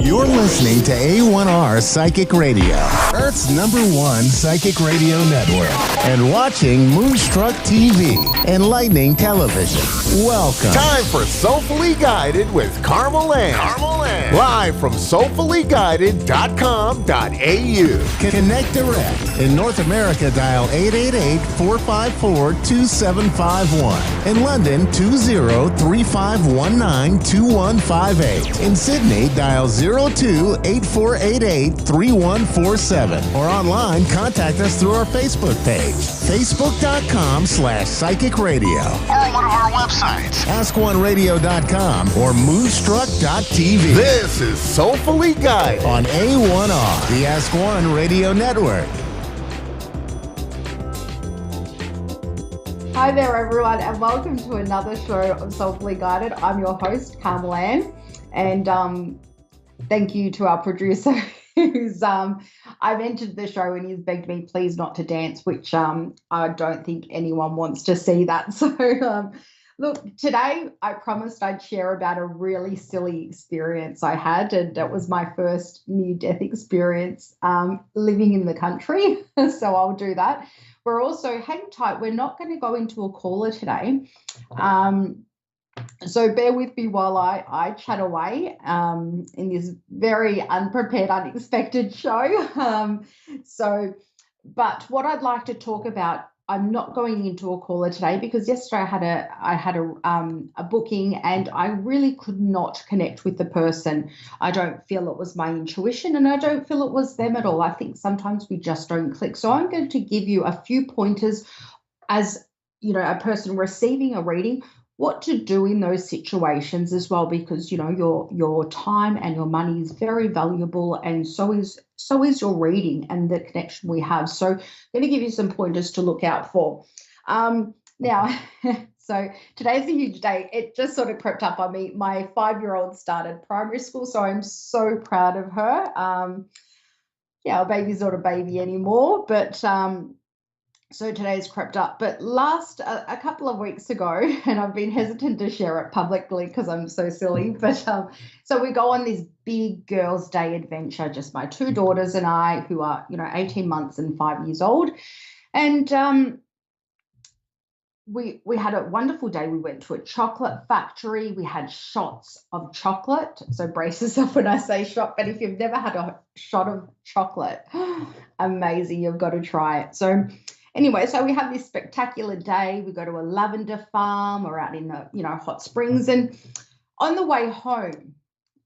You're listening to A1R Psychic Radio, Earth's #1 psychic radio network, and watching Moonstruck TV, Enlightening Television. Welcome. Time for Soulfully Guided with Carmel Ann. Live from soulfullyguided.com.au. Connect direct. In North America, dial 888-454-2751. In London, 20-3519-2158. In Sydney, dial 02-8488-3147. Or online, contact us through our Facebook page, facebook.com/psychic radio. Or one of our websites, askoneradio.com or moonstruck.tv. This is Soulfully Guided on A1R, the Ask One Radio Network. Hi there, everyone, and welcome to another show of Soulfully Guided. I'm your host, Carmel Ann, and thank you to our producer who's I've entered the show and he's begged me please not to dance, which I don't think anyone wants to see that. So Look, today I promised I'd share about a really silly experience I had, and that was my first near-death experience living in the country. So I'll do that. We're also, hang tight, we're not going to go into a caller today. So bear with me while I chat away in this very unprepared, unexpected show. But what I'd like to talk about, I'm not going into a caller today because yesterday I had a booking and I really could not connect with the person. I don't feel it was my intuition and I don't feel it was them at all. I think sometimes we just don't click. So I'm going to give you a few pointers as, you know, a person receiving a reading, what to do in those situations as well, because, you know, your time and your money is very valuable, and so is your reading and the connection we have. So I'm going to give you some pointers to look out for. Now, so today's a huge day. It just sort of crept up on me. My 5-year-old started primary school, so I'm so proud of her. Yeah, our baby's not a baby anymore, but so today's crept up. But a couple of weeks ago, and I've been hesitant to share it publicly because I'm so silly, but so we go on this big girls' day adventure, just my 2 daughters and I, who are, you know, 18 months and 5 years old. And we had a wonderful day. We went to a chocolate factory. We had shots of chocolate. So brace yourself when I say shot, but if you've never had a shot of chocolate, amazing, you've got to try it. So anyway, so we have this spectacular day. We go to a lavender farm. We're out in the, you know, hot springs. And on the way home,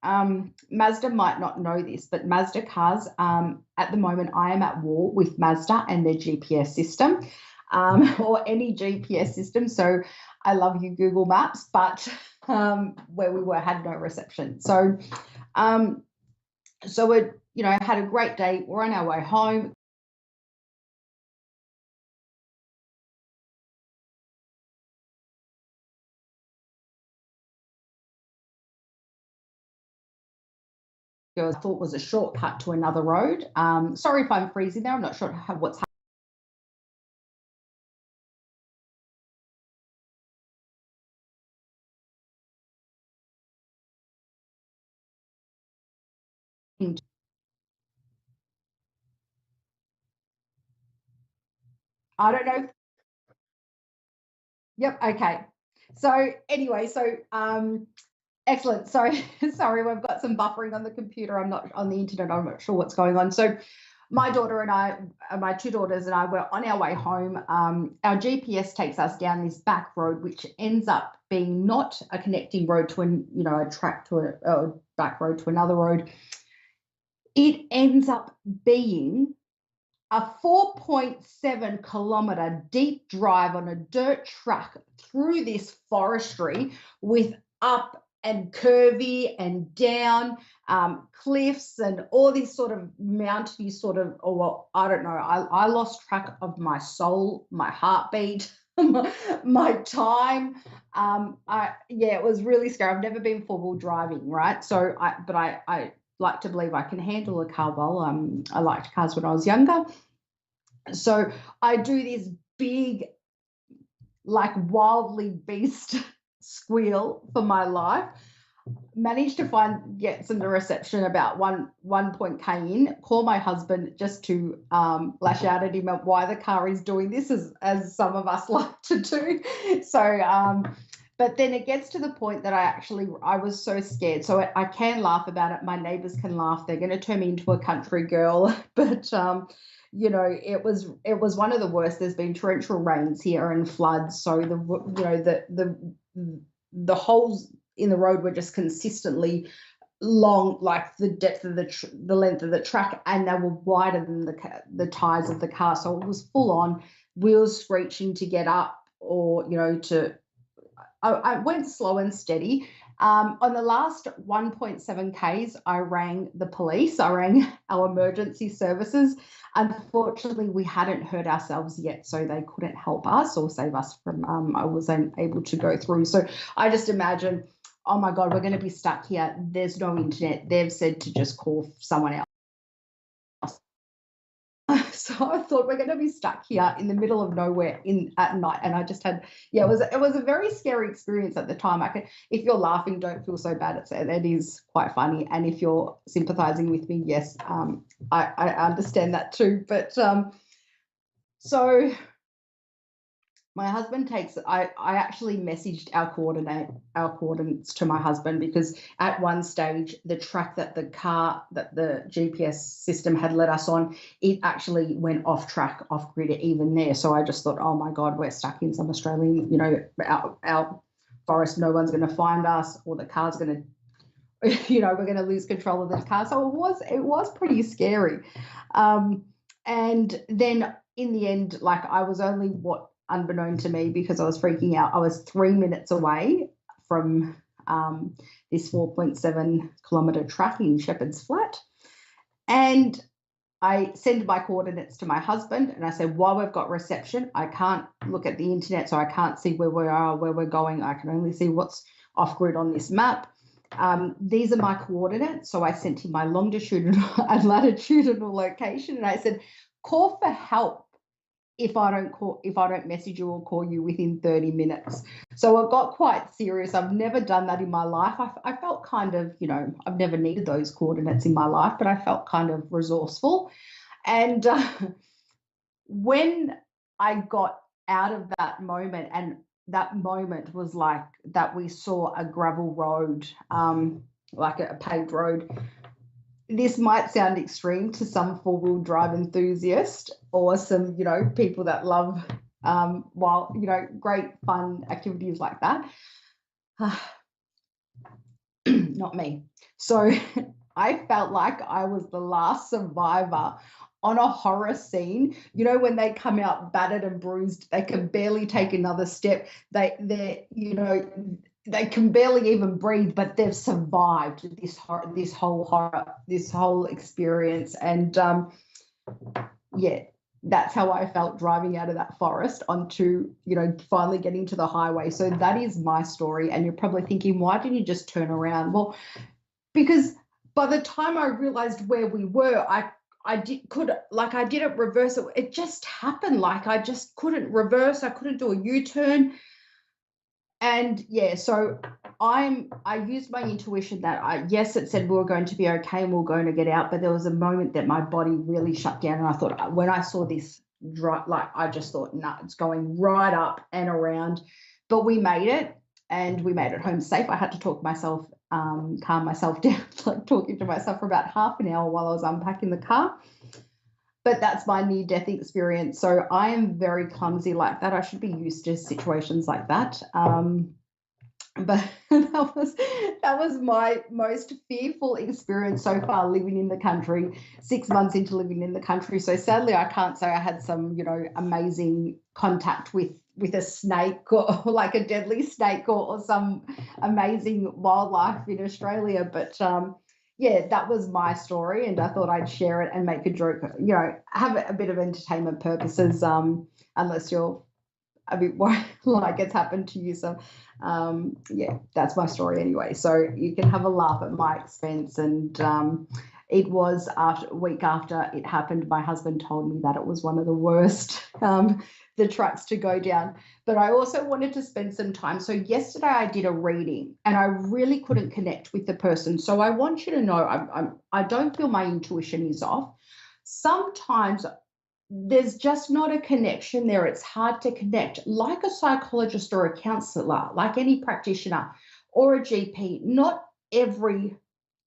Mazda might not know this, but Mazda cars, at the moment, I am at war with Mazda and their GPS system, or any GPS system. So I love you, Google Maps, but where we were had no reception. So, so we, you know, had a great day. We're on our way home. I thought was a shortcut to another road. Sorry if I'm freezing there. I'm not sure what's happening. I don't know. Yep. Okay. So anyway, so excellent. Sorry, we've got some buffering on the computer. I'm not on the internet. I'm not sure what's going on. So my daughter and I, my 2 daughters and I, were on our way home. Our GPS takes us down this back road, which ends up being not a connecting road to a track to a back road to another road. It ends up being a 4.7 kilometre deep drive on a dirt track through this forestry with up and curvy and down cliffs and all these sort of mountainy sort of, or well, I don't know, I lost track of my soul, my heartbeat, my time. It was really scary. I've never been 4-wheel driving, right? So I like to believe I can handle a car well. I liked cars when I was younger. So I do this big, like wildly beast squeal for my life. Managed to get some reception about 1.k in, call my husband just to lash out at him at why the car is doing this, as some of us like to do. So but then it gets to the point that I was so scared. So I can laugh about it. My neighbors can laugh. They're going to turn me into a country girl. But, you know, it was one of the worst. There's been torrential rains here and floods. So, the holes in the road were just consistently long, like the depth of the length of the track, and they were wider than the tires of the car. So it was full on, wheels screeching to get up, or, you know, I went slow and steady. On the last 1.7 Ks, I rang the police. I rang our emergency services. Unfortunately, we hadn't hurt ourselves yet, so they couldn't help us or save us from, I wasn't able to go through. So I just imagine, oh my God, we're going to be stuck here. There's no internet. They've said to just call someone else. So I thought we're going to be stuck here in the middle of nowhere at night, and I just had, it was a very scary experience at the time. If you're laughing, don't feel so bad. It is quite funny, and if you're sympathising with me, yes, I understand that too. But so my husband I actually messaged our coordinates to my husband, because at one stage the track that the GPS system had led us on, it actually went off track, off grid even there. So I just thought, oh my God, we're stuck in some Australian, our forest, no one's going to find us, or the car's going to, we're going to lose control of the car. So it was pretty scary. And then in the end, I was only unbeknown to me, because I was freaking out, I was 3 minutes away from this 4.7 kilometre track in Shepherd's Flat. And I sent my coordinates to my husband, and I said, while we've got reception, I can't look at the internet, so I can't see where we are, where we're going. I can only see what's off grid on this map. These are my coordinates. So I sent him my longitudinal and latitudinal location, and I said, call for help if I don't message you or call you within 30 minutes. So it got quite serious. I've never done that in my life. I felt kind of, I've never needed those coordinates in my life, but I felt kind of resourceful. And when I got out of that moment, and that moment was like that we saw a gravel road, like a paved road. This might sound extreme to some four-wheel drive enthusiast, or some, people that love, great fun activities like that. Not me. So I felt like I was the last survivor on a horror scene. When they come out battered and bruised, they can barely take another step. They can barely even breathe, but they've survived this whole experience. And that's how I felt driving out of that forest onto, finally getting to the highway. So that is my story. And you're probably thinking, why didn't you just turn around? Well, because by the time I realized where we were, I didn't reverse it. It just happened. I just couldn't reverse. I couldn't do a U-turn. And so I used my intuition that yes, it said we were going to be okay and we were going to get out, but there was a moment that my body really shut down, and I thought, when I saw this I just thought, nah, it's going right up and around. But we made it, and we made it home safe. I had to talk myself, calm myself down, talking to myself for about half an hour while I was unpacking the car. But that's my near-death experience. So I am very clumsy like that. I should be used to situations like that. But that was my most fearful experience so far, living in the country, 6 months into living in the country. So sadly, I can't say I had some, amazing contact with a snake, or like a deadly snake, or some amazing wildlife in Australia. But that was my story, and I thought I'd share it and make a joke, have a bit of entertainment purposes, unless you're a bit worried like it's happened to you. So, that's my story anyway. So you can have a laugh at my expense. And it was a week after it happened, my husband told me that it was one of the worst the tracks to go down. But I also wanted to spend some time. So yesterday I did a reading, and I really couldn't connect with the person. So I want you to know, I don't feel my intuition is off. Sometimes there's just not a connection there. It's hard to connect, like a psychologist or a counselor, like any practitioner or a GP. Not every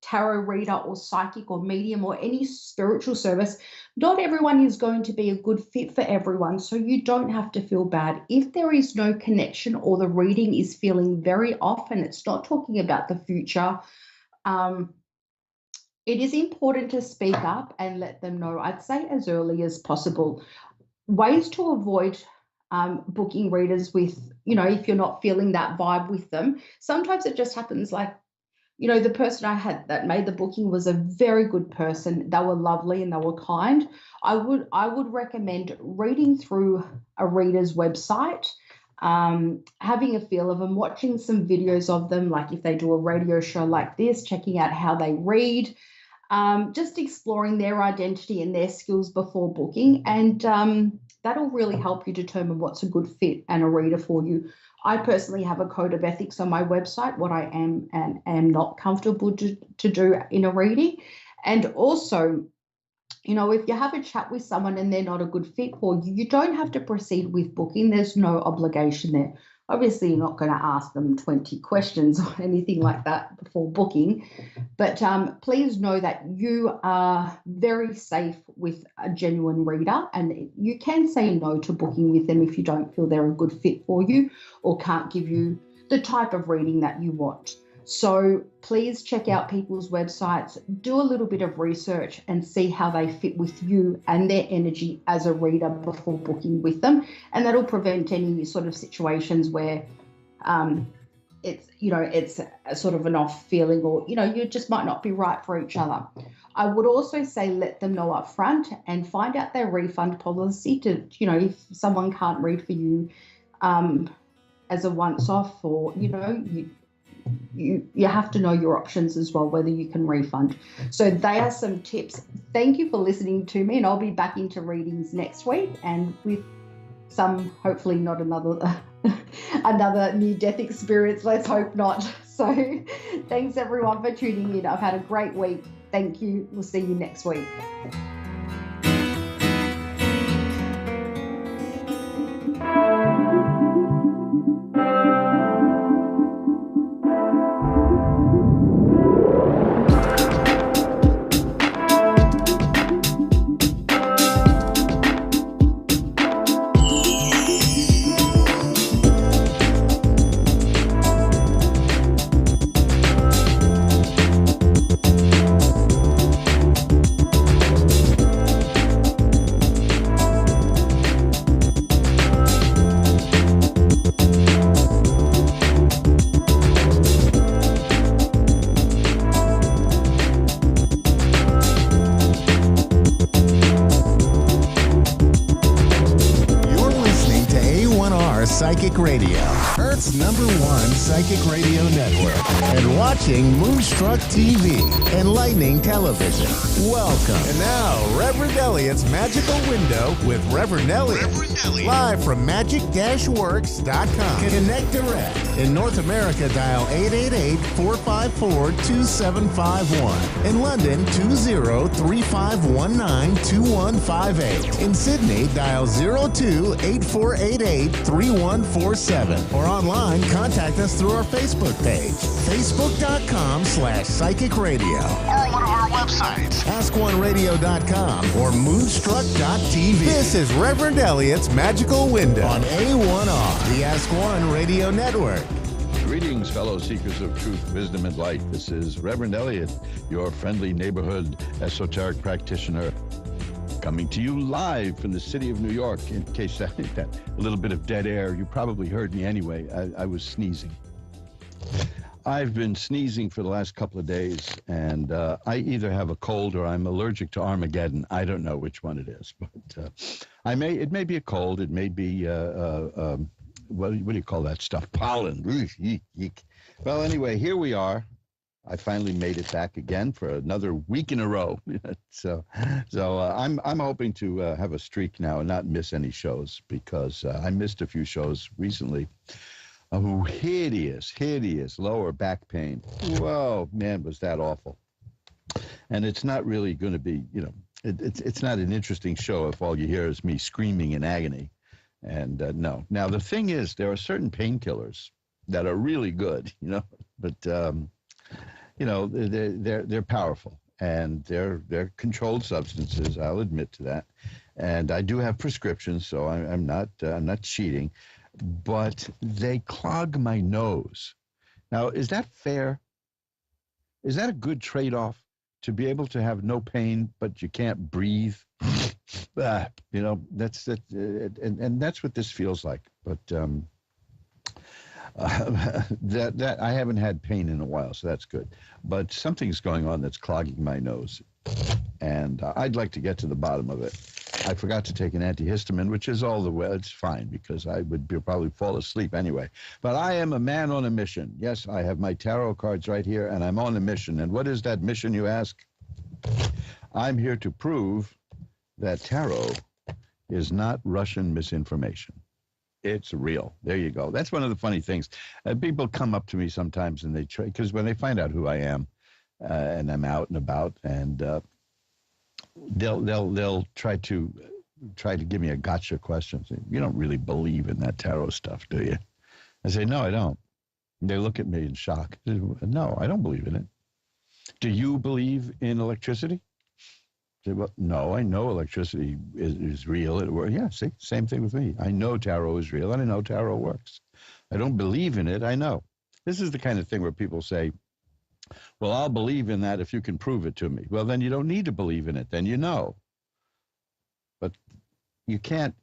tarot reader or psychic or medium or any spiritual service, not everyone is going to be a good fit for everyone. So you don't have to feel bad if there is no connection, or the reading is feeling very off and it's not talking about the future. It is important to speak up and let them know, I'd say as early as possible. Ways to avoid booking readers with, if you're not feeling that vibe with them. Sometimes it just happens, like, the person I had that made the booking was a very good person. They were lovely and they were kind. I would recommend reading through a reader's website, having a feel of them, watching some videos of them, like if they do a radio show like this, checking out how they read. just exploring their identity and their skills before booking. And that'll really help you determine what's a good fit and a reader for you. I personally have a code of ethics on my website, what I am and am not comfortable to do in a reading. And also, you know, if you have a chat with someone and they're not a good fit for you, you don't have to proceed with booking. There's no obligation there. Obviously, you're not going to ask them 20 questions or anything like that before booking. But please know that you are very safe with a genuine reader, and you can say no to booking with them if you don't feel they're a good fit for you or can't give you the type of reading that you want. So please check out people's websites, do a little bit of research and see how they fit with you and their energy as a reader before booking with them. And that'll prevent any sort of situations where it's a sort of an off feeling, or, you know, you just might not be right for each other. I would also say let them know up front and find out their refund policy to, you know, if someone can't read for you as a once off, or, you know, you have to know your options as well, whether you can refund. So they are some tips. Thank you for listening to me, and I'll be back into readings next week, and with some, hopefully not another near-death experience. Let's hope not. So thanks everyone for tuning in. I've had a great week. Thank you. We'll see you next week. Psychic Radio, Earth's #1 psychic radio network, and watching Moonstruck TV, enlightening television. Welcome. And now, Reverend Elliot's Magical Window with Reverend Elliot. Live from magic-works.com. Connect direct. In North America, dial 888-454-2751. In London, 20-3519-2158. In Sydney, dial 02-8488-3147. Or online, contact us through our Facebook page, facebook.com/psychic radio. Or one of our websites, askoneradio.com or moonstruck.tv. This is Reverend Elliot's Magical Window on A1R, the Ask One Radio Network. Greetings, fellow seekers of truth, wisdom, and light. This is Reverend Elliot, your friendly neighborhood esoteric practitioner, coming to you live from the city of New York. In case that a little bit of dead air, you probably heard me anyway. I was sneezing. I've been sneezing for the last couple of days, and I either have a cold or I'm allergic to Armageddon. I don't know which one it is, but it may be a cold. It may be what do you call that stuff? Pollen. Well, anyway, here we are. I finally made it back again for another week in a row. So I'm hoping to have a streak now and not miss any shows, because I missed a few shows recently. Oh, hideous lower back pain. Whoa, man, was that awful. And it's not really going to be, it's not an interesting show if all you hear is me screaming in agony. And no. Now, the thing is, there are certain painkillers that are really good, but, they're powerful, and they're controlled substances. I'll admit to that. And I do have prescriptions, so I'm not cheating. But they clog my nose. Now, is that fair? Is that a good trade-off, to be able to have no pain, but you can't breathe? That's and that's what this feels like. But that I haven't had pain in a while, so that's good. But something's going on that's clogging my nose, and I'd like to get to the bottom of it. I forgot to take an antihistamine, which is it's fine, because I would probably fall asleep anyway. But I am a man on a mission. Yes, I have my tarot cards right here, and I'm on a mission. And what is that mission, you ask? I'm here to prove that tarot is not Russian misinformation. It's real. There you go. That's one of the funny things. People come up to me sometimes and they try, because when they find out who I am, and I'm out and about, and they'll try to give me a gotcha question. Say, you don't really believe in that tarot stuff, do you? I say, no, I don't. They look at me in shock. No, I don't believe in it. Do you believe in electricity? I say, well, no, I know electricity is real. It works. Yeah, see, same thing with me. I know tarot is real, and I know tarot works. I don't believe in it. I know. This is the kind of thing where people say, well, I'll believe in that if you can prove it to me. Well, then you don't need to believe in it. Then you know. But you can't.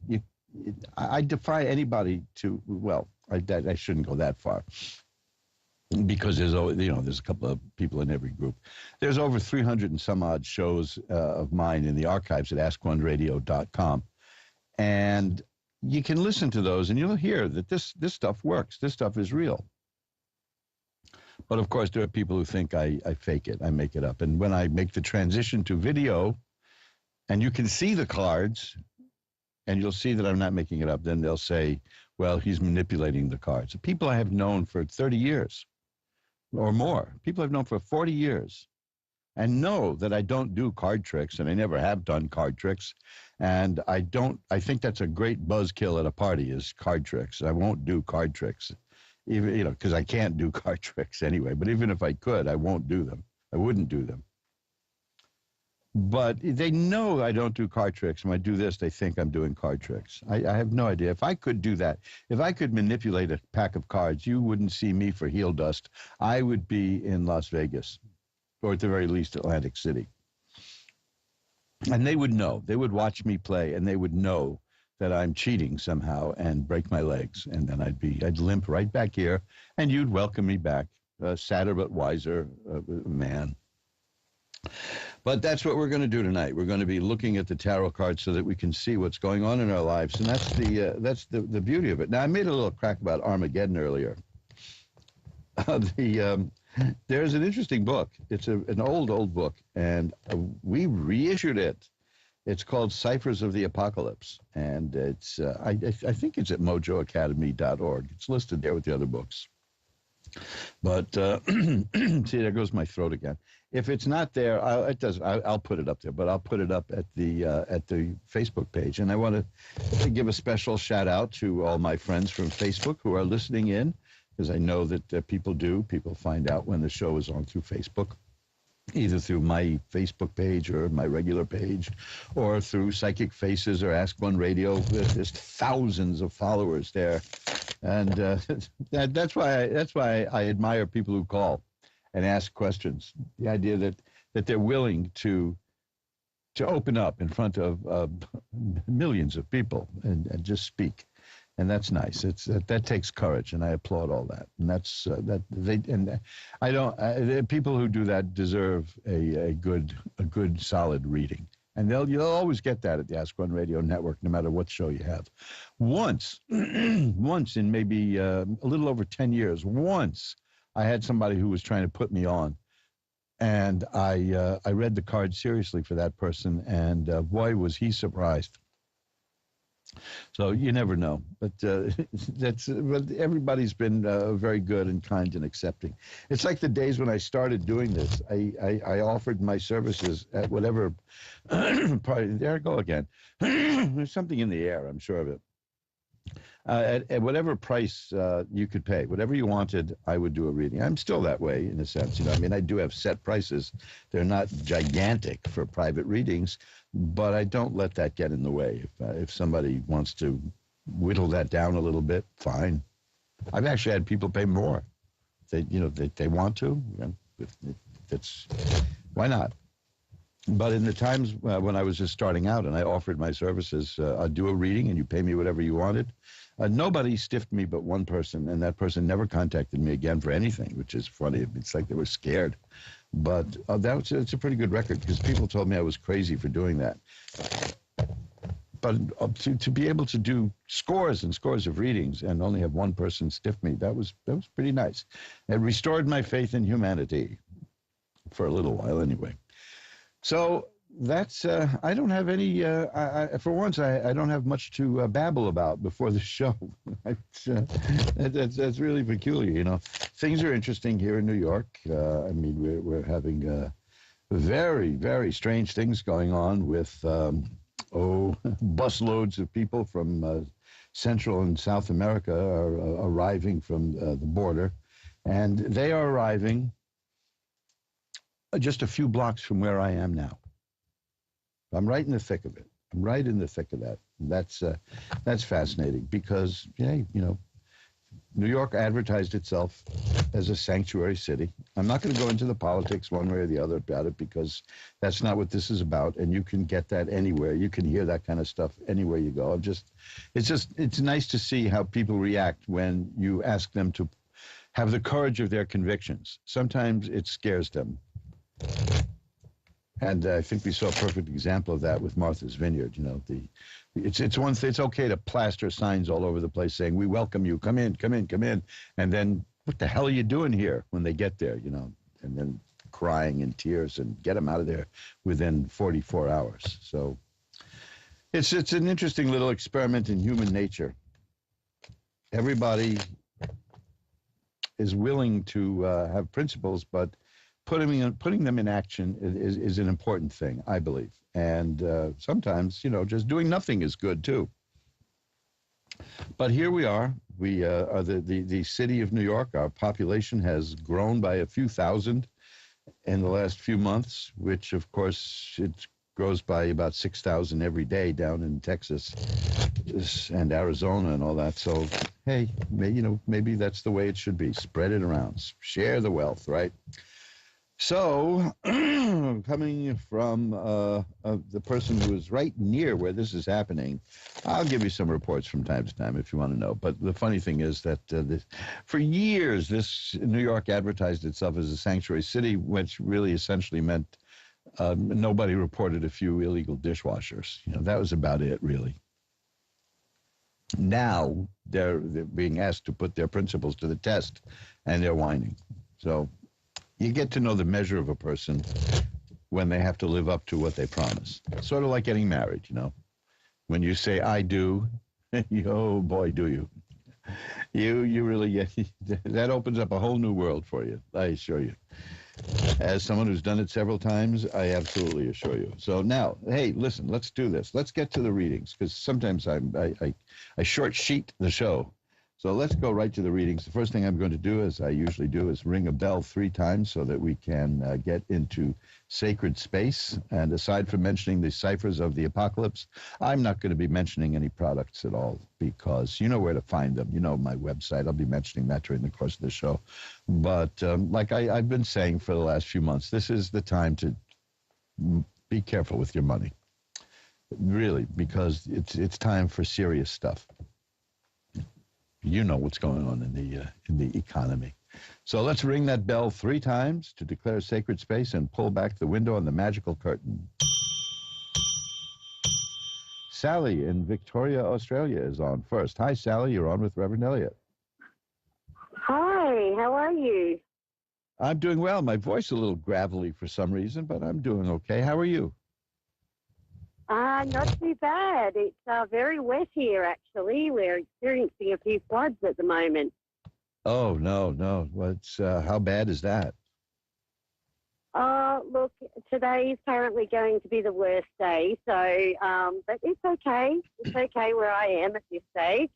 I defy anybody to. Well, I shouldn't go that far, because there's a couple of people in every group. There's over 300 and some odd shows of mine in the archives at AskOneRadio.com, and you can listen to those, and you'll hear that this stuff works. This stuff is real. But of course, there are people who think I fake it, I make it up. And when I make the transition to video, and you can see the cards, and you'll see that I'm not making it up, then they'll say, well, he's manipulating the cards. People I have known for 30 years or more, people I've known for 40 years, and know that I don't do card tricks, and I never have done card tricks. And I think that's a great buzzkill at a party, is card tricks. I won't do card tricks, even, because I can't do card tricks anyway. But even if I could, I won't do them. I wouldn't do them. But they know I don't do card tricks. When I do this, they think I'm doing card tricks. I have no idea. If I could do that, if I could manipulate a pack of cards, you wouldn't see me for heel dust. I would be in Las Vegas, or at the very least Atlantic City. And they would know. They would watch me play, and they would know that I'm cheating somehow and break my legs. And then I'd limp right back here, and you'd welcome me back, a sadder but wiser man. But that's what we're going to do tonight. We're going to be looking at the tarot cards so that we can see what's going on in our lives, and that's the beauty of it. Now, I made a little crack about Armageddon earlier. There's an interesting book. It's an old book, and we reissued it. It's called Ciphers of the Apocalypse, and it's I think it's at mojoacademy.org. It's listed there with the other books. But see, there goes my throat again. If it's not there, I'll put it up there. But I'll put it up at the Facebook page. And I want to give a special shout out to all my friends from Facebook who are listening in, because I know that people find out when the show is on through Facebook, either through my Facebook page or my regular page, or through Psychic Faces or Ask One Radio. There's thousands of followers there, and that's why I admire people who call and ask questions. The idea that they're willing to open up in front of millions of people and just speak. And that's nice. That takes courage, and I applaud all that. And that's people who do that deserve a good solid reading. And you'll always get that at the Ask One Radio Network, no matter what show you have. Once in maybe a little over 10 years, I had somebody who was trying to put me on, and I read the card seriously for that person, and boy, was he surprised. So you never know, but but everybody's been very good and kind and accepting. It's like the days when I started doing this. I offered my services at whatever party. There I go again. There's something in the air, I'm sure of it. At whatever price you could pay, whatever you wanted, I would do a reading. I'm still that way in a sense. I mean, I do have set prices. They're not gigantic for private readings, but I don't let that get in the way. If somebody wants to whittle that down a little bit, fine. I've actually had people pay more. They want to. Why not? But in the times when I was just starting out and I offered my services, I'd do a reading and you pay me whatever you wanted. Nobody stiffed me but one person, and that person never contacted me again for anything, which is funny. It's like they were scared. But it's a pretty good record, because people told me I was crazy for doing that. But to be able to do scores and scores of readings and only have one person stiff me, that was pretty nice. It restored my faith in humanity for a little while anyway. So that's, I don't have any, for once, I don't have much to babble about before the show. That's really peculiar, you know. Things are interesting here in New York. I mean, we're having very, very strange things going on with, busloads of people from Central and South America are arriving from the border. And they are arriving just a few blocks from where I am now. I'm right in the thick of it. I'm right in the thick of that. That's fascinating because, yeah, you know, New York advertised itself as a sanctuary city. I'm not going to go into the politics one way or the other about it because that's not what this is about. And you can get that anywhere. You can hear that kind of stuff anywhere you go. It's nice to see how people react when you ask them to have the courage of their convictions. Sometimes it scares them. And I think we saw a perfect example of that with Martha's Vineyard. You know, it's one thing. It's okay to plaster signs all over the place saying, "We welcome you. Come in, come in, come in." And then, what the hell are you doing here when they get there? You know, and then crying in tears and get them out of there within 44 hours. So it's an interesting little experiment in human nature. Everybody is willing to have principles, but putting them in action is an important thing, I believe. And sometimes, you know, just doing nothing is good too. But here we are. We are the city of New York. Our population has grown by a few thousand in the last few months, which of course it grows by about 6,000 every day down in Texas and Arizona and all that. So, hey, maybe that's the way it should be. Spread it around. Share the wealth, right? So, coming from the person who is right near where this is happening, I'll give you some reports from time to time if you want to know. But the funny thing is that for years, this New York advertised itself as a sanctuary city, which really essentially meant nobody reported a few illegal dishwashers. You know, that was about it, really. Now they're being asked to put their principles to the test, and they're whining. So you get to know the measure of a person when they have to live up to what they promise. Sort of like getting married, you know. When you say, "I do," oh boy, do you. You really get, that opens up a whole new world for you, I assure you. As someone who's done it several times, I absolutely assure you. So now, hey, listen, let's do this. Let's get to the readings, because sometimes I short sheet the show. So let's go right to the readings. The first thing I'm going to do, as I usually do, is ring a bell 3 times so that we can get into sacred space. And aside from mentioning the ciphers of the apocalypse, I'm not going to be mentioning any products at all because you know where to find them. You know my website. I'll be mentioning that during the course of the show. But like I've been saying for the last few months, this is the time to be careful with your money. Really, because it's time for serious stuff. You know what's going on in the economy. So let's ring that bell 3 times to declare sacred space and pull back the window on the magical curtain. Sally in Victoria, Australia is on first. Hi, Sally. You're on with Reverend Elliot. Hi. How are you? I'm doing well. My voice is a little gravelly for some reason, but I'm doing okay. How are you? Not too bad. It's very wet here, actually. We're experiencing a few floods at the moment. Oh, no. What's how bad is that? Look, today is currently going to be the worst day, so, but it's okay. It's okay where I am at this stage.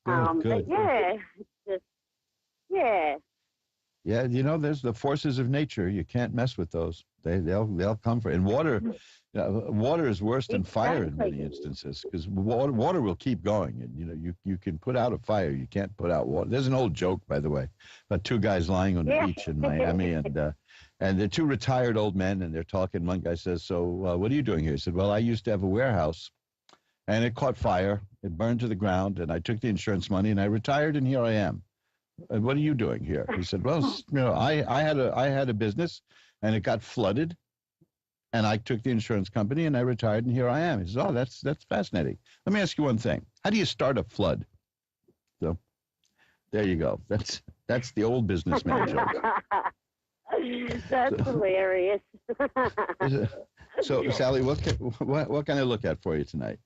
Good. But yeah, it's just, yeah. Yeah, you know, there's the forces of nature. You can't mess with those. They'll come for it. And water is worse than fire in many instances because water will keep going. And, you know, you can put out a fire. You can't put out water. There's an old joke, by the way, about 2 guys lying on the beach in Miami. And they're 2 retired old men, and they're talking. One guy says, so what are you doing here? He said, well, I used to have a warehouse, and it caught fire. It burned to the ground, and I took the insurance money, and I retired, and here I am. And what are you doing here? He said, well, you know, I had a business, and it got flooded. And I took the insurance company and I retired and here I am. He says, oh, that's fascinating. Let me ask you one thing. How do you start a flood? So there you go. That's the old businessman joke. That's hilarious. So, Sally, what can I look at for you tonight?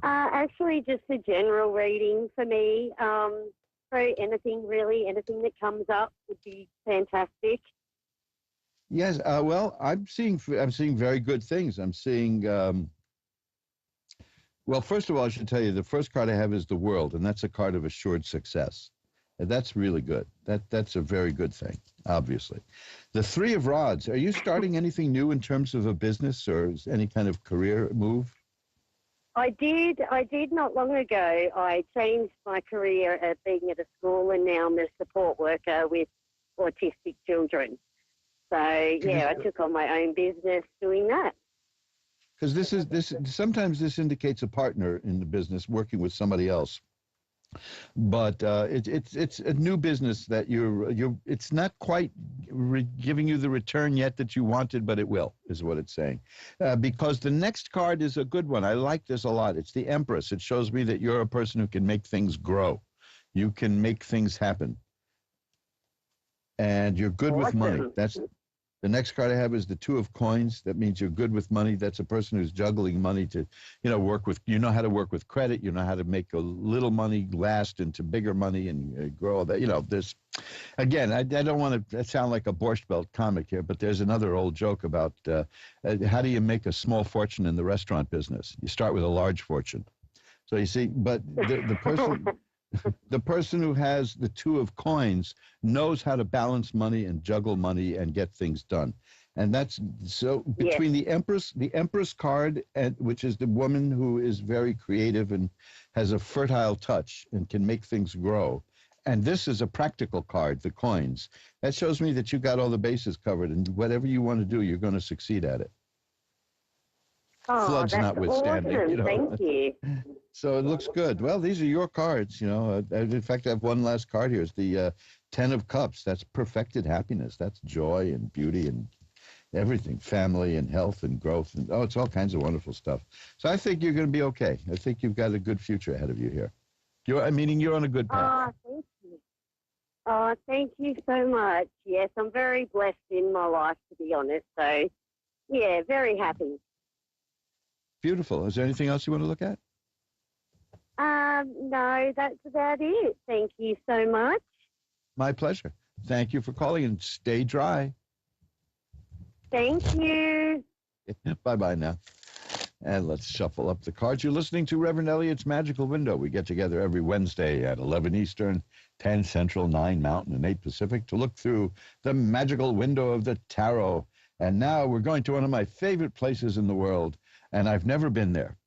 Actually, just a general reading for me. So anything that comes up would be fantastic. Yes. Well, I'm seeing very good things. I'm seeing. Well, first of all, I should tell you the first card I have is the World, and that's a card of assured success. And that's really good. That's a very good thing. Obviously, the Three of Rods. Are you starting anything new in terms of a business or any kind of career move? I did not long ago. I changed my career at being at a school, and now I'm a support worker with autistic children. So yeah, I took on my own business doing that. Because sometimes this indicates a partner in the business working with somebody else. But it's a new business that it's not quite giving you the return yet that you wanted, but it will, is what it's saying. Because the next card is a good one. I like this a lot. It's the Empress. It shows me that you're a person who can make things grow. You can make things happen. And you're good with money. That's the next card I have is the Two of Coins. That means you're good with money. That's a person who's juggling money to, work with. You know how to work with credit. You know how to make a little money last into bigger money and grow that. There's, again, I don't want to sound like a Borscht Belt comic here, but there's another old joke about how do you make a small fortune in the restaurant business? You start with a large fortune. So you see, but the person. The person who has the Two of Coins knows how to balance money and juggle money and get things done. And that's so between the Empress card, which is the woman who is very creative and has a fertile touch and can make things grow. And this is a practical card, the coins. That shows me that you got all the bases covered, and whatever you want to do, you're going to succeed at it. Oh, Floods that's notwithstanding. awesome. Thank you. So it looks good. Well, these are your cards, In fact, I have one last card here. It's the Ten of Cups. That's perfected happiness. That's joy and beauty and everything, family and health and growth. And it's all kinds of wonderful stuff. So I think you're going to be okay. I think you've got a good future ahead of you here. You're on a good path. Thank you. Thank you so much. Yes, I'm very blessed in my life, to be honest. So, yeah, very happy. Beautiful. Is there anything else you want to look at? No, that's about it. Thank you so much. My pleasure. Thank you for calling, and stay dry. Thank you. Bye-bye now. And let's shuffle up the cards. You're listening to Reverend Elliot's Magical Window. We get together every Wednesday at 11 Eastern, 10 Central, 9 Mountain, and 8 Pacific to look through the magical window of the tarot. And now we're going to one of my favorite places in the world, and I've never been there.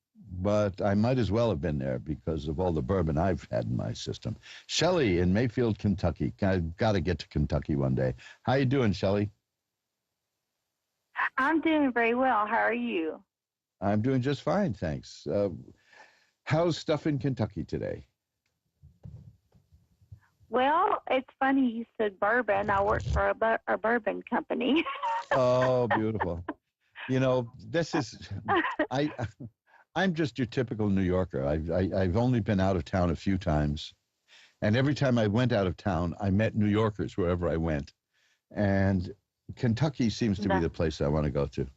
But I might as well have been there because of all the bourbon I've had in my system. Shelley in Mayfield, Kentucky. I've got to get to Kentucky one day. How you doing, Shelley? I'm doing very well. How are you? I'm doing just fine, thanks. How's stuff in Kentucky today? Well, it's funny you said bourbon. I work for a bourbon company. Oh, beautiful. This is... I'm just your typical New Yorker. I've only been out of town a few times. And every time I went out of town, I met New Yorkers wherever I went. And Kentucky seems to be the place I want to go to.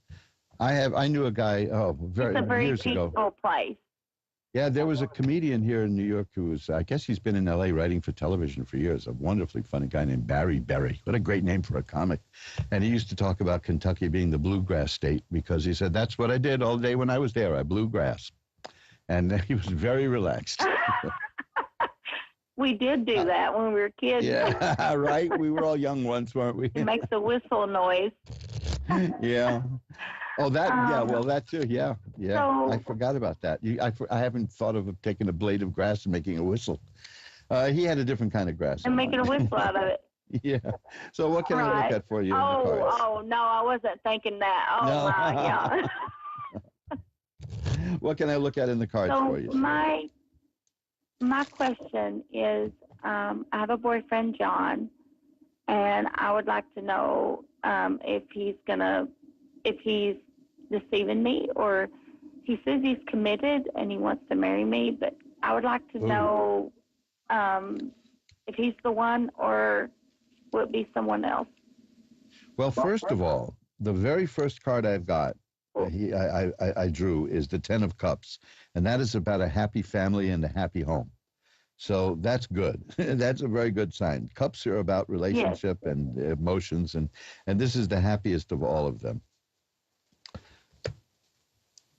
I knew a guy, it's a very years peaceful ago. place. Yeah, there was a comedian here in New York who was, I guess he's been in L.A. writing for television for years, a wonderfully funny guy named Barry Berry. What a great name for a comic. And he used to talk about Kentucky being the bluegrass state because he said, that's what I did all day when I was there. I bluegrass. And he was very relaxed. We did do that when we were kids. Yeah, right? We were all young once, weren't we? It makes a whistle noise. Yeah. Oh, that too. Yeah. So, I forgot about that. I haven't thought of taking a blade of grass and making a whistle. He had a different kind of grass. And making a whistle out of it. Yeah. So what can I look at for you in the cards? Oh, no, I wasn't thinking that. Oh, No. my, yeah. What can I look at in the cards for you? My question is, I have a boyfriend, John, and I would like to know if he's deceiving me, or he says he's committed and he wants to marry me, but I would like to know if he's the one or will it be someone else. Well, first of all, the very first card I've got, I drew is the 10 of Cups, and that is about a happy family and a happy home. So that's good. That's a very good sign. Cups are about relationship and emotions, and this is the happiest of all of them.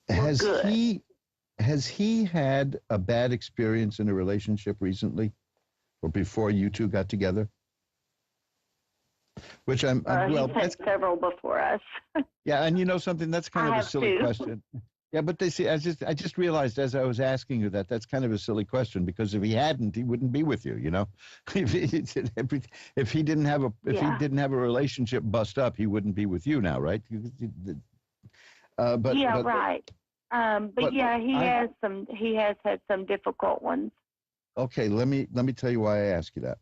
Has he had a bad experience in a relationship recently, or before you two got together? Which well, he's had several before us. Yeah, and you know something, that's kind of a silly question. Yeah, but they see, I just realized as I was asking you that's kind of a silly question, because if he hadn't, he wouldn't be with you. You know, if he didn't have a relationship bust up, he wouldn't be with you now, right? Right. But yeah, he has had some difficult ones. Okay, let me tell you why I ask you that.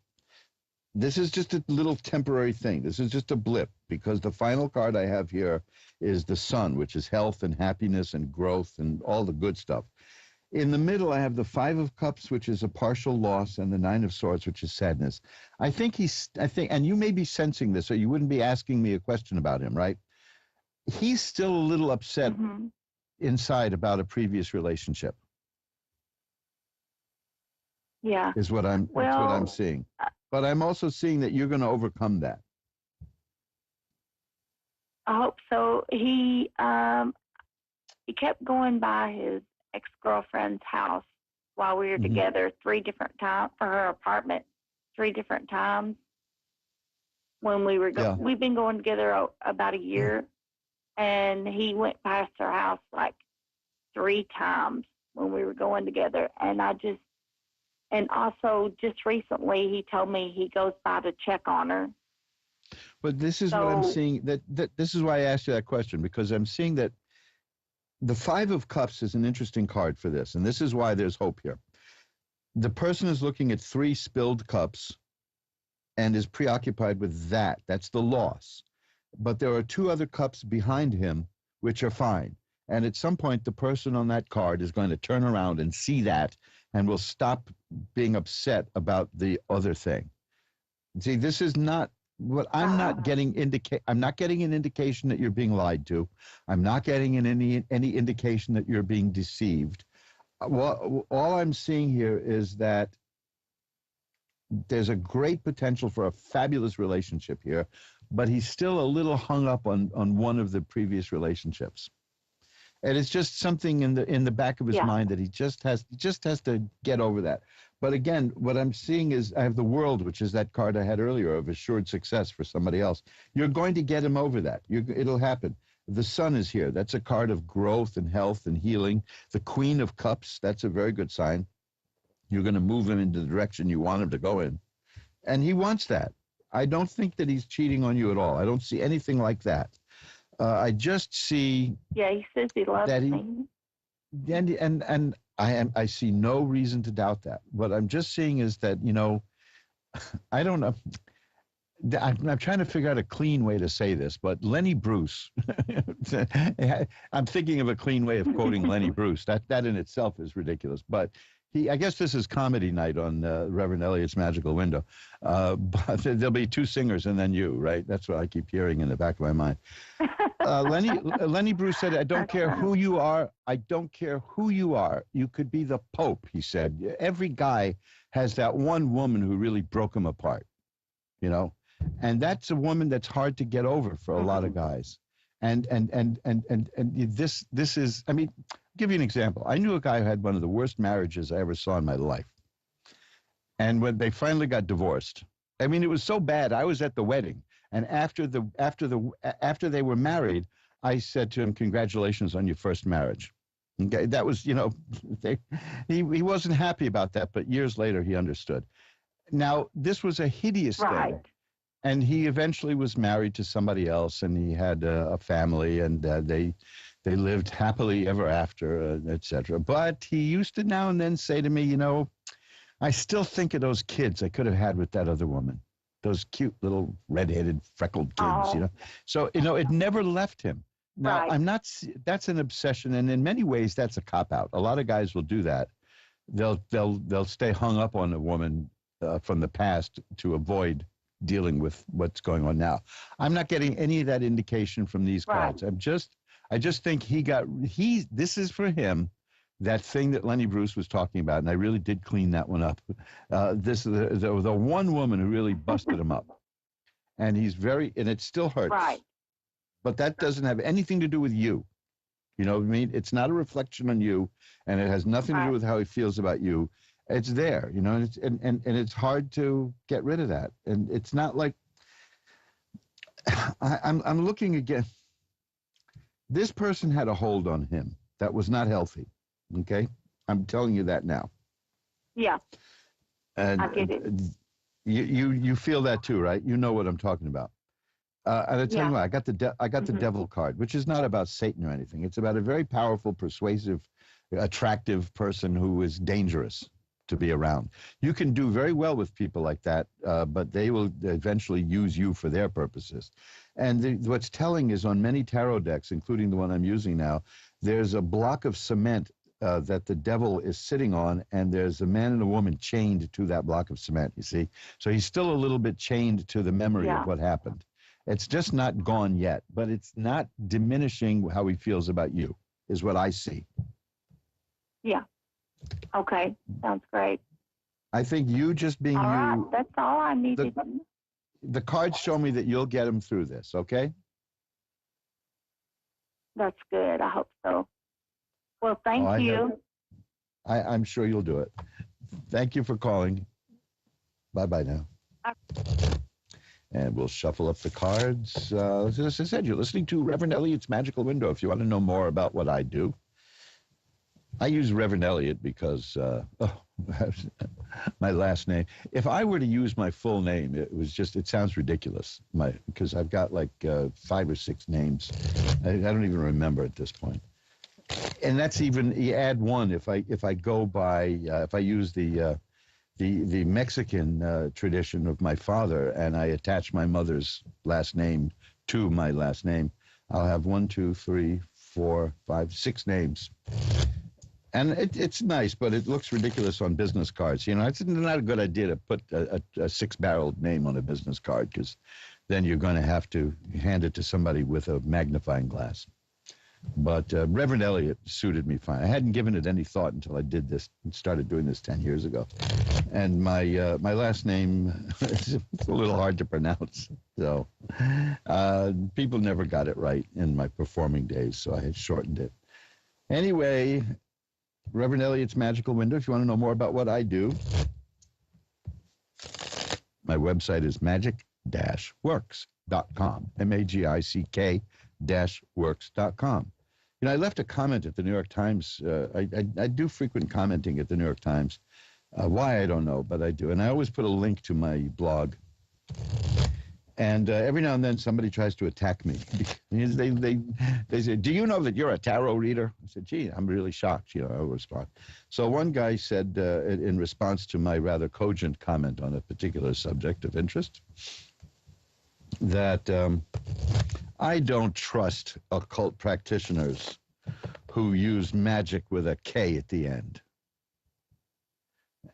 This is just a little temporary thing. This is just a blip, because the final card I have here is the Sun, which is health and happiness and growth and all the good stuff. In the middle, I have the 5 of Cups, which is a partial loss, and the 9 of Swords, which is sadness. I think, and you may be sensing this, or you wouldn't be asking me a question about him, right? He's still a little upset inside about a previous relationship. Yeah. Is what I'm seeing. But I'm also seeing that you're going to overcome that. I hope so. He kept going by his ex-girlfriend's house while we were together 3 different times, for her apartment 3 different times. When we were we've been going together about a year, and he went past her house like 3 times when we were going together, and and also just recently he told me he goes by to check on her. But this is what I'm seeing, that this is why I asked you that question, because I'm seeing that the 5 of Cups is an interesting card for this, and this is why there's hope here. The person is looking at 3 spilled cups and is preoccupied with that. That's the loss. But there are 2 other cups behind him which are fine. And at some point, the person on that card is going to turn around and see that and will stop being upset about the other thing. See, this is not what I'm not getting. I'm not getting an indication that you're being lied to. I'm not getting any indication that you're being deceived. All I'm seeing here is that there's a great potential for a fabulous relationship here, but he's still a little hung up on one of the previous relationships. And it's just something in the back of his mind that he just has to get over that. But again, what I'm seeing is I have the World, which is that card I had earlier of assured success for somebody else. You're going to get him over that. It'll happen. The Sun is here. That's a card of growth and health and healing. The Queen of Cups, that's a very good sign. You're going to move him into the direction you want him to go in. And he wants that. I don't think that he's cheating on you at all. I don't see anything like that. I just see. Yeah, he says he loves me. And I see no reason to doubt that. What I'm just seeing is that, I don't know. I'm trying to figure out a clean way to say this, but Lenny Bruce. I'm thinking of a clean way of quoting Lenny Bruce. That in itself is ridiculous, but. I guess this is comedy night on Reverend Elliot's Magical Window. But there'll be 2 singers and then you, right? That's what I keep hearing in the back of my mind. Lenny Bruce said, I don't care who you are. I don't care who you are. You could be the Pope, he said. Every guy has that one woman who really broke him apart, And that's a woman that's hard to get over for a lot of guys. And this is, I mean, I'll give you an example. I knew a guy who had one of the worst marriages I ever saw in my life. And when they finally got divorced, I mean, it was so bad. I was at the wedding, and after they were married, I said to him, "Congratulations on your first marriage." Okay, that was, he wasn't happy about that, but years later he understood. Now, this was a hideous thing. And he eventually was married to somebody else, and he had a family, and they lived happily ever after, etc. But he used to now and then say to me, I still think of those kids I could have had with that other woman, those cute little redheaded, freckled kids, So, it never left him. Now, that's an obsession, and in many ways, that's a cop-out. A lot of guys will do that. They'll stay hung up on a woman from the past to avoid dealing with what's going on now. I'm not getting any of that indication from these cards. I just think this is for him, that thing that Lenny Bruce was talking about, and I really did clean that one up. This is the one woman who really busted him up. And and it still hurts. Right. But that doesn't have anything to do with you. You know what I mean? It's not a reflection on you, and it has nothing to do with how he feels about you. It's there, you know, and it's hard to get rid of that. And it's not like I'm looking again. This person had a hold on him that was not healthy. Okay, I'm telling you that now. Yeah. And I get it. You feel that too, right? You know what I'm talking about. And I tell you what, I got the devil card, which is not about Satan or anything. It's about a very powerful, persuasive, attractive person who is dangerous to be around. You can do very well with people like that, but they will eventually use you for their purposes. And what's telling is on many tarot decks, including the one I'm using now, there's a block of cement that the devil is sitting on, and there's a man and a woman chained to that block of cement, you see? So he's still a little bit chained to the memory of what happened. It's just not gone yet, but it's not diminishing how he feels about you, is what I see. Yeah. Okay. Sounds great. I think you just being all you. Right. That's all I needed. The cards show me that you'll get him through this, okay? That's good. I hope so. Well, thank you. I'm sure you'll do it. Thank you for calling. Bye-bye now. And we'll shuffle up the cards. As I said, you're listening to Reverend Elliot's Magical Window. If you want to know more about what I do, I use Reverend Elliot because my last name. If I were to use my full name, it sounds ridiculous. Because I've got like 5 or 6 names. I don't even remember at this point. And that's even, you add one if I go by, if I use the Mexican tradition of my father, and I attach my mother's last name to my last name, I'll have 1, 2, 3, 4, 5, 6 names. And it's nice, but it looks ridiculous on business cards. You know, it's not a good idea to put a 6-barreled name on a business card, because then you're going to have to hand it to somebody with a magnifying glass. But Reverend Elliot suited me fine. I hadn't given it any thought until I did this and started doing this 10 years ago. And my last name is a little hard to pronounce. So people never got it right in my performing days, so I had shortened it. Anyway, Reverend Elliot's Magical Window, if you want to know more about what I do, my website is magic-works.com, magick-works.com. You know, I left a comment at the New York Times. I do frequent commenting at the New York Times. Why, I don't know, but I do. And I always put a link to my blog. And every now and then somebody tries to attack me. They say, do you know that you're a tarot reader? I said, gee, I'm really shocked. You know, I respond. So one guy said, in response to my rather cogent comment on a particular subject of interest, that I don't trust occult practitioners who use magic with a K at the end.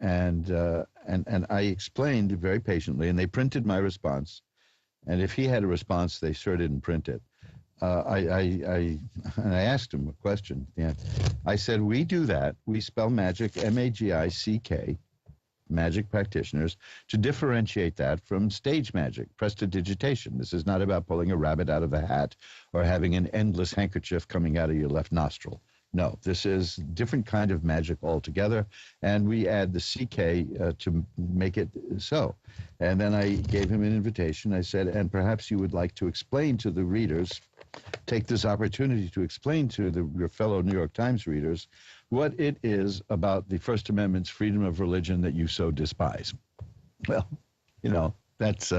And I explained very patiently, and they printed my response. And if he had a response, they sure didn't print it. I asked him a question. Yeah, I said, we do that. We spell magic, M-A-G-I-C-K, magic practitioners, to differentiate that from stage magic, prestidigitation. This is not about pulling a rabbit out of a hat or having an endless handkerchief coming out of your left nostril. No, this is a different kind of magic altogether, and we add the CK to make it so. And then I gave him an invitation. I said, and perhaps you would like to explain to the readers, take this opportunity to explain to your fellow New York Times readers what it is about the First Amendment's freedom of religion that you so despise. Well, you know, that's...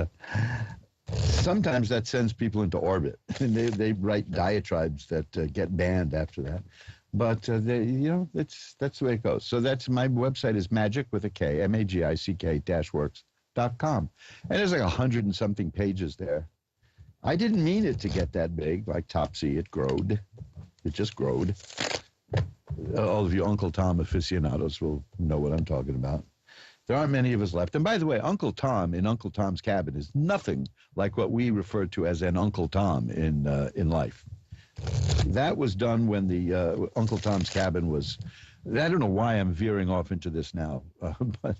sometimes that sends people into orbit, and they write diatribes that get banned after that. But you know, that's the way it goes. So that's my website is magic with a K, magick-works.com, and there's like 100 and something pages there. I didn't mean it to get that big, like Topsy. It growed. It just growed. All of you Uncle Tom aficionados will know what I'm talking about. There aren't many of us left. And by the way, Uncle Tom in Uncle Tom's Cabin is nothing like what we refer to as an Uncle Tom in life. That was done when the Uncle Tom's Cabin was. I don't know why I'm veering off into this now, but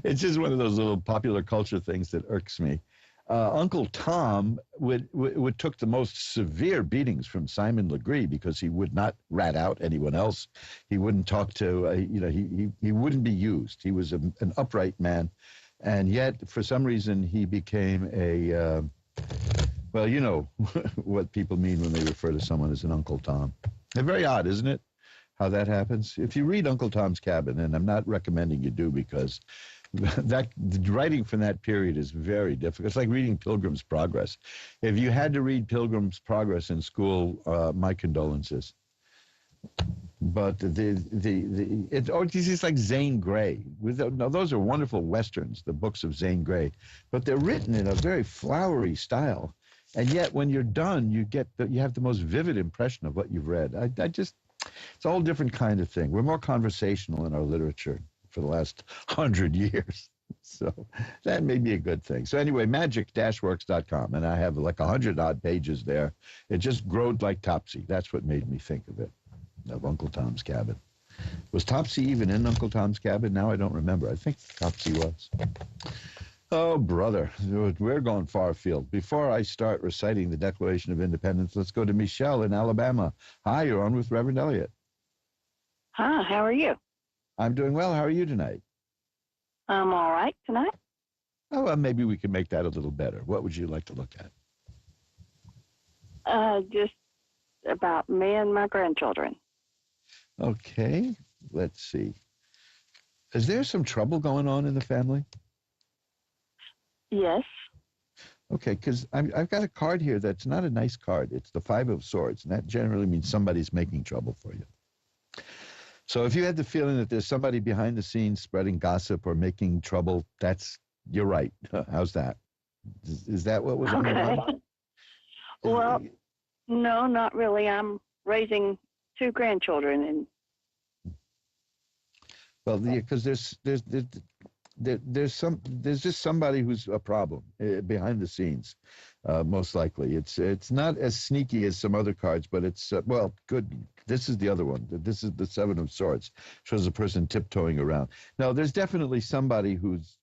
it's just one of those little popular culture things that irks me. Uncle Tom would took the most severe beatings from Simon Legree because he would not rat out anyone else. He wouldn't talk to, he wouldn't be used. He was an upright man. And yet, for some reason, he became a, well, you know what people mean when they refer to someone as an Uncle Tom. They're very odd, isn't it, how that happens? If you read Uncle Tom's Cabin, and I'm not recommending you do because that writing from that period is very difficult. It's like reading Pilgrim's Progress. If you had to read Pilgrim's Progress in school, my condolences. But it's like Zane Grey. Now those are wonderful westerns, the books of Zane Grey, but they're written in a very flowery style, and yet when you're done, you have the most vivid impression of what you've read. It's a whole different kind of thing. We're more conversational in our literature for the last 100 years. So that may be a good thing. So anyway, magic-works.com, and I have like 100-odd pages there. It just growed like Topsy. That's what made me think of it, of Uncle Tom's Cabin. Was Topsy even in Uncle Tom's Cabin? Now I don't remember. I think Topsy was. Oh, brother, we're going far afield. Before I start reciting the Declaration of Independence, let's go to Michelle in Alabama. Hi, you're on with Reverend Elliott. Hi, how are you? I'm doing well. How are you tonight? I'm all right tonight. Oh, well, maybe we can make that a little better. What would you like to look at? Just about me and my grandchildren. Okay, let's see. Is there some trouble going on in the family? Yes. Okay, because I've got a card here that's not a nice card. It's the Five of Swords, and that generally means somebody's making trouble for you. So if you had the feeling that there's somebody behind the scenes spreading gossip or making trouble, you're right. How's that? Is that what was on your mind? Well, no, not really. I'm raising 2 grandchildren, and well, because there's just somebody who's a problem behind the scenes, most likely. It's not as sneaky as some other cards, but it's well, good. This is the other one. This is the Seven of Swords. Shows a person tiptoeing around. Now, there's definitely somebody who's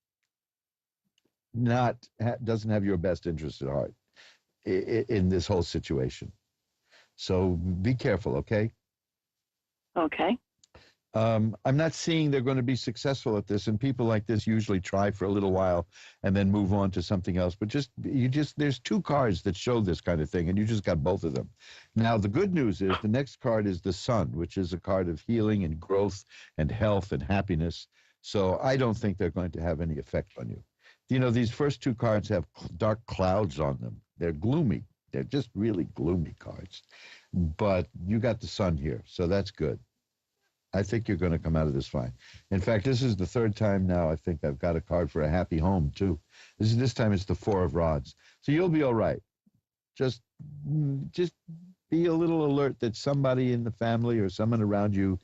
doesn't have your best interest at heart in this whole situation. So be careful, okay? Okay. I'm not seeing they're going to be successful at this, and people like this usually try for a little while and then move on to something else. But there's 2 cards that show this kind of thing, and you just got both of them. Now, the good news is the next card is the Sun, which is a card of healing and growth and health and happiness. So I don't think they're going to have any effect on you. You know, these first 2 cards have dark clouds on them. They're gloomy. They're just really gloomy cards. But you got the Sun here, so that's good. I think you're going to come out of this fine. In fact, this is the 3rd time now I think I've got a card for a happy home, too. This time it's the 4 of Rods. So you'll be all right. Just be a little alert that somebody in the family or someone around you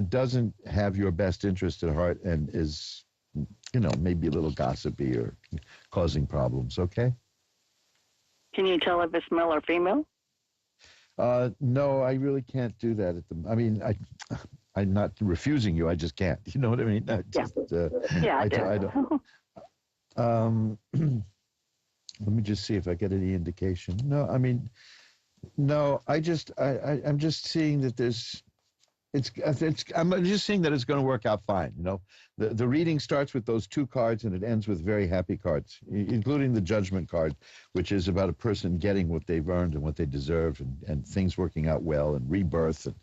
doesn't have your best interest at heart and is, maybe a little gossipy or causing problems, okay? Can you tell if it's male or female? No, I really can't do that. I'm not refusing you. I just can't. You know what I mean? I do. Let me just see if I get any indication. No, I'm just seeing that I'm just seeing that it's going to work out fine. The reading starts with those 2 cards and it ends with very happy cards, including the Judgment card, which is about a person getting what they've earned and what they deserve and things working out well and rebirth. And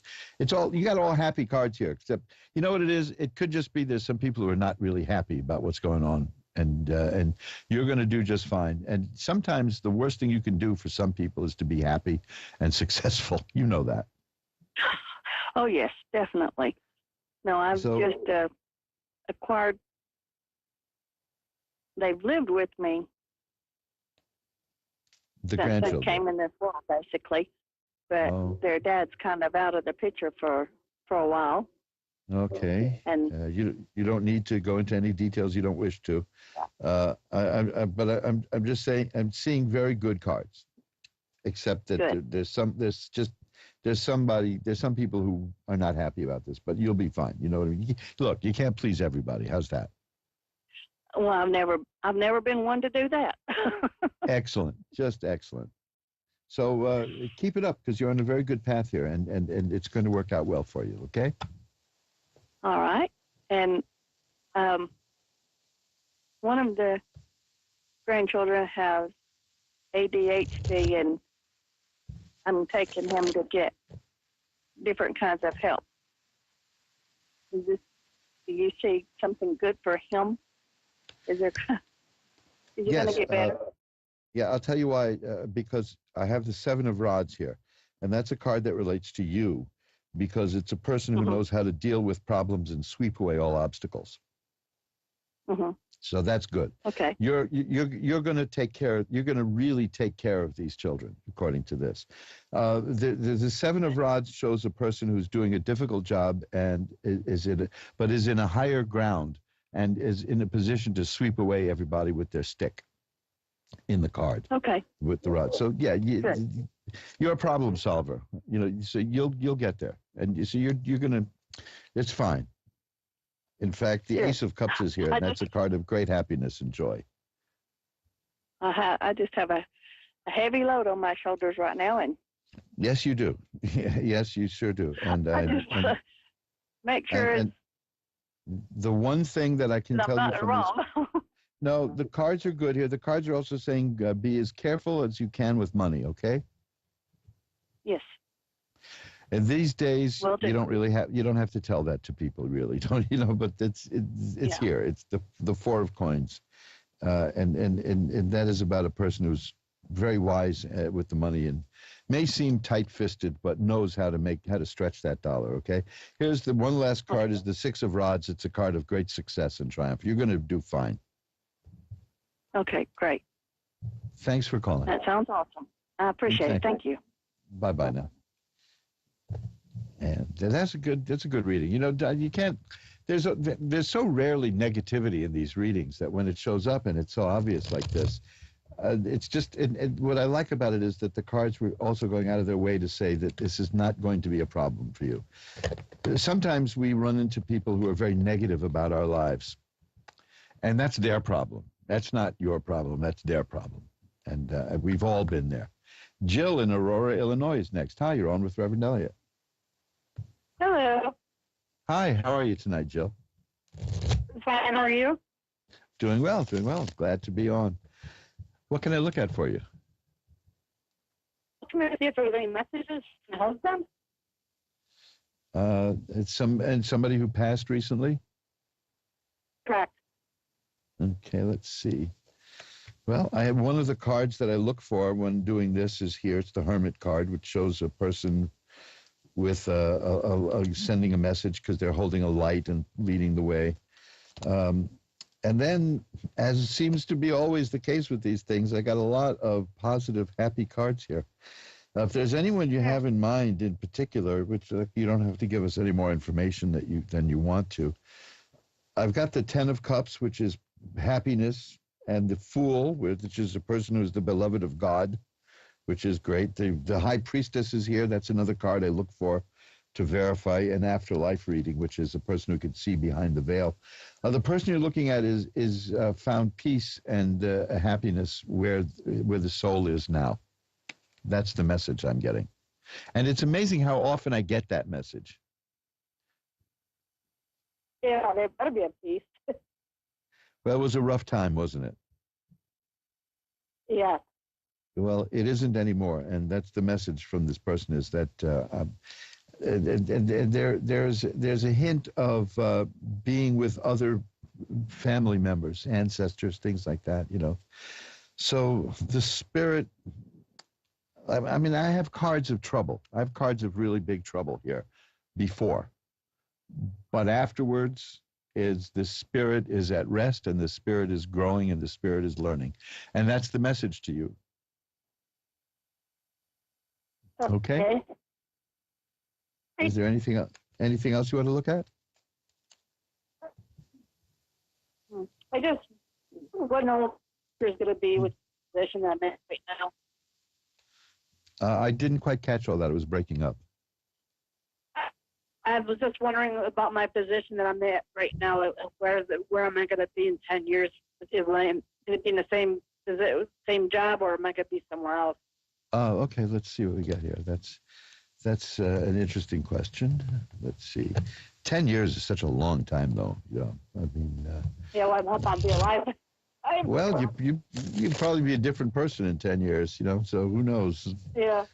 you got all happy cards here, except you know what it is? It could just be there's some people who are not really happy about what's going on. And you're going to do just fine. And sometimes the worst thing you can do for some people is to be happy and successful. You know that. Oh, yes, definitely. No, I've just acquired, they've lived with me the since grandchildren they came in this world, basically. But their dad's kind of out of the picture for a while. Okay. And you don't need to go into any details you don't wish to. I'm just saying I'm seeing very good cards, except that Good. there's some people who are not happy about this, but you'll be fine. You know what I mean? Look, you can't please everybody. How's that? well, I've never been one to do that. Excellent, just excellent. So keep it up because you're on a very good path here, and it's going to work out well for you. Okay. All right. And one of the grandchildren has ADHD, and I'm taking him to get different kinds of help. Do you see something good for him? Is it going to get better? Yeah, I'll tell you why. Because I have the Seven of Rods here, and that's a card that relates to you, because it's a person who knows how to deal with problems and sweep away all obstacles. So that's good. Okay. You're going to take care. You're going to really take care of these children, according to this. The Seven of Rods shows a person who's doing a difficult job and is in a higher ground and is in a position to sweep away everybody with their stick. In the card. Okay. With the rod. So yeah, you're a problem solver. You know, so you'll get there, and so you're gonna. It's fine. In fact, the Ace of Cups is here, and that's a card of great happiness and joy. I just have a heavy load on my shoulders right now, and yes, you do. Yes, you sure do. And make sure and the one thing that I can tell you from this. No, the cards are good here. The cards are also saying be as careful as you can with money, okay? Yes. And these days, Well, you don't have to tell that to people, really, don't you know? But it's here. It's the Four of Coins, and that is about a person who's very wise with the money and may seem tight-fisted, but knows how to stretch that dollar. Okay. Here's the one last card: is the Six of Rods. It's a card of great success and triumph. You're going to do fine. Okay, great. Thanks for calling. That sounds awesome. I appreciate it. Thank you. Bye-bye now. And that's a good reading. You know, you can't. There's so rarely negativity in these readings that when it shows up and it's so obvious like this, it's just. What I like about it is that the cards were also going out of their way to say that this is not going to be a problem for you. Sometimes we run into people who are very negative about our lives, and that's their problem. That's not your problem. That's their problem. And we've all been there. Jill in Aurora, Illinois is next. Hi, you're on with Reverend Elliot. Hello. Hi, how are you tonight, Jill? Fine, how are you? Doing well, doing well. Glad to be on. What can I look at for you? Can I see if there's any messages from husband? It's somebody who passed recently? Correct. Okay, let's see. Well, I have one of the cards that I look for when doing this is here. It's the Hermit card, which shows a person with sending a message because they're holding a light and leading the way. And then, as seems to be always the case with these things, I got a lot of positive, happy cards here. Now, if there's anyone you have in mind in particular, which you don't have to give us any more information than you want to, I've got the Ten of Cups, which is happiness, and the Fool, which is a person who's the beloved of God, which is great. The High Priestess is here. That's another card I look for to verify an afterlife reading, which is a person who can see behind the veil. The person you're looking at is found peace and happiness where the soul is now. That's the message I'm getting. And it's amazing how often I get that message. Yeah, there better be a peace. Well, it was a rough time, wasn't it? Yeah. Well, it isn't anymore, and that's the message from this person: is that there's a hint of being with other family members, ancestors, things like that. You know, so the spirit. I mean, I have cards of trouble. I have cards of really big trouble here, before, but afterwards. Is the spirit is at rest and the spirit is growing and the spirit is learning. And that's the message to you. Okay? Is there anything else you want to look at? I just what know there's going to be with the position that I'm in right now. I didn't quite catch all that. It was breaking up. I was just wondering about my position that I'm at right now. Where am I going to be in 10 years? Am I going to be in the same job, or am I going to be somewhere else? Oh, okay. Let's see what we got here. That's an interesting question. Let's see. 10 years is such a long time, though. Yeah, I mean. Yeah, well, I hope I'll be alive. Well, you'd probably be a different person in 10 years, so who knows? Yeah.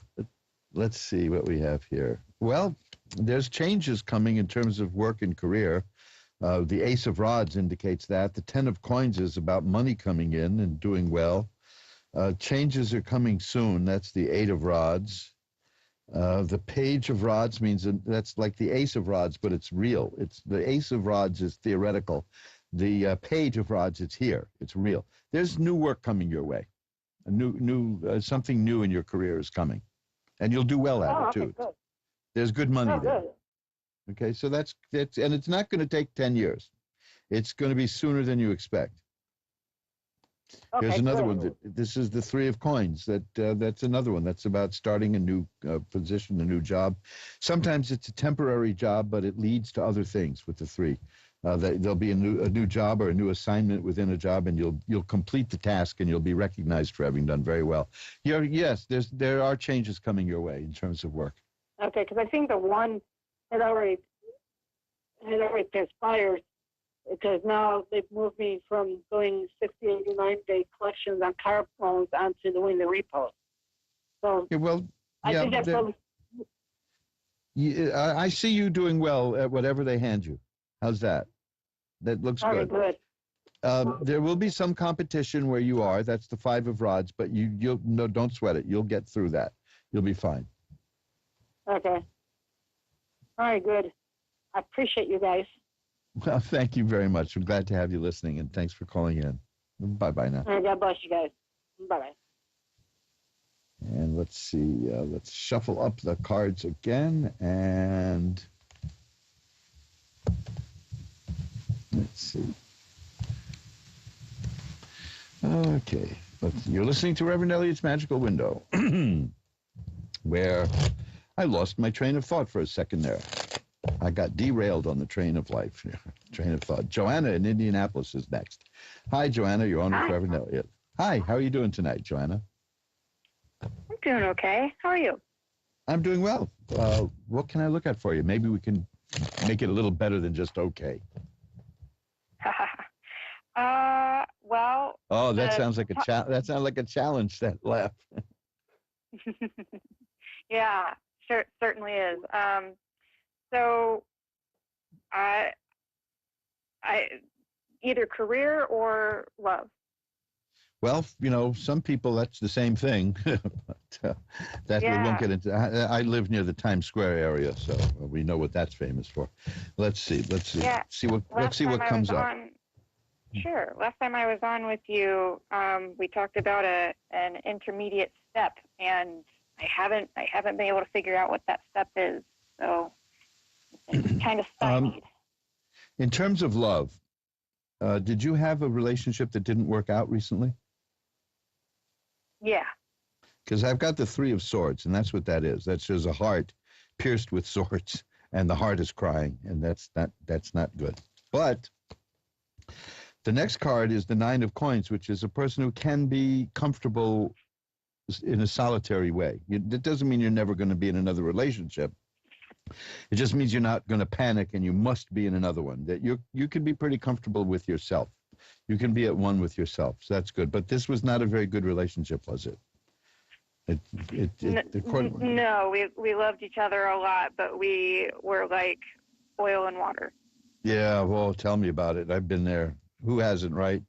Let's see what we have here. Well, there's changes coming in terms of work and career. The Ace of Rods indicates that. The 10 of Coins is about money coming in and doing well. Changes are coming soon. That's the 8 of Rods. The Page of Rods means that's like the Ace of Rods, but it's real. It's the Ace of Rods is theoretical. The Page of Rods, it's here. It's real. There's new work coming your way. Something new in your career is coming, and you'll do well at it too. Good. There's good money there. Good. Okay, so that's and it's not going to take 10 years. It's going to be sooner than you expect. Okay, Here's another good. one. This is the 3 of Coins. That's another one. That's about starting a new position, a new job. Sometimes it's a temporary job, but it leads to other things with the 3. There'll be a new job or a new assignment within a job, and you'll complete the task, and you'll be recognized for having done very well. Yes, there are changes coming your way in terms of work. Okay, because I think the one had already transpired, because now they've moved me from going 60, 89-day collections on car loans onto doing the repos. So yeah, well, I think that's probably. I see you doing well at whatever they hand you. How's that? That looks good. There will be some competition where you are. That's the 5 of Rods, but don't sweat it. You'll get through that. You'll be fine. Okay. All right, good. I appreciate you guys. Well, thank you very much. I'm glad to have you listening, and thanks for calling in. Bye-bye now. All right, God bless you guys. Bye-bye. And let's see. Let's shuffle up the cards again, and let's see. Okay. You're listening to Reverend Elliot's Magical Window, where I lost my train of thought for a second there. I got derailed on the train of life, train of thought. Joanna in Indianapolis is next. Hi, Joanna. You're on with Reverend Elliot. Hi. How are you doing tonight, Joanna? I'm doing okay. How are you? I'm doing well. What can I look at for you? Maybe we can make it a little better than just okay. Well. Oh, that sounds like that sounds like a challenge. That laugh. Yeah, sure, certainly is. So, I either career or love. Well, some people that's the same thing. But, we won't get into. I live near the Times Square area, so we know what that's famous for. Let's see. Yeah. Let's see what comes up. Sure. Last time I was on with you, we talked about an intermediate step, and I haven't been able to figure out what that step is. So it's kind of stymied. In terms of love, did you have a relationship that didn't work out recently? Yeah. Because I've got the 3 of Swords, and that's what that is. That's just a heart pierced with swords, and the heart is crying, and that's not good. But the next card is the 9 of Coins, which is a person who can be comfortable in a solitary way. That doesn't mean you're never going to be in another relationship. It just means you're not going to panic and you must be in another one. That you can be pretty comfortable with yourself. You can be at one with yourself. So that's good. But this was not a very good relationship, was it? No, we loved each other a lot, but we were like oil and water. Yeah, well, tell me about it. I've been there. Who hasn't, right?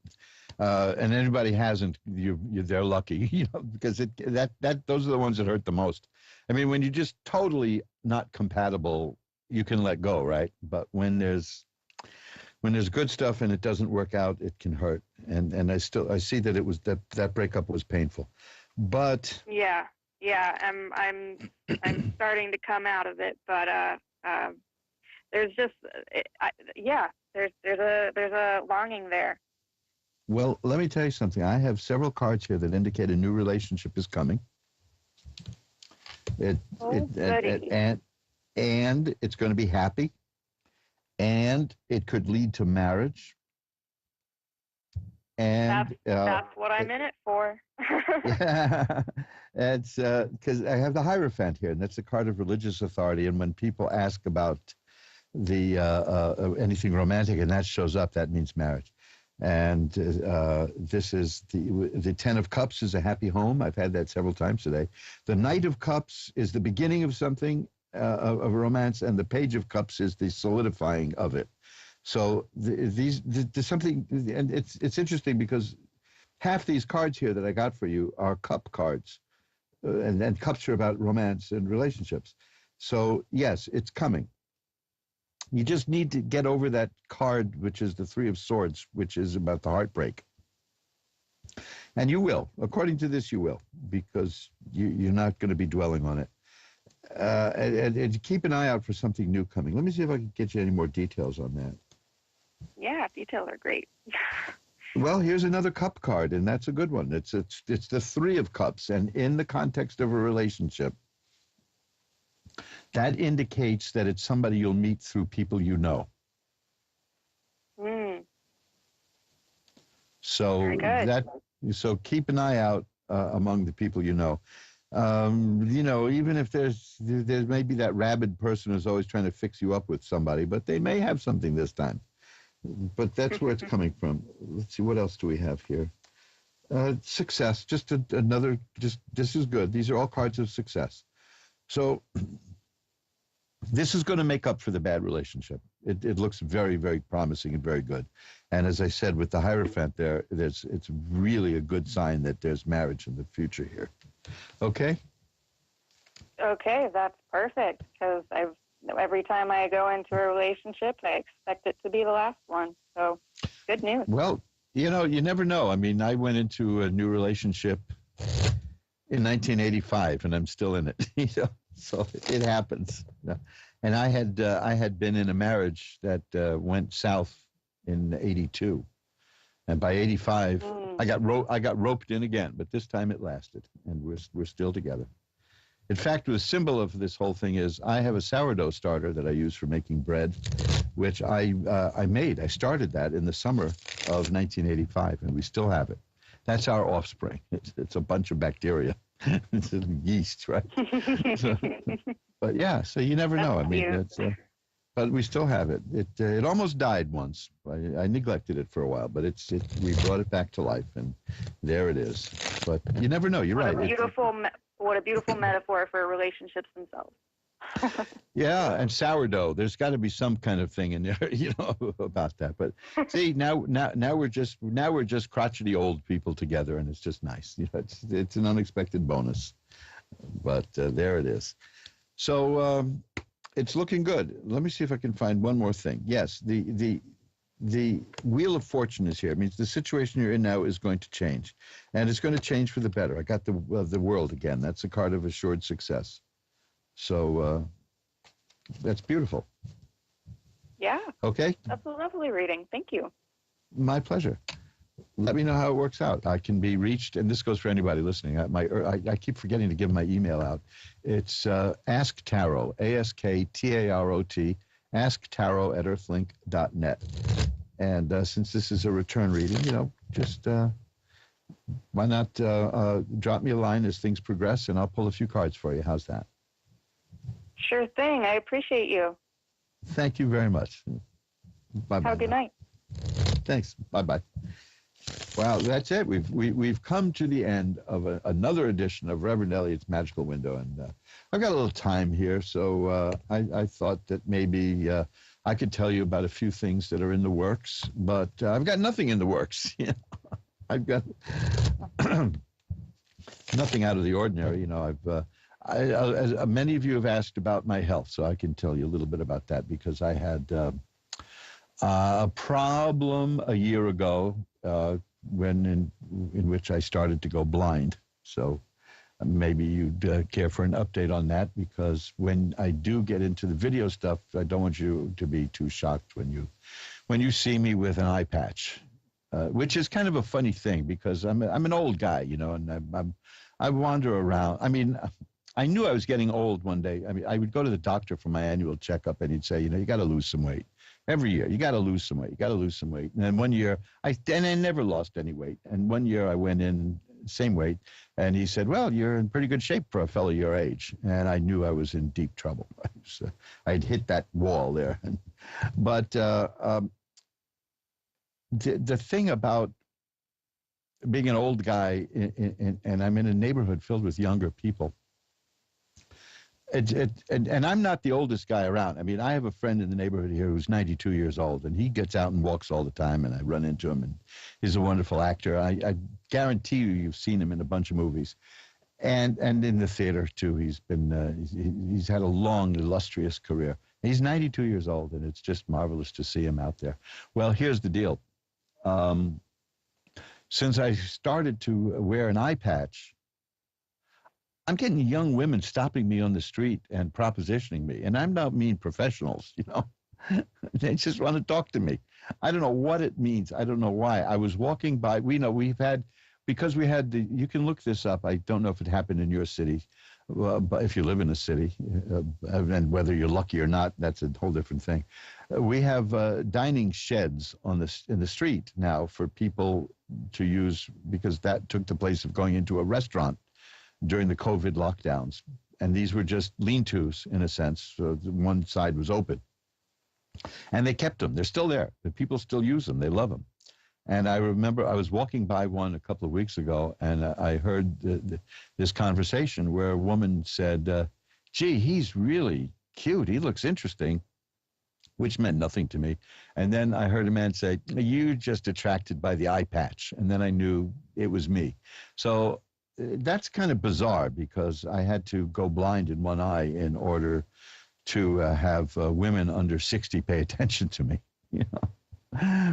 And anybody hasn't, they're lucky, because those are the ones that hurt the most. I mean, when you're just totally not compatible, you can let go, right? But when there's good stuff and it doesn't work out, it can hurt. And I see that it was that breakup was painful, but yeah, I'm starting to come out of it, but there's just there's a longing there. Well, let me tell you something. I have several cards here that indicate a new relationship is coming. And it's going to be happy, and it could lead to marriage. And that's what I'm in it for. yeah, it's because I have the Hierophant here, and that's a card of religious authority. And when people ask about the anything romantic, and that shows up, that means marriage. And this is the Ten of Cups is a happy home. I've had that several times today. The Knight of Cups is the beginning of something, of a romance, and the Page of Cups is the solidifying of it. So there's something, and it's interesting because half these cards here that I got for you are cup cards, and cups are about romance and relationships. So yes, it's coming. You just need to get over that card, which is the Three of Swords, which is about the heartbreak. And you will. According to this, you will, because you're not going to be dwelling on it. And keep an eye out for something new coming. Let me see if I can get you any more details on that. Yeah, details are great. Well, here's another cup card, and that's a good one. It's the Three of Cups, and in the context of a relationship, that indicates that it's somebody you'll meet through people you know. So so keep an eye out among the people you know. Even if there's maybe that rabid person who's always trying to fix you up with somebody, but they may have something this time. But that's where it's coming from. Let's see, what else do we have here? Success, this is good. These are all cards of success. So this is going to make up for the bad relationship. It looks very, very promising and very good. And as I said, with the Hierophant it's really a good sign that there's marriage in the future here. Okay? Okay, that's perfect, because every time I go into a relationship, I expect it to be the last one. So, good news. Well, you never know. I mean, I went into a new relationship in 1985, and I'm still in it. So it happens. And I had been in a marriage that went south in 82, and by 85, I got roped in again. But this time it lasted, and we're still together. In fact, the symbol of this whole thing is I have a sourdough starter that I use for making bread, which I made. I started that in the summer of 1985, and we still have it. That's our offspring. It's a bunch of bacteria. It's yeast, right? But yeah, so you never know. I mean, but we still have it. It almost died once. I neglected it for a while, but we brought it back to life, and there it is. But you never know. You're right. What a beautiful metaphor for relationships themselves. Yeah, and sourdough. There's got to be some kind of thing in there, about that. But see, now we're just crotchety old people together, and it's just nice. It's an unexpected bonus. But there it is. So it's looking good. Let me see if I can find one more thing. Yes, the Wheel of Fortune is here. It means the situation you're in now is going to change, and it's going to change for the better. I got the World again. That's a card of assured success. So that's beautiful. Yeah. Okay. That's a lovely reading. Thank you. My pleasure. Let me know how it works out. I can be reached, and this goes for anybody listening. I keep forgetting to give my email out. It's Ask Tarot, AskTarot, asktarot@earthlink.net. And since this is a return reading, just why not drop me a line as things progress, and I'll pull a few cards for you. How's that? Sure thing. I appreciate you. Thank you very much. Bye-bye. Have a good night. Thanks. Bye-bye. Wow, that's it. We've come to the end of another edition of Reverend Elliott's Magical Window, and I've got a little time here, so I thought that maybe I could tell you about a few things that are in the works, but I've got nothing in the works. I've got nothing out of the ordinary. As many of you have asked about my health, so I can tell you a little bit about that, because I had a problem a year ago in which I started to go blind. So maybe you'd care for an update on that, because when I do get into the video stuff, I don't want you to be too shocked when you see me with an eye patch. which is kind of a funny thing because I'm an old guy, you know, and I wander around. I mean, I knew I was getting old one day. I mean, I would go to the doctor for my annual checkup, and he'd say, you know, you got to lose some weight. Every year, you got to lose some weight. You got to lose some weight. And then one year, I never lost any weight. And one year I went in same weight, and he said, well, you're in pretty good shape for a fellow your age. And I knew I was in deep trouble. I'd hit that wall there. But the thing about being an old guy, and I'm in a neighborhood filled with younger people, and I'm not the oldest guy around. I mean, I have a friend in the neighborhood here who's 92 years old, and he gets out and walks all the time, and I run into him, and he's a wonderful actor. I guarantee you've seen him in a bunch of movies, and in the theater too. He's had a long, illustrious career. He's 92 years old, and it's just marvelous to see him out there. Well, here's the deal. Since I started to wear an eye patch, I'm getting young women stopping me on the street and propositioning me. And I'm not mean professionals, you know. They just want to talk to me. I don't know what it means. I don't know why. I was walking by. Because we had you can look this up. I don't know if it happened in your city, but if you live in a city, and whether you're lucky or not, that's a whole different thing. We have dining sheds in the street now for people to use, because that took the place of going into a restaurant during the COVID lockdowns. And these were just lean-tos, in a sense. So one side was open. And they kept them. They're still there. The people still use them. They love them. And I remember I was walking by one a couple of weeks ago, and I heard this conversation where a woman said, gee, he's really cute. He looks interesting, which meant nothing to me. And then I heard a man say, you're just attracted by the eye patch. And then I knew it was me. So that's kind of bizarre, because I had to go blind in one eye in order to have women under 60 pay attention to me, you know,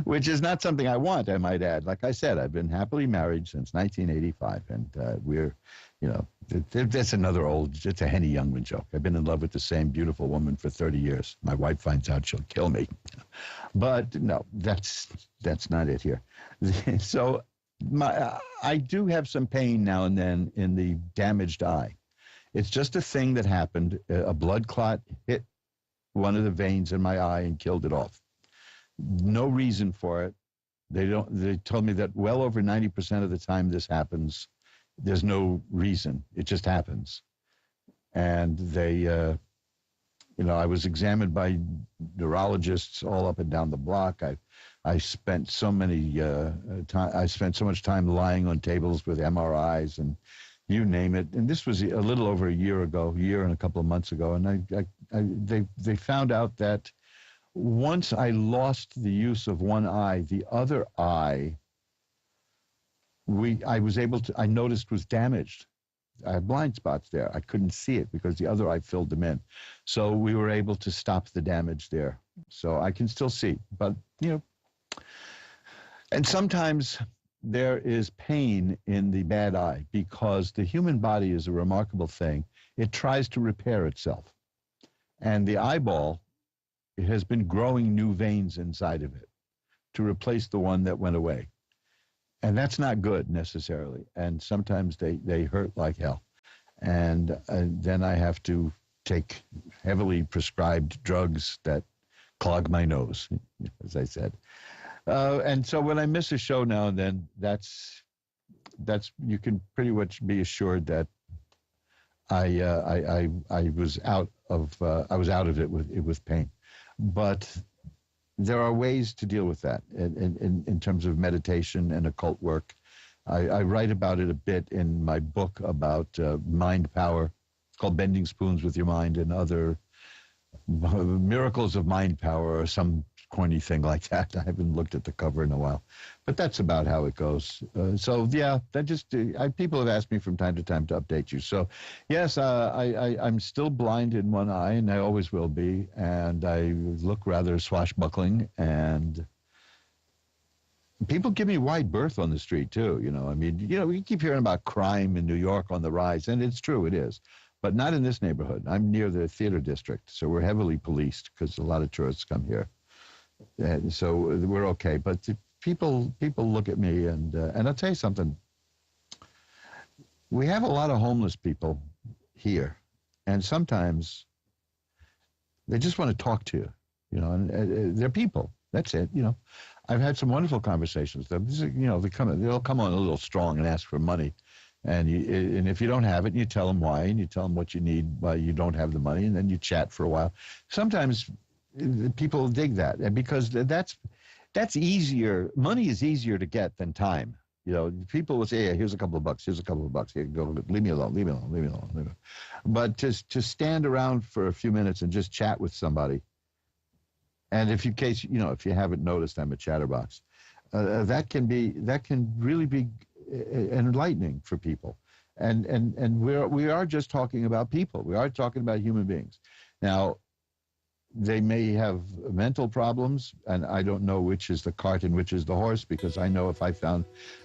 which is not something I want, I might add. Like I said, I've been happily married since 1985, and we're, you know, that's another it's a Henny Youngman joke. I've been in love with the same beautiful woman for 30 years. My wife finds out, she'll kill me. But no, that's not it here. So I do have some pain now and then in the damaged eye. It's just a thing that happened. A blood clot hit one of the veins in my eye and killed it off. No reason for it. They told me that well over 90% of the time this happens, there's no reason. It just happens. And they, I was examined by neurologists all up and down the block. I spent so much time lying on tables with MRIs and you name it. And this was a little over a year and a couple of months ago. And they found out that once I lost the use of one eye, the other eye, I noticed was damaged. I had blind spots there. I couldn't see it because the other eye filled them in. So we were able to stop the damage there. So I can still see, but, you know, and sometimes there is pain in the bad eye because the human body is a remarkable thing. It tries to repair itself. And the eyeball, it has been growing new veins inside of it to replace the one that went away. And that's not good necessarily. And sometimes they hurt like hell. And then I have to take heavily prescribed drugs that clog my nose, as I said. And so when I miss a show now and then, that's you can pretty much be assured that I was out of it with pain. But there are ways to deal with that in terms of meditation and occult work. I write about it a bit in my book about mind power. It's called Bending Spoons with Your Mind and Other Miracles of Mind Power, or some corny thing like that. I haven't looked at the cover in a while. But that's about how it goes. So, yeah, people have asked me from time to time to update you. So, yes, I'm still blind in one eye, and I always will be. And I look rather swashbuckling. And people give me wide berth on the street, too. You know, I mean, you know, we keep hearing about crime in New York on the rise, and it's true, it is. But not in this neighborhood. I'm near the theater district, so we're heavily policed because a lot of tourists come here. And so we're okay. But people look at me, and I'll tell you something. We have a lot of homeless people here, and sometimes they just want to talk to you, and they're people. That's it, I've had some wonderful conversations with them. They'll come on a little strong and ask for money, and if you don't have it, you tell them why, and you tell them what you need, why you don't have the money, and then you chat for a while. Sometimes people dig that, and because that's easier. Money is easier to get than time. People will say, "Yeah, here's a couple of bucks. Here's a couple of bucks. Here, go. Leave me alone. Leave me alone. Leave me alone." Leave me alone. But to stand around for a few minutes and just chat with somebody, and if you haven't noticed, I'm a chatterbox. That can really be enlightening for people, and we are just talking about people. We are talking about human beings. Now, they may have mental problems, and I don't know which is the cart and which is the horse, because I know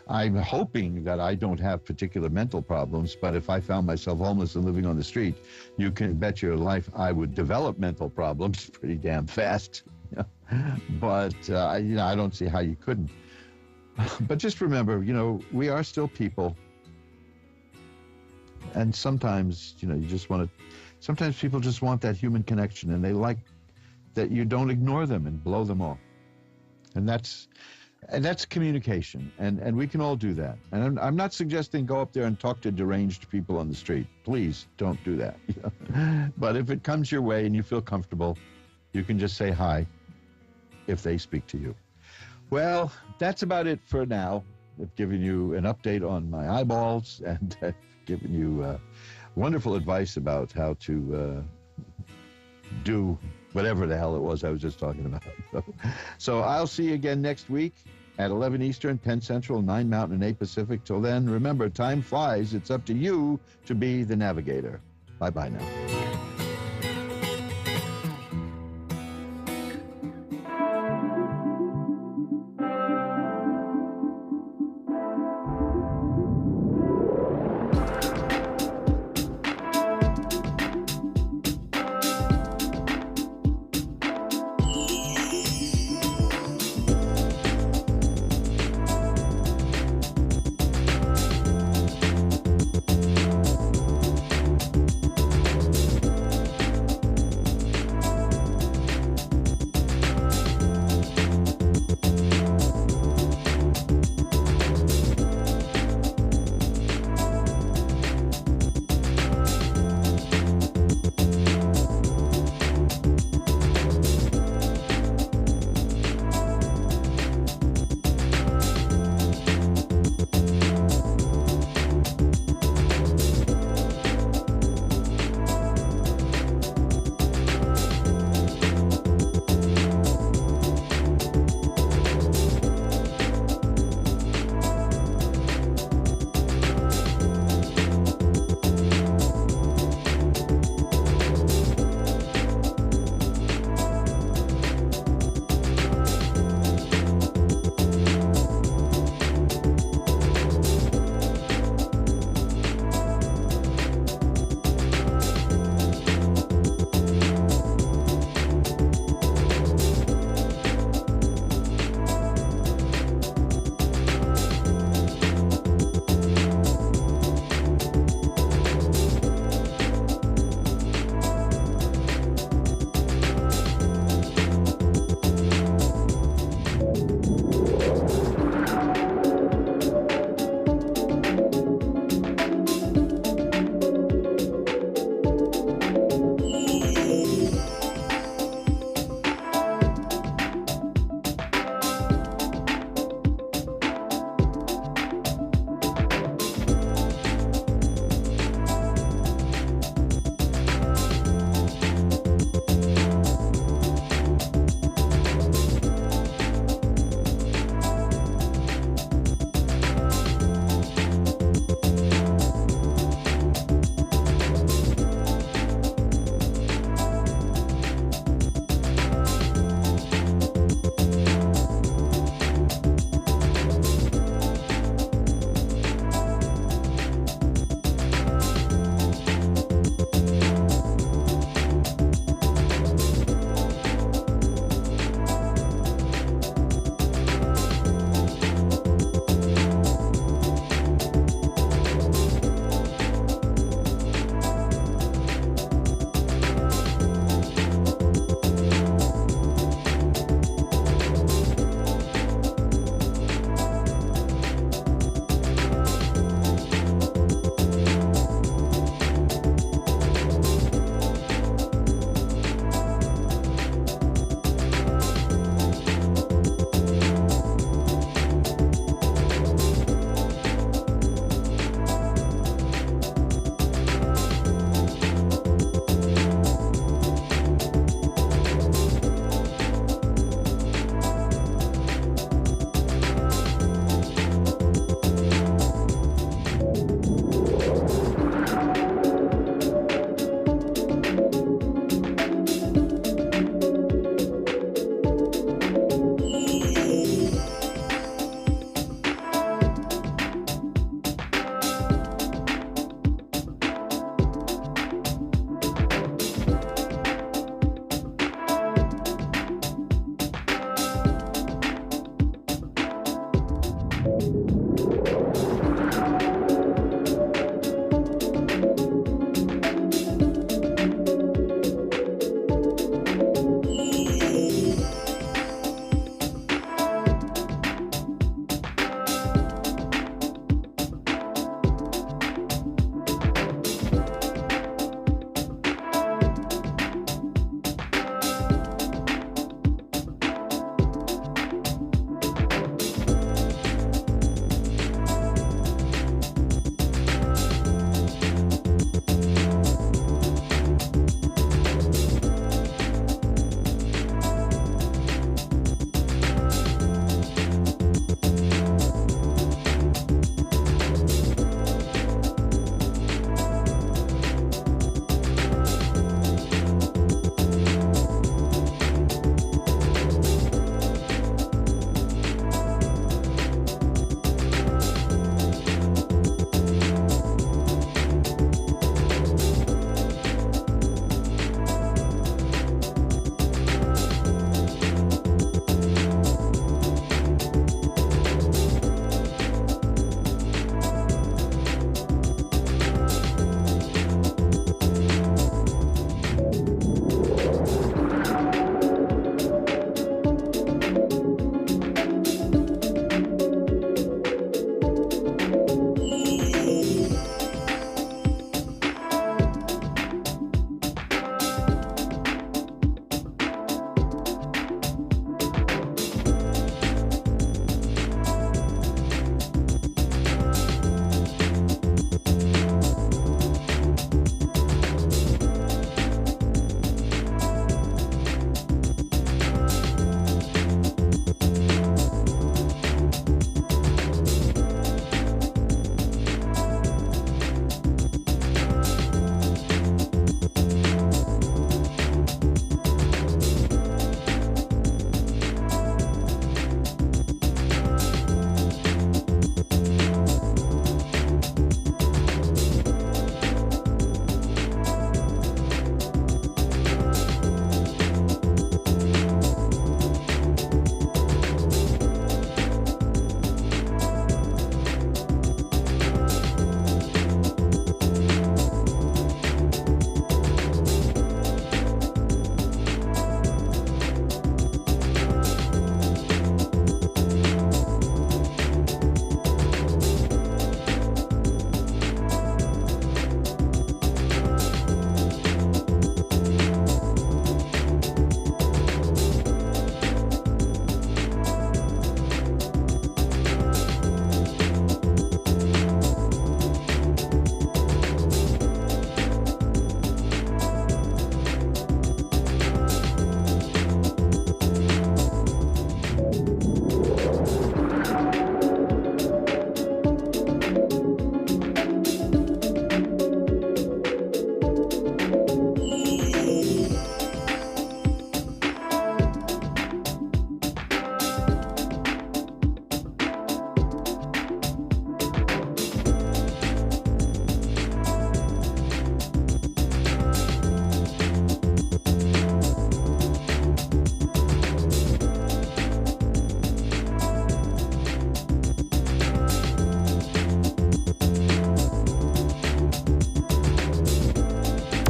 I'm hoping that I don't have particular mental problems, but if I found myself homeless and living on the street, you can bet your life I would develop mental problems pretty damn fast. But, I don't see how you couldn't. But just remember, we are still people. And sometimes, sometimes people just want that human connection, and they like that you don't ignore them and blow them off. And that's communication, and we can all do that. And I'm not suggesting go up there and talk to deranged people on the street. Please don't do that. But if it comes your way and you feel comfortable, you can just say hi if they speak to you. Well, that's about it for now. I've given you an update on my eyeballs, and I've given you wonderful advice about how to do whatever the hell it was I was just talking about. So I'll see you again next week at 11 Eastern, 10 Central, 9 Mountain, and 8 Pacific. Till then, remember, time flies. It's up to you to be the navigator. Bye-bye now.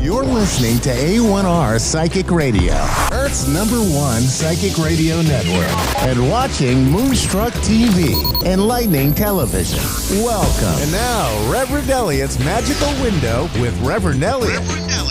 You're listening to A1R Psychic Radio, Earth's #1 psychic radio network, and watching Moonstruck TV, enlightening television. Welcome. And now, Reverend Elliot's Magical Window with Reverend Elliot.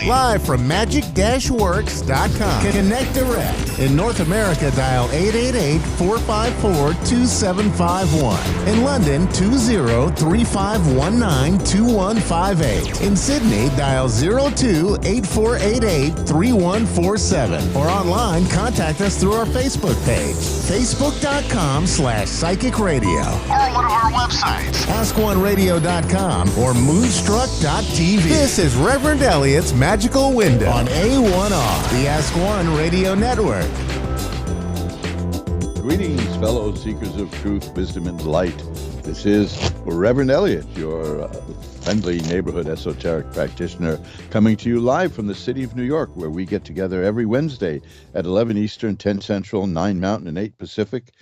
Live from magic-works.com. Connect direct. In North America, dial 888-454-2751. In London, 20-3519-2158. In Sydney, dial 02-8488-3147. Or online, contact us through our Facebook page, facebook.com/psychic radio. Or one of our websites, AskOneRadio.com or Moonstruck.tv. This is Reverend Elliot's Magical Window on A1R, the Ask One Radio Network. Greetings, fellow seekers of truth, wisdom, and light. This is Reverend Elliot, your friendly neighborhood esoteric practitioner, coming to you live from the city of New York, where we get together every Wednesday at 11 Eastern, 10 Central, 9 Mountain, and 8 Pacific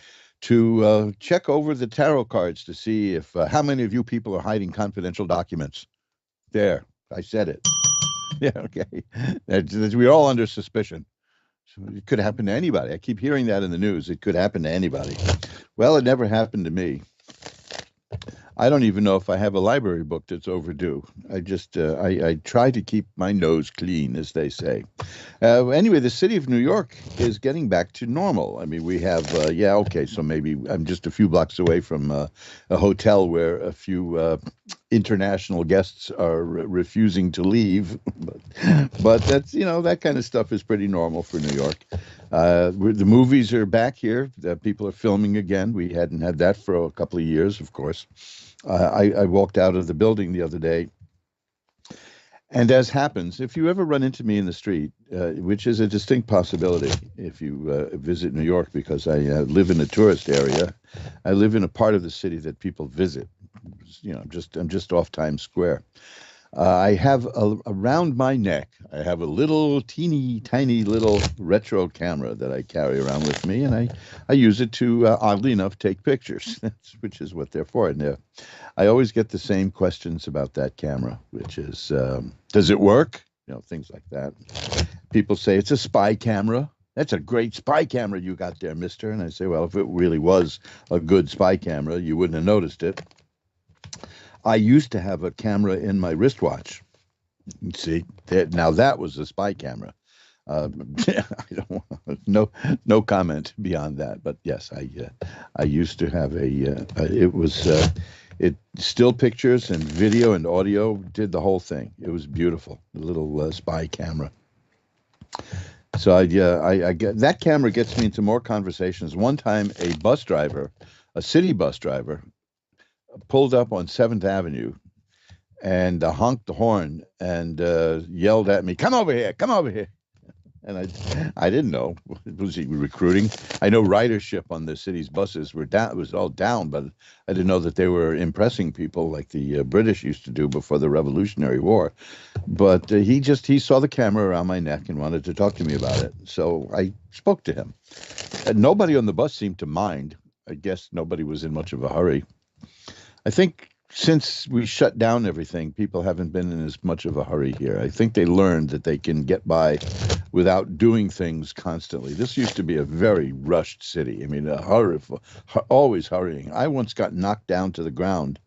to check over the tarot cards to see if how many of you people are hiding confidential documents. There, I said it. Yeah, okay. We're all under suspicion. So it could happen to anybody. I keep hearing that in the news. It could happen to anybody. Well, it never happened to me. I don't even know if I have a library book that's overdue. I just, I try to keep my nose clean, as they say. Anyway, the city of New York is getting back to normal. I mean, we have, so maybe I'm just a few blocks away from a hotel where a few international guests are refusing to leave. But that's, that kind of stuff is pretty normal for New York. The movies are back here. People are filming again. We hadn't had that for a couple of years, of course. I walked out of the building the other day, and as happens, if you ever run into me in the street, which is a distinct possibility if you visit New York, because I live in a tourist area, I live in a part of the city that people visit. I'm just off Times Square. I have around my neck, I have a little teeny tiny little retro camera that I carry around with me, and I use it to, oddly enough, take pictures, which is what they're for. And I always get the same questions about that camera, which is, does it work? Things like that. People say, it's a spy camera. That's a great spy camera you got there, mister. And I say, well, if it really was a good spy camera, you wouldn't have noticed it. I used to have a camera in my wristwatch. See, now that was a spy camera. No comment beyond that. But yes, I used to have it still pictures and video and audio, did the whole thing. It was beautiful, the little spy camera. So I get that camera gets me into more conversations. One time, a city bus driver, pulled up on 7th Avenue and honked the horn and yelled at me, come over here. And I didn't know. Was he recruiting? I know ridership on the city's buses were down. It was all down, but I didn't know that they were impressing people like the British used to do before the Revolutionary War. But he saw the camera around my neck and wanted to talk to me about it. So I spoke to him. And nobody on the bus seemed to mind. I guess nobody was in much of a hurry. I think since we shut down everything, people haven't been in as much of a hurry here. I think they learned that they can get by without doing things constantly. This used to be a very rushed city. I mean, always hurrying. I once got knocked down to the ground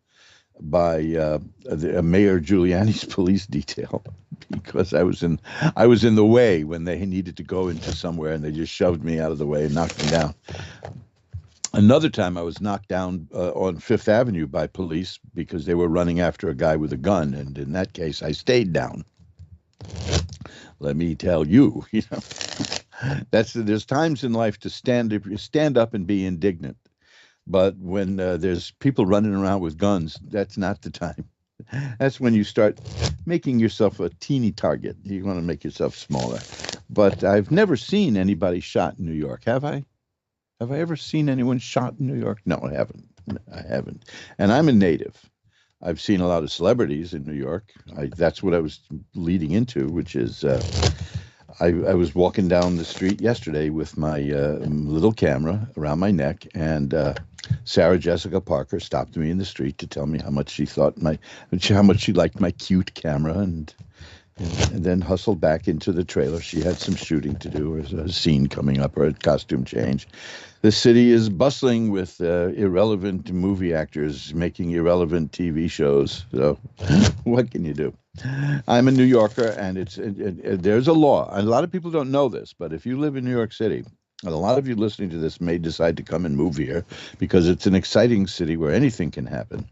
by Mayor Giuliani's police detail because I was in the way when they needed to go into somewhere, and they just shoved me out of the way and knocked me down. Another time I was knocked down on 5th Avenue by police because they were running after a guy with a gun. And in that case, I stayed down. Let me tell you, there's times in life to stand up and be indignant. But when there's people running around with guns, that's not the time. That's when you start making yourself a teeny target. You want to make yourself smaller. But I've never seen anybody shot in New York, have I? Have I ever seen anyone shot in New York? No, I haven't. And I'm a native. I've seen a lot of celebrities in New York. That's what I was leading into, which is I was walking down the street yesterday with my little camera around my neck, and Sarah Jessica Parker stopped me in the street to tell me how much she liked my cute camera, and and then hustled back into the trailer. She had some shooting to do, or a scene coming up, or a costume change. The city is bustling with irrelevant movie actors making irrelevant TV shows. So what can you do? I'm a New Yorker, and there's a law. And a lot of people don't know this, but if you live in New York City, and a lot of you listening to this may decide to come and move here because it's an exciting city where anything can happen.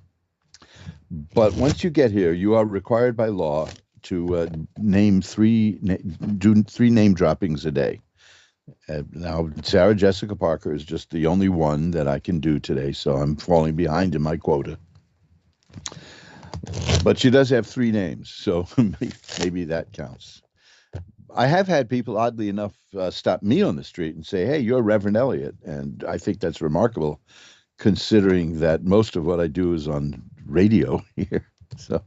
But once you get here, you are required by law to do three name droppings a day. Now, Sarah Jessica Parker is just the only one that I can do today, so I'm falling behind in my quota. But she does have three names, so maybe that counts. I have had people, oddly enough, stop me on the street and say, "Hey, you're Reverend Elliott," and I think that's remarkable, considering that most of what I do is on radio here. So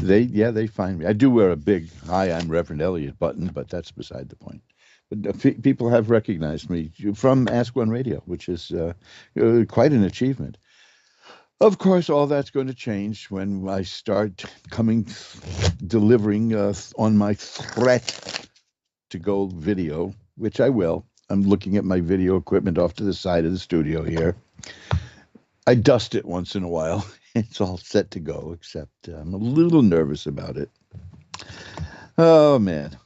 they find me. I do wear a big "Hi, I'm Reverend Elliott" button, but that's beside the point. But people have recognized me from Ask One Radio, which is quite an achievement. Of course, all that's going to change when I start delivering on my threat to go video, which I will. I'm looking at my video equipment off to the side of the studio here. I dust it once in a while. It's all set to go, except I'm a little nervous about it. Oh, man.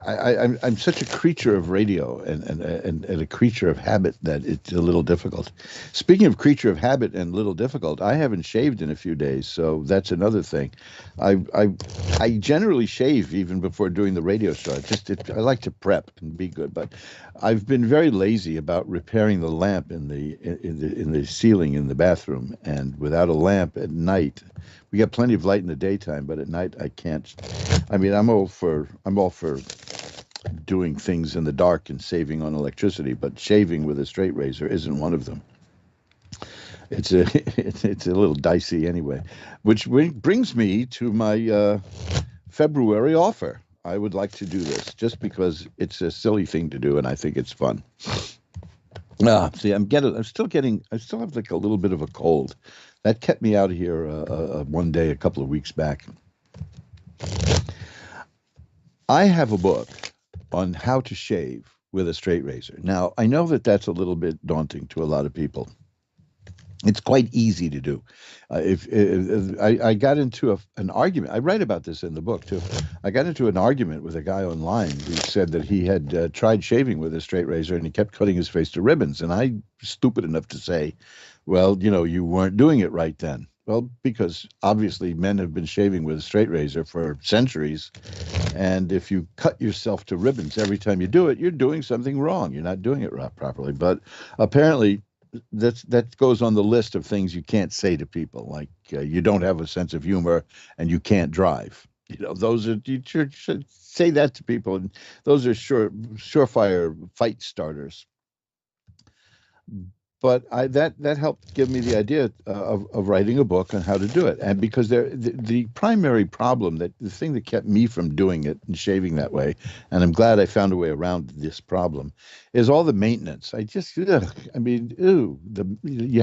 I'm such a creature of radio and a creature of habit that it's a little difficult. Speaking of creature of habit and little difficult, I haven't shaved in a few days, so that's another thing. I generally shave even before doing the radio show. I like to prep and be good, but I've been very lazy about repairing the lamp in the ceiling in the bathroom, and without a lamp at night. We get plenty of light in the daytime, but at night I can't. I mean, I'm all for doing things in the dark and saving on electricity, but shaving with a straight razor isn't one of them. It's a little dicey anyway, which brings me to my February offer. I would like to do this just because it's a silly thing to do, and I think it's fun. See, I still have like a little bit of a cold. That kept me out of here one day a couple of weeks back. I have a book on how to shave with a straight razor. Now, I know that that's a little bit daunting to a lot of people. It's quite easy to do. I got into an argument. I write about this in the book, too. I got into an argument with a guy online who said that he had tried shaving with a straight razor and he kept cutting his face to ribbons. And I was stupid enough to say, well, you weren't doing it right then. Well, because obviously men have been shaving with a straight razor for centuries. And if you cut yourself to ribbons every time you do it, you're doing something wrong. You're not doing it properly. But apparently that goes on the list of things you can't say to people, like you don't have a sense of humor and you can't drive. Those are, you should say that to people. And those are surefire fight starters. But that helped give me the idea of writing a book on how to do it. And because the primary problem, the thing that kept me from doing it and shaving that way, and I'm glad I found a way around this problem, is all the maintenance. You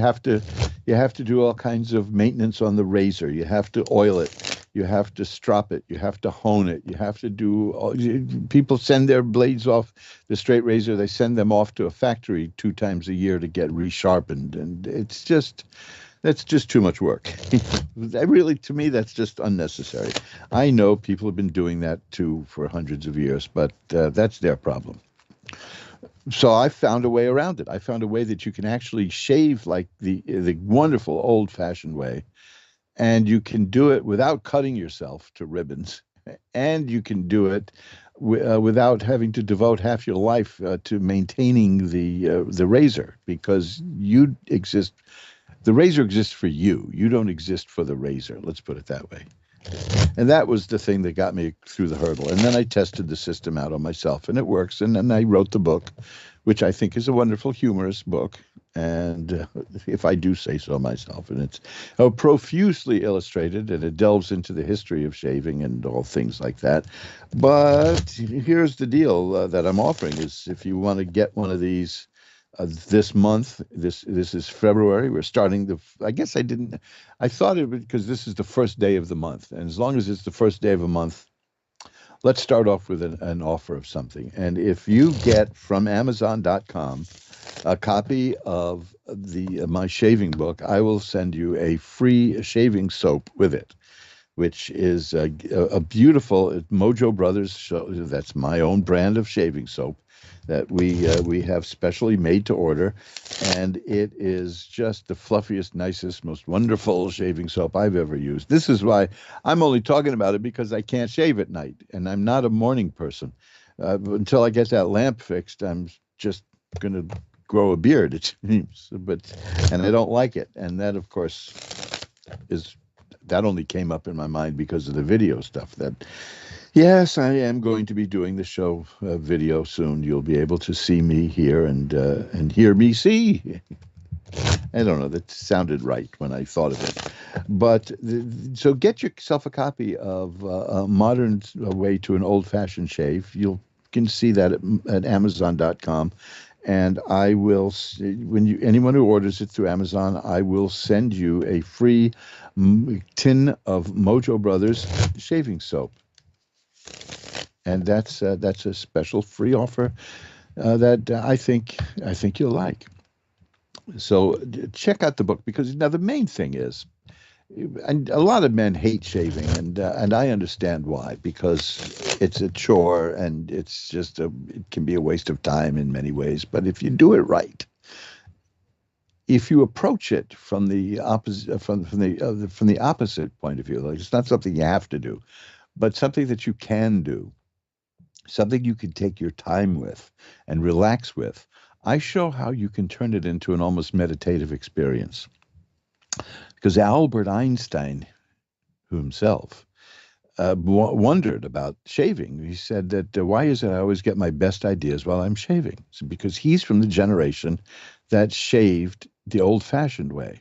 have to do all kinds of maintenance on the razor. You have to oil it. You have to strop it. You have to hone it. You have to people send their blades off the straight razor. They send them off to a factory 2 times a year to get resharpened. And that's just too much work. To me, that's just unnecessary. I know people have been doing that too for hundreds of years, but that's their problem. So I found a way around it. I found a way that you can actually shave like the wonderful old-fashioned way. And you can do it without cutting yourself to ribbons, and you can do it without having to devote half your life to maintaining the razor, because you exist. The razor exists for you. You don't exist for the razor. Let's put it that way. And that was the thing that got me through the hurdle. And then I tested the system out on myself, and it works. And then I wrote the book, which I think is a wonderful, humorous book. And if I do say so myself, and it's profusely illustrated, and it delves into the history of shaving and all things like that. But here's the deal that I'm offering is if you want to get one of these this month. This is February. We're starting I thought it would, because this is the first day of the month. And as long as it's the first day of a month, let's start off with an offer of something. And if you get from Amazon.com a copy of my shaving book, I will send you a free shaving soap with it, which is a beautiful Mojo Brothers. That's my own brand of shaving soap that we have specially made to order, and it is just the fluffiest, nicest, most wonderful shaving soap I've ever used. This is why I'm only talking about it, because I can't shave at night, and I'm not a morning person. Until I get that lamp fixed, I'm just going to grow a beard, it seems, and I don't like it. And that, of course, that only came up in my mind because of the video stuff. That, yes, I am going to be doing the show video soon. You'll be able to see me here and hear me see. I don't know, that sounded right when I thought of it. But so get yourself a copy of A Modern Way to an Old-Fashioned Shave. You can see that at Amazon.com. And I will, anyone who orders it through Amazon, I will send you a free tin of Mojo Brothers shaving soap. And that's a special free offer that I think you'll like. So check out the book, because now the main thing is, and a lot of men hate shaving, and I understand why, because it's a chore and it's just it can be a waste of time in many ways. But if you do it right, if you approach it from the opposite from the opposite point of view, like it's not something you have to do, but something that you can do, something you can take your time with and relax with, I show how you can turn it into an almost meditative experience. Because Albert Einstein himself wondered about shaving. He said that, why is it I always get my best ideas while I'm shaving? So because he's from the generation that shaved the old-fashioned way.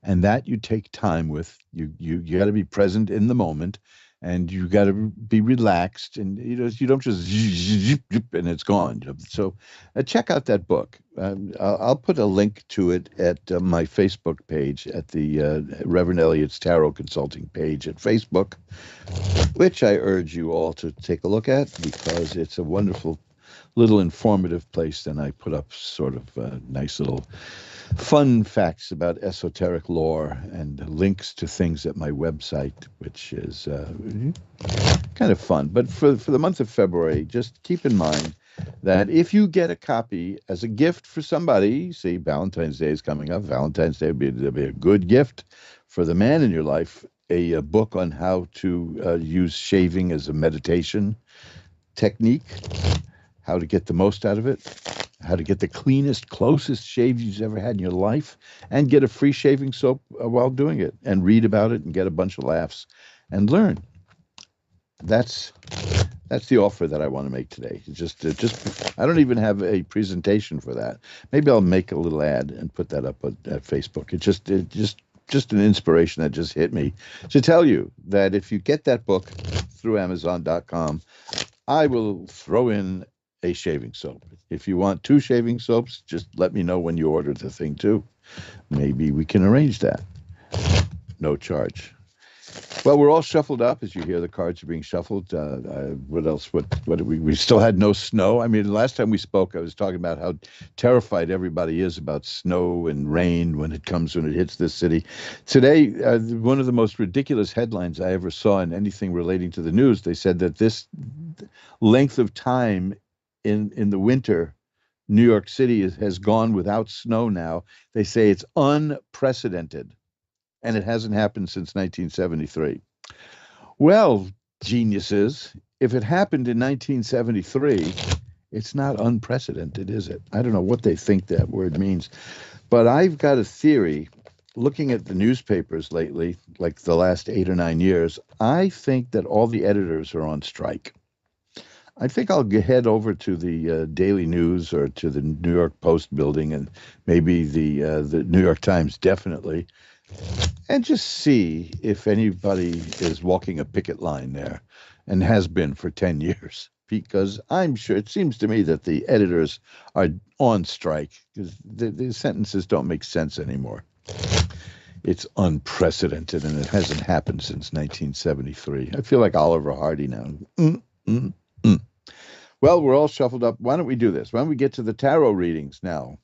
And that you take time with. You got to be present in the moment, and you got to be relaxed, and you don't just and it's gone. So check out that book. I'll put a link to it at my Facebook page, at the Reverend Elliot's Tarot Consulting page at Facebook, which I urge you all to take a look at, because it's a wonderful little informative place. Then I put up sort of nice little fun facts about esoteric lore and links to things at my website, which is kind of fun. But for the month of February, just keep in mind that if you get a copy as a gift for somebody, see, Valentine's Day is coming up. Valentine's Day would be a good gift for the man in your life, a book on how to use shaving as a meditation technique, how to get the most out of it, how to get the cleanest, closest shave you've ever had in your life, and get a free shaving soap while doing it, and read about it and get a bunch of laughs and learn. That's the offer that I want to make today. Just I don't even have a presentation for that. Maybe I'll make a little ad and put that up at Facebook. It's just an inspiration that just hit me to tell you that if you get that book through Amazon.com, I will throw in a shaving soap. If you want 2 shaving soaps, just let me know when you order the thing too. Maybe we can arrange that. No charge. Well, we're all shuffled up. As you hear, the cards are being shuffled. What else? What we still had no snow. I mean, last time we spoke, I was talking about how terrified everybody is about snow and rain when it hits this city. Today, one of the most ridiculous headlines I ever saw in anything relating to the news, they said that this length of time in the winter, New York City has gone without snow now. They say it's unprecedented. And it hasn't happened since 1973. Well, geniuses, if it happened in 1973, it's not unprecedented, is it? I don't know what they think that word means. But I've got a theory, looking at the newspapers lately, like the last 8 or 9 years, I think that all the editors are on strike. I think I'll head over to the Daily News or to the New York Post building, and maybe the New York Times, definitely, and just see if anybody is walking a picket line there, and has been for 10 years, because I'm sure it seems to me that the editors are on strike because the sentences don't make sense anymore. It's unprecedented, and it hasn't happened since 1973. I feel like Oliver Hardy now. Well, we're all shuffled up. Why don't we do this? Why don't we get to the tarot readings now?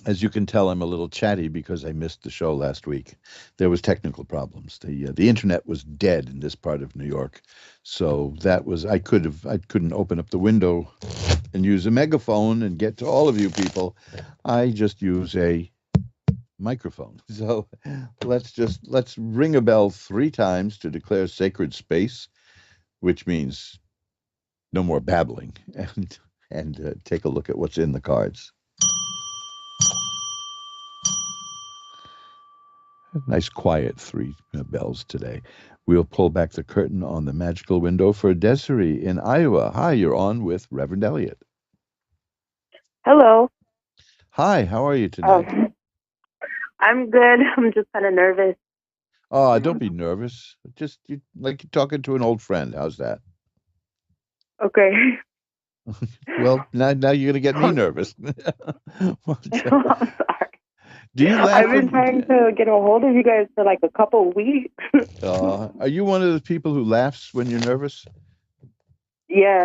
As you can tell, I'm a little chatty because I missed the show last week. There was technical problems. The internet was dead in this part of New York, so that was I couldn't open up the window and use a megaphone and get to all of you people. I just use a microphone. So let's ring a bell 3 times to declare sacred space, which means no more babbling, and take a look at what's in the cards. Nice quiet 3 bells today. We'll pull back the curtain on the magical window for Desiree in Iowa. Hi, you're on with Reverend Elliot. Hello. Hi, how are you tonight? I'm good. I'm just kind of nervous. Oh, don't be nervous. Just like you're talking to an old friend. How's that? Okay. Well, now you're going to get me nervous. I'm sorry. Do you laugh? I've been trying to get a hold of you guys for like a couple of weeks. Are you one of the people who laughs when you're nervous? Yeah.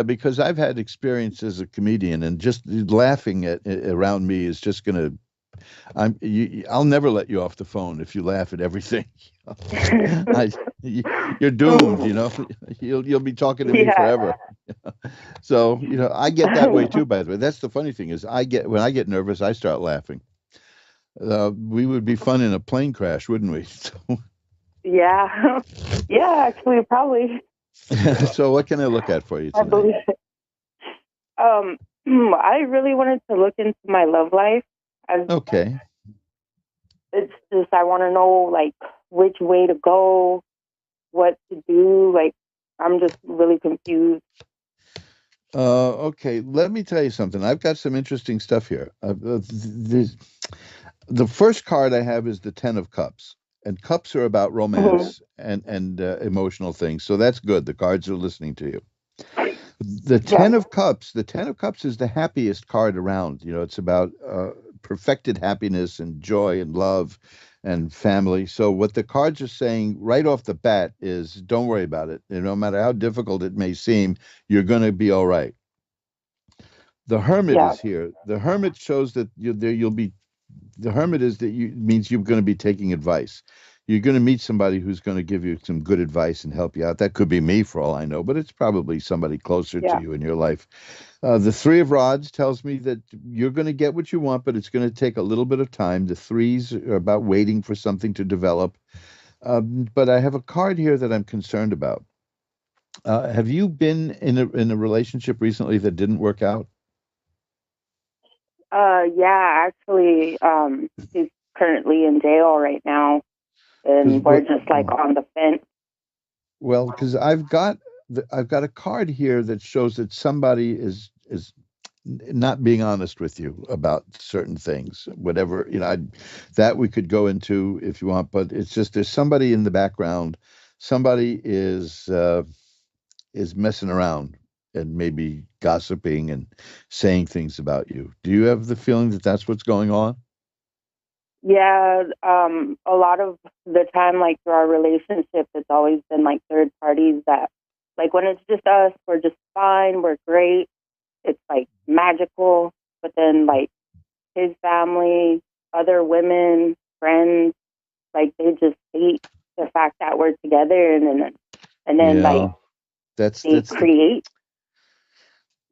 Because I've had experience as a comedian, and just laughing around me is just going to. I'll never let you off the phone if you laugh at everything. You're doomed. You'll be talking to me forever. So I get that way too. By the way, that's the funny thing is when I get nervous, I start laughing. We would be fun in a plane crash, wouldn't we? Yeah. Yeah, actually, probably. So what can I look at for you tonight? I believe it. I really wanted to look into my love life. Okay. It's just I want to know like which way to go, what to do. Like I'm just really confused. Okay, let me tell you something. I've got some interesting stuff here. The first card I have is the 10 of Cups, and cups are about romance and emotional things. So that's good. The cards are listening to you. The 10 of Cups is the happiest card around. It's about perfected happiness and joy and love and family. So what the cards are saying right off the bat is don't worry about it. No matter how difficult it may seem, you're going to be all right. The Hermit is here. The Hermit shows that the Hermit means you're going to be taking advice. You're going to meet somebody who's going to give you some good advice and help you out. That could be me for all I know, but it's probably somebody closer to you in your life. The 3 of Rods tells me that you're going to get what you want, but it's going to take a little bit of time. The 3s are about waiting for something to develop. But I have a card here that I'm concerned about. Have you been in a relationship recently that didn't work out? Yeah, actually, he's currently in jail right now, and we're just like on the fence. Well, because I've got a card here that shows that somebody is not being honest with you about certain things, whatever, that we could go into if you want, but it's just there's somebody in the background. Somebody is messing around and maybe gossiping and saying things about you. Do you have the feeling that that's what's going on? Yeah, a lot of the time, like through our relationship, it's always been like third parties that, like when it's just us, we're just fine, we're great. It's like magical, but then like his family, other women, friends, like they just hate the fact that we're together, and then like they create.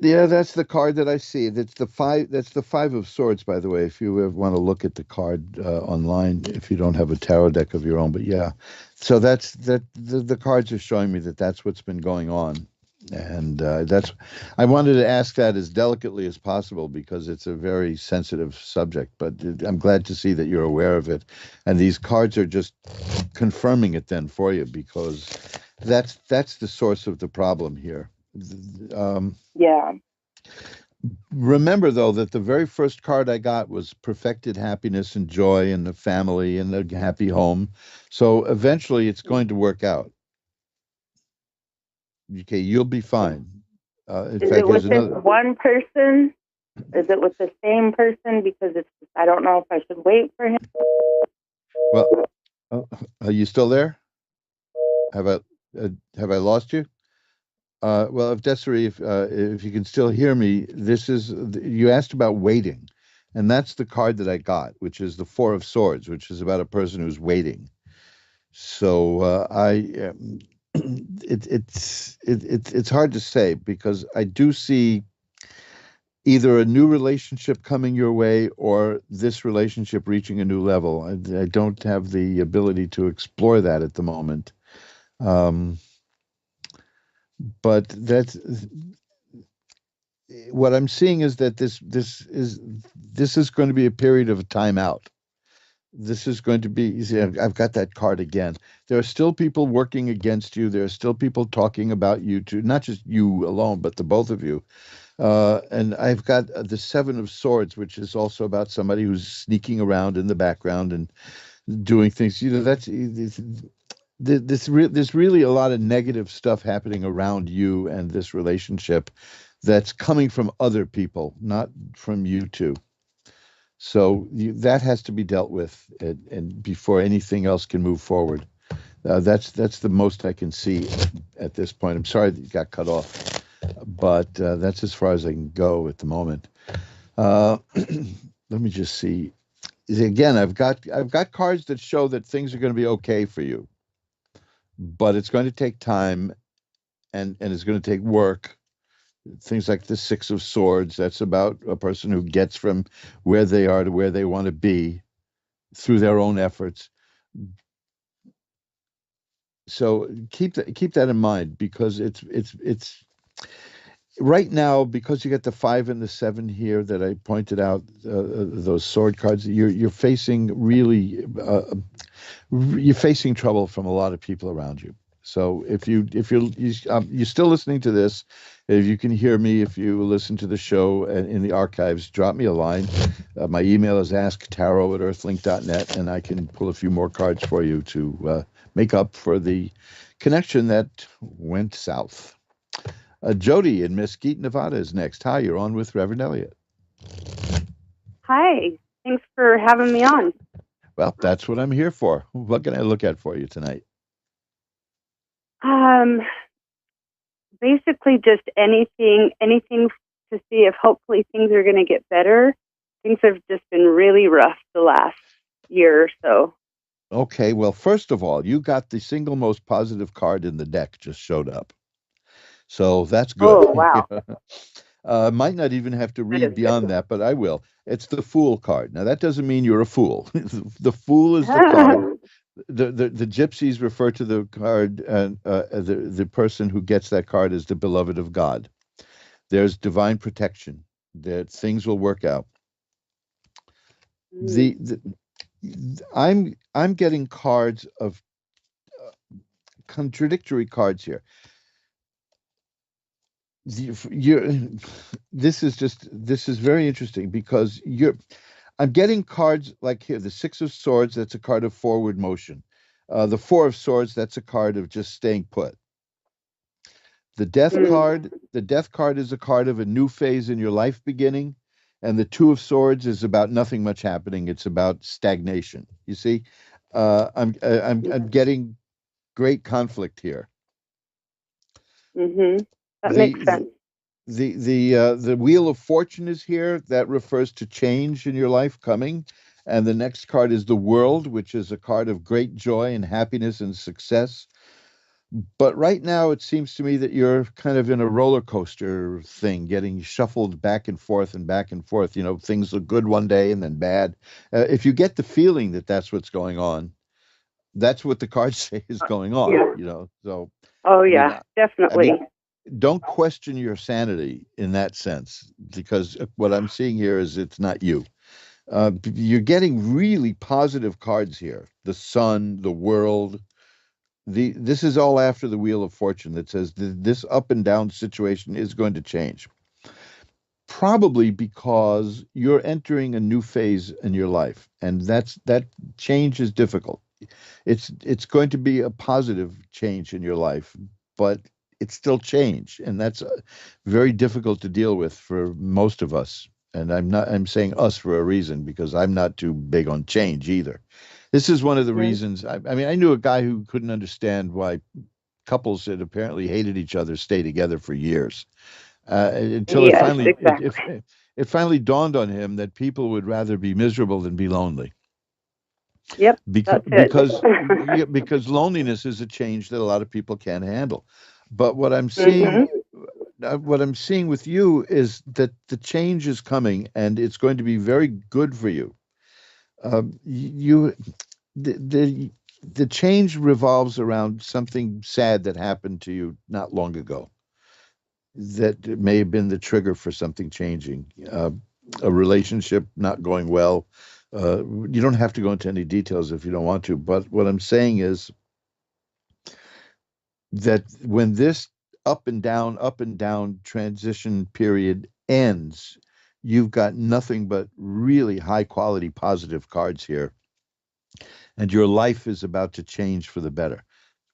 Yeah, that's the card that I see. That's the 5. That's the 5 of Swords, by the way. If you ever want to look at the card online, if you don't have a tarot deck of your own, but yeah, so that's that. The cards are showing me that that's what's been going on, and I wanted to ask that as delicately as possible because it's a very sensitive subject. But I'm glad to see that you're aware of it, and these cards are just confirming it then for you because that's the source of the problem here. Yeah. Remember, though, that the very first card I got was perfected happiness and joy and the family and a happy home. So eventually it's going to work out. Okay, you'll be fine. In Is fact, it with there's this another. one person? Is it with the same person? Because I don't know if I should wait for him. Well, are you still there? Have I lost you? Well, if Desiree, if you can still hear me, you asked about waiting, and that's the card that I got, which is the Four of Swords, which is about a person who's waiting. So it's hard to say because I do see either a new relationship coming your way or this relationship reaching a new level. I don't have the ability to explore that at the moment. But that's what I'm seeing is that this is going to be a period of a timeout. This is going to be, you see, I've got that card again. There are still people working against you. There are still people talking about you too, not just you alone, but the both of you. And I've got the Seven of Swords, which is also about somebody who's sneaking around in the background and doing things. There's really a lot of negative stuff happening around you and this relationship that's coming from other people, not from you two. So that has to be dealt with, and before anything else can move forward. That's the most I can see at this point. I'm sorry that you got cut off, but that's as far as I can go at the moment. Let me just see. Again, I've got cards that show that things are going to be okay for you, but it's going to take time, and it's going to take work. Things like the Six of Swords, that's about a person who gets from where they are to where they want to be through their own efforts. So keep that in mind, because it's right now, because you get the 5 and the 7 here that I pointed out, those sword cards, you're facing you're facing trouble from a lot of people around you. So if you're still listening to this, if you can hear me, if you listen to the show in the archives, drop me a line. My email is asktarot@earthlink.net, and I can pull a few more cards for you to make up for the connection that went south. Jody in Mesquite, Nevada is next. Hi, you're on with Reverend Elliott. Hi, thanks for having me on. Well, that's what I'm here for. What can I look at for you tonight? Basically just anything to see if hopefully things are going to get better. Things have just been really rough the last year or so. Okay, well, first of all, you got the single most positive card in the deck just showed up. So that's good. Oh, wow. Might not even have to read beyond that, but I will. It's the Fool card. Now, that doesn't mean you're a fool. The Fool is the card. The gypsies refer to the card, and the person who gets that card is the beloved of God. There's divine protection. That things will work out. I'm getting cards of contradictory cards here. This is very interesting because I'm getting cards like here, the Six of Swords, that's a card of forward motion. The Four of Swords, that's a card of just staying put. The Death card is a card of a new phase in your life beginning, and the Two of Swords is about nothing much happening. It's about stagnation. You see, I'm getting great conflict here. Mm-hmm. That makes sense. The Wheel of Fortune is here. That refers to change in your life coming. And the next card is the World, which is a card of great joy and happiness and success. But right now, it seems to me that you're kind of in a roller coaster thing, getting shuffled back and forth and back and forth. You know, things look good one day and then bad. If you get the feeling that that's what's going on, that's what the cards say is going on. Yeah. You know, so. Oh yeah, definitely. Don't question your sanity in that sense, because what I'm seeing here is it's not you. You're getting really positive cards here. The Sun, the World. This is all after the Wheel of Fortune that says this up and down situation is going to change. Probably because you're entering a new phase in your life, and that change is difficult. It's going to be a positive change in your life, but it's still change, and that's very difficult to deal with for most of us. And I'm saying us for a reason, because I'm not too big on change either. This is one of the reasons. I mean, I knew a guy who couldn't understand why couples that apparently hated each other stay together for years, until Yes, exactly. it finally dawned on him that people would rather be miserable than be lonely. Yep, Because that's it. because loneliness is a change that a lot of people can't handle. But Mhm. what I'm seeing with you is that the change is coming, and it's going to be very good for you. You the change revolves around something sad that happened to you not long ago, that may have been the trigger for something changing. A relationship not going well. You don't have to go into any details if you don't want to, but what I'm saying is that when this up and down transition period ends, you've got nothing but really high quality positive cards here, and your life is about to change for the better,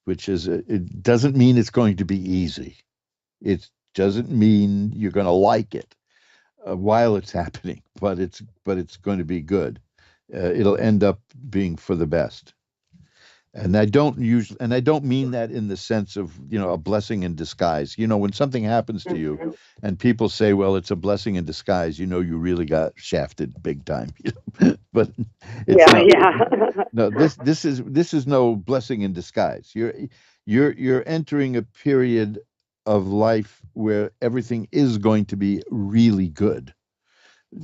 which is, it doesn't mean it's going to be easy. It doesn't mean you're going to like it while it's happening, but it's going to be good. It'll end up being for the best. And I don't mean that in the sense of, a blessing in disguise. When something happens to you and people say, well, it's a blessing in disguise, you really got shafted big time. But it's not. Yeah. No, this is no blessing in disguise. You're entering a period of life where everything is going to be really good.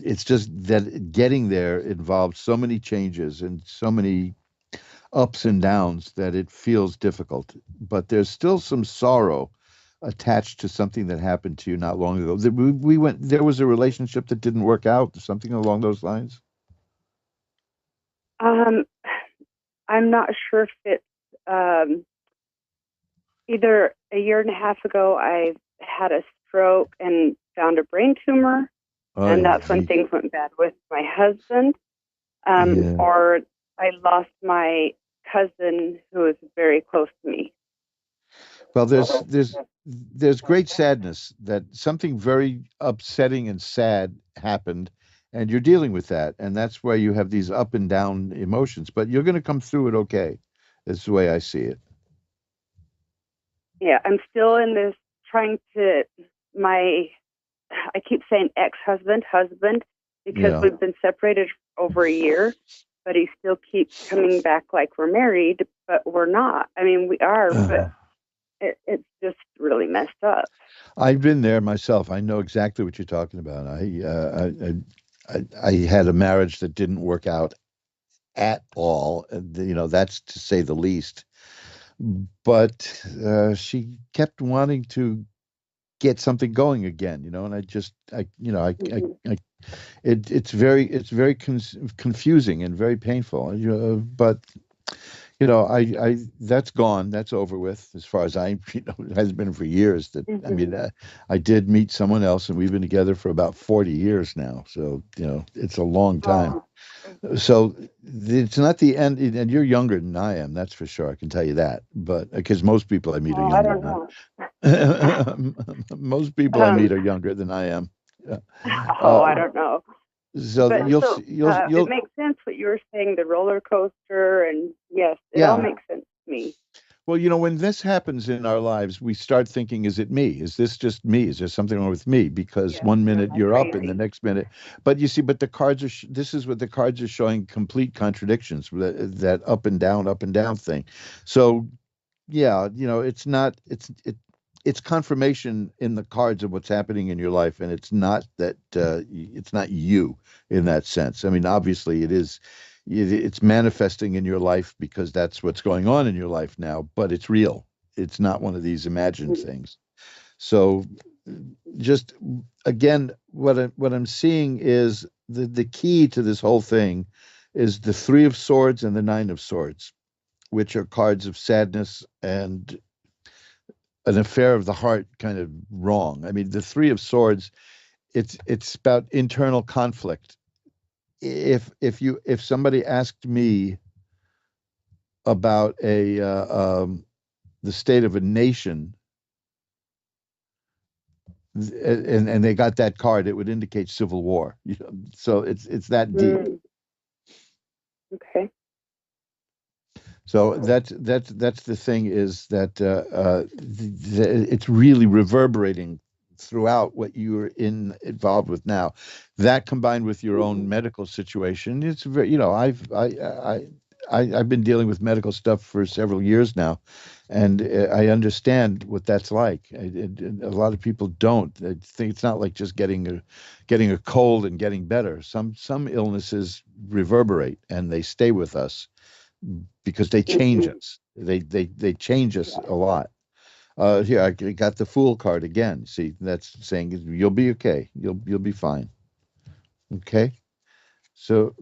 It's just that getting there involves so many changes and so many ups and downs that it feels difficult. But there's still some sorrow attached to something that happened to you not long ago. There was a relationship that didn't work out, something along those lines. Um, I'm not sure if it's either a year and a half ago I had a stroke and found a brain tumor, and that's when things went bad with my husband. Yeah. Or I lost my cousin who is very close to me. Well, there's great sadness that something very upsetting and sad happened, and you're dealing with that, and that's why you have these up and down emotions. But you're going to come through it okay. That's the way I see it. Yeah, I'm still in this I keep saying ex-husband, husband, because we've been separated over a year, but he still keeps coming back like we're married, but we're not. I mean, we are, but it's just really messed up. I've been there myself. I know exactly what you're talking about. I had a marriage that didn't work out at all. That's to say the least. But she kept wanting to get something going again, and it's very confusing and very painful. But I that's gone. That's over with as far as it has been for years. That I mean, I did meet someone else, and we've been together for about 40 years now. So it's a long time. So it's not the end, and you're younger than I am. That's for sure. I can tell you that. But because most people I meet are I younger don't than know. most people I meet are younger than I am. I don't know. So But you'll it makes sense what you were saying, the roller coaster, and yes, it all makes sense to me. Well, when this happens in our lives, we start thinking, is it me? Is this just me? Is there something wrong with me? Because one minute you're up and the next minute, but you see, but the cards are, this is what the cards are showing, complete contradictions, that up and down thing. So yeah, it's confirmation in the cards of what's happening in your life, and it's not that it's not you in that sense. I mean, obviously it is. It's manifesting in your life because that's what's going on in your life now, but it's real. It's not one of these imagined things. So, just again, what I'm seeing is the key to this whole thing is the Three of Swords and the Nine of Swords, which are cards of sadness and an affair of the heart, kind of wrong. I mean, the Three of Swords, it's about internal conflict. If somebody asked me about the state of a nation, and they got that card, it would indicate civil war. So it's that deep. Okay. So that's the thing, is that it's really reverberating throughout what you're involved with now. That combined with your own medical situation, it's very, I've been dealing with medical stuff for several years now, and I understand what that's like. A lot of people don't. They think it's not like just getting a cold and getting better. Some illnesses reverberate and they stay with us because they change us. They change us a lot. Here, I got the Fool card again. See, that's saying you'll be okay. You'll be fine. Okay. So,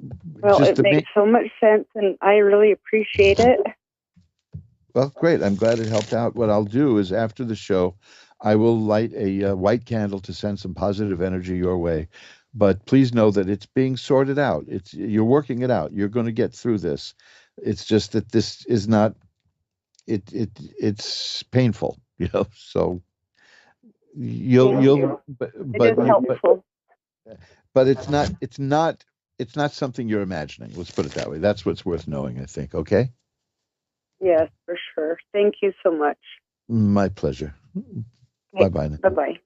well, it makes so much sense, and I really appreciate it. Well, great. I'm glad it helped out. What I'll do is, after the show, I will light a white candle to send some positive energy your way. But please know that it's being sorted out. You're working it out. You're going to get through this. It's just that this is not. It's painful, So you'll. But helpful. But it's not something you're imagining. Let's put it that way. That's what's worth knowing, I think. Okay. Yes, for sure. Thank you so much. My pleasure. Okay. Bye-bye. Bye-bye.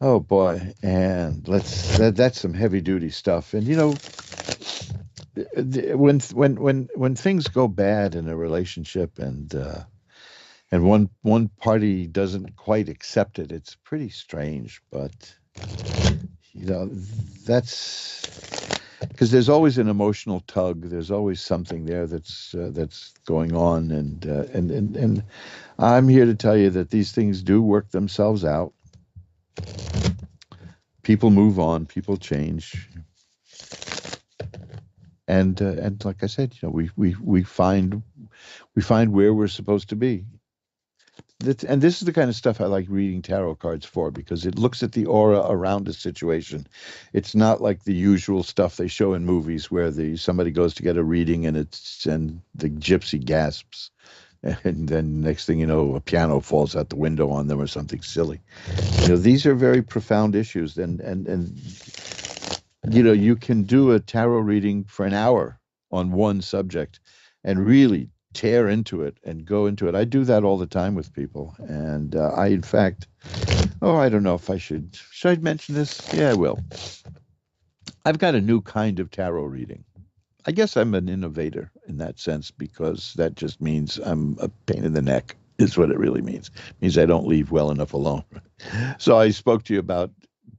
Oh boy, and that's some heavy duty stuff. And when things go bad in a relationship, and one party doesn't quite accept it, it's pretty strange. But that's because there's always an emotional tug. There's always something there that's going on, and I'm here to tell you that these things do work themselves out. People move on, people change, and like I said, we find where we're supposed to be. And this is the kind of stuff I like reading tarot cards for, because it looks at the aura around a situation. It's not like the usual stuff they show in movies where somebody goes to get a reading and the gypsy gasps, and then next thing you know, a piano falls out the window on them or something silly. These are very profound issues, and you can do a tarot reading for an hour on one subject and really tear into it and go into it. I do that all the time with people. And I don't know if I should I mention this? Yeah, I will. I've got a new kind of tarot reading. I guess I'm an innovator in that sense, because that just means I'm a pain in the neck, is what it really means. It means I don't leave well enough alone. So I spoke to you about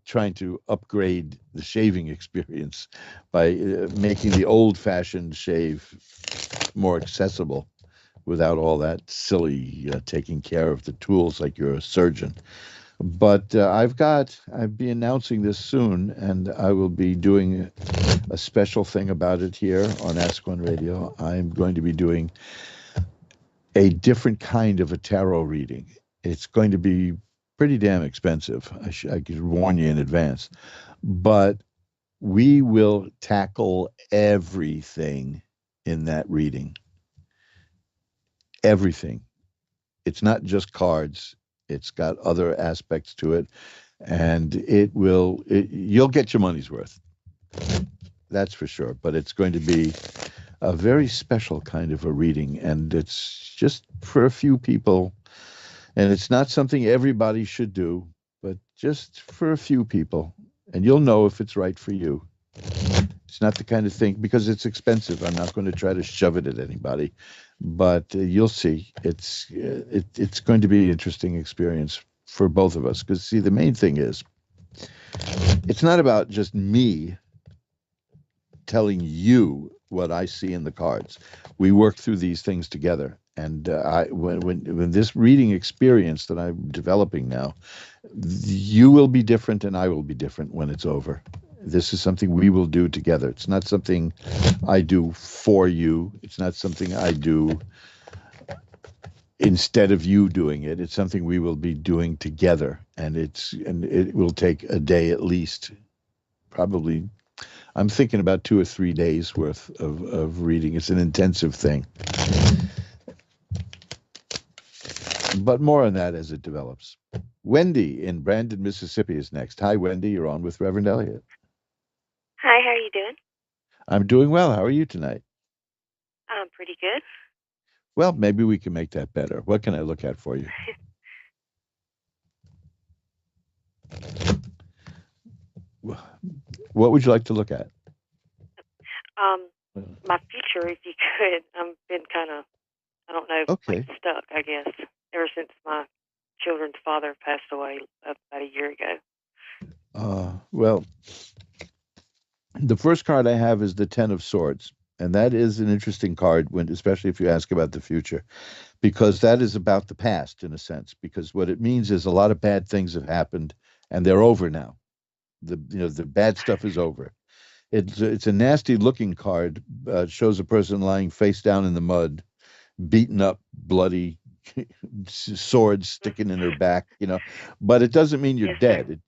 trying to upgrade the shaving experience by making the old-fashioned shave more accessible without all that silly taking care of the tools like you're a surgeon. But I'll be announcing this soon, and I will be doing a special thing about it here on Ask One Radio. I'm going to be doing a different kind of a tarot reading. It's going to be pretty damn expensive. I could warn you in advance. But we will tackle everything in that reading. Everything. It's not just cards. It's got other aspects to it, and you'll get your money's worth. That's for sure. But it's going to be a very special kind of a reading, and it's just for a few people, and it's not something everybody should do, but just for a few people, and you'll know if it's right for you. It's not the kind of thing, because it's expensive. I'm not going to try to shove it at anybody, but you'll see. It's going to be an interesting experience for both of us, because see, the main thing is, it's not about just me telling you what I see in the cards. We work through these things together, and when this reading experience that I'm developing now, you will be different and I will be different when it's over. This is something we will do together. It's not something I do for you. It's not something I do instead of you doing it. It's something we will be doing together, and it will take a day at least. Probably, I'm thinking about 2 or 3 days worth of reading. It's an intensive thing. But more on that as it develops. Wendy in Brandon, Mississippi is next. Hi, Wendy. You're on with Reverend Elliot. Hi, how are you doing? I'm doing well. How are you tonight? I'm pretty good. Well, maybe we can make that better. What can I look at for you? What would you like to look at? My future, if you could. I've been kind of, I don't know, Okay. like stuck, I guess, ever since my children's father passed away about a year ago. Well, the first card I have is the Ten of Swords, and that is an interesting card, when, especially if you ask about the future, because that is about the past in a sense. Because what it means is a lot of bad things have happened, and they're over now. The bad stuff is over. It's a nasty looking card. Shows a person lying face down in the mud, beaten up, bloody, swords sticking in her back. But it doesn't mean you're dead.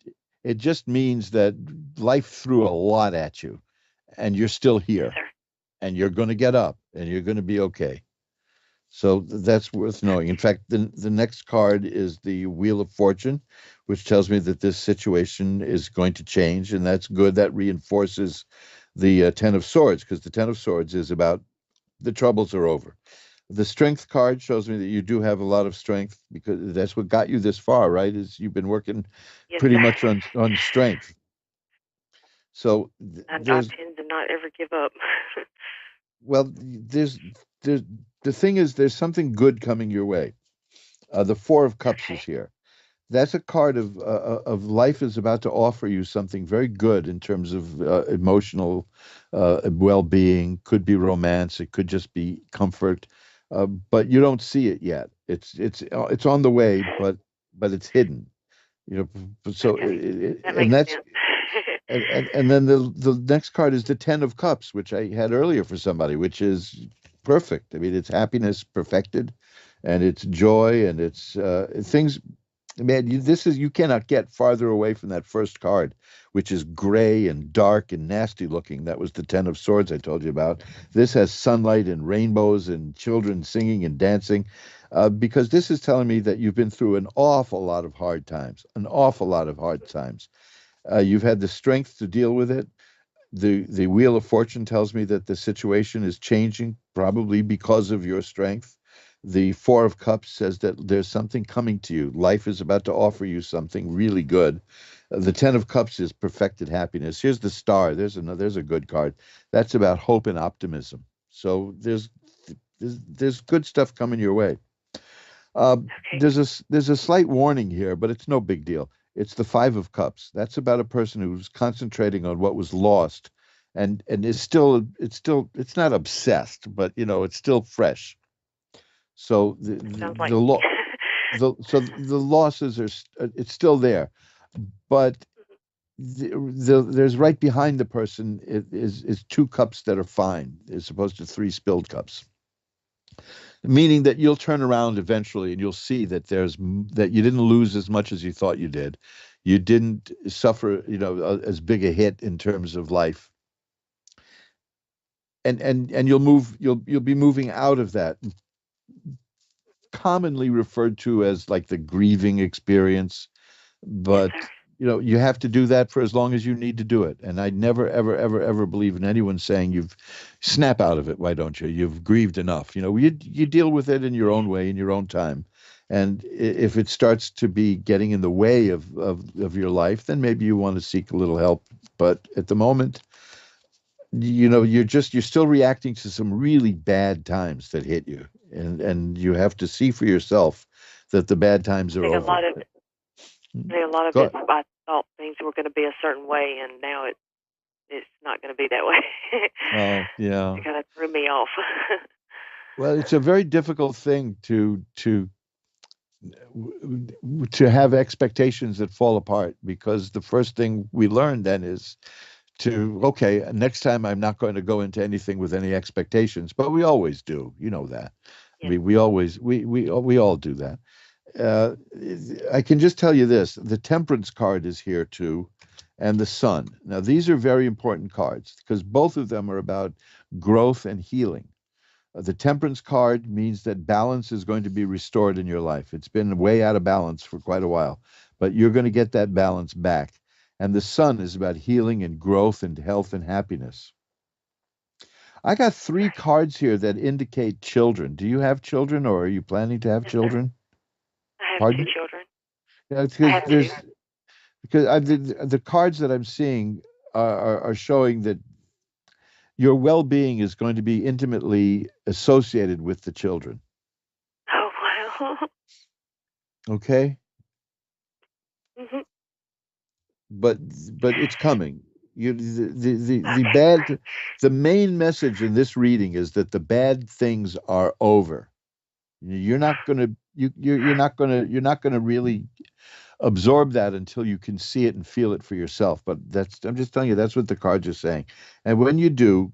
It just means that life threw a lot at you, and you're still here, and you're going to get up, and you're going to be okay. So that's worth knowing. In fact, the next card is the Wheel of Fortune, which tells me that this situation is going to change, and that's good. That reinforces the Ten of Swords, because the Ten of Swords is about the troubles are over. The Strength card shows me that you do have a lot of strength, because that's what got you this far, right? Is you've been working pretty much on strength. So I tend to not ever give up. well, the thing is, there's something good coming your way. The Four of Cups is here. That's a card of life is about to offer you something very good in terms of emotional well-being. Could be romance. It could just be comfort, but you don't see it yet. It's on the way, but it's hidden. So and that's and then the next card is the Ten of Cups, which I had earlier for somebody, which is perfect. I mean, it's happiness perfected, and it's joy, and it's things. Man, you cannot get farther away from that first card, which is gray and dark and nasty looking. That was the Ten of Swords I told you about. This has sunlight and rainbows and children singing and dancing, because this is telling me that you've been through an awful lot of hard times, You've had the strength to deal with it. The Wheel of Fortune tells me that the situation is changing, probably because of your strength. The Four of Cups says that there's something coming to you. Life is about to offer you something really good. The Ten of Cups is perfected happiness. Here's the Star. There's a good card. That's about hope and optimism. So there's good stuff coming your way. There's a slight warning here, but it's no big deal. It's the Five of Cups. That's about a person who's concentrating on what was lost, and it's not obsessed, but it's still fresh. So the losses are it's still there, but there's right behind the person is two cups that are fine, as opposed to three spilled cups. Meaning that you'll turn around eventually and you'll see that that you didn't lose as much as you thought you did. You didn't suffer, as big a hit in terms of life. And you'll be moving out of that, commonly referred to as like the grieving experience. But you have to do that for as long as you need to do it. And I never, ever, ever, ever believe in anyone saying you've snap out of it. Why don't you? You've grieved enough. You deal with it in your own way, in your own time. And if it starts to be getting in the way of your life, then maybe you want to seek a little help. But at the moment, you're still reacting to some really bad times that hit you. And you have to see for yourself that the bad times are over. A lot of it, I thought things were going to be a certain way, and now it's not going to be that way. Oh, yeah. It kind of threw me off. Well, it's a very difficult thing to have expectations that fall apart, because the first thing we learn then is okay, next time I'm not going to go into anything with any expectations, but we always do, that. Yeah. We all do that. I can just tell you this, the Temperance card is here too, and the Sun. Now, these are very important cards because both of them are about growth and healing. The Temperance card means that balance is going to be restored in your life. It's been way out of balance for quite a while, but you're going to get that balance back. And the Sun is about healing and growth and health and happiness. I got 3 cards here that indicate children. Do you have children, or are you planning to have children? I have Pardon? 2 children. Yeah, I have 2. because the cards that I'm seeing are showing that your well-being is going to be intimately associated with the children. Oh, wow. Okay? Hmm. But it's coming. The main message in this reading is that the bad things are over. You're not going to you're not going to really absorb that until you can see it and feel it for yourself. But I'm just telling you, that's what the cards are saying. And when you do,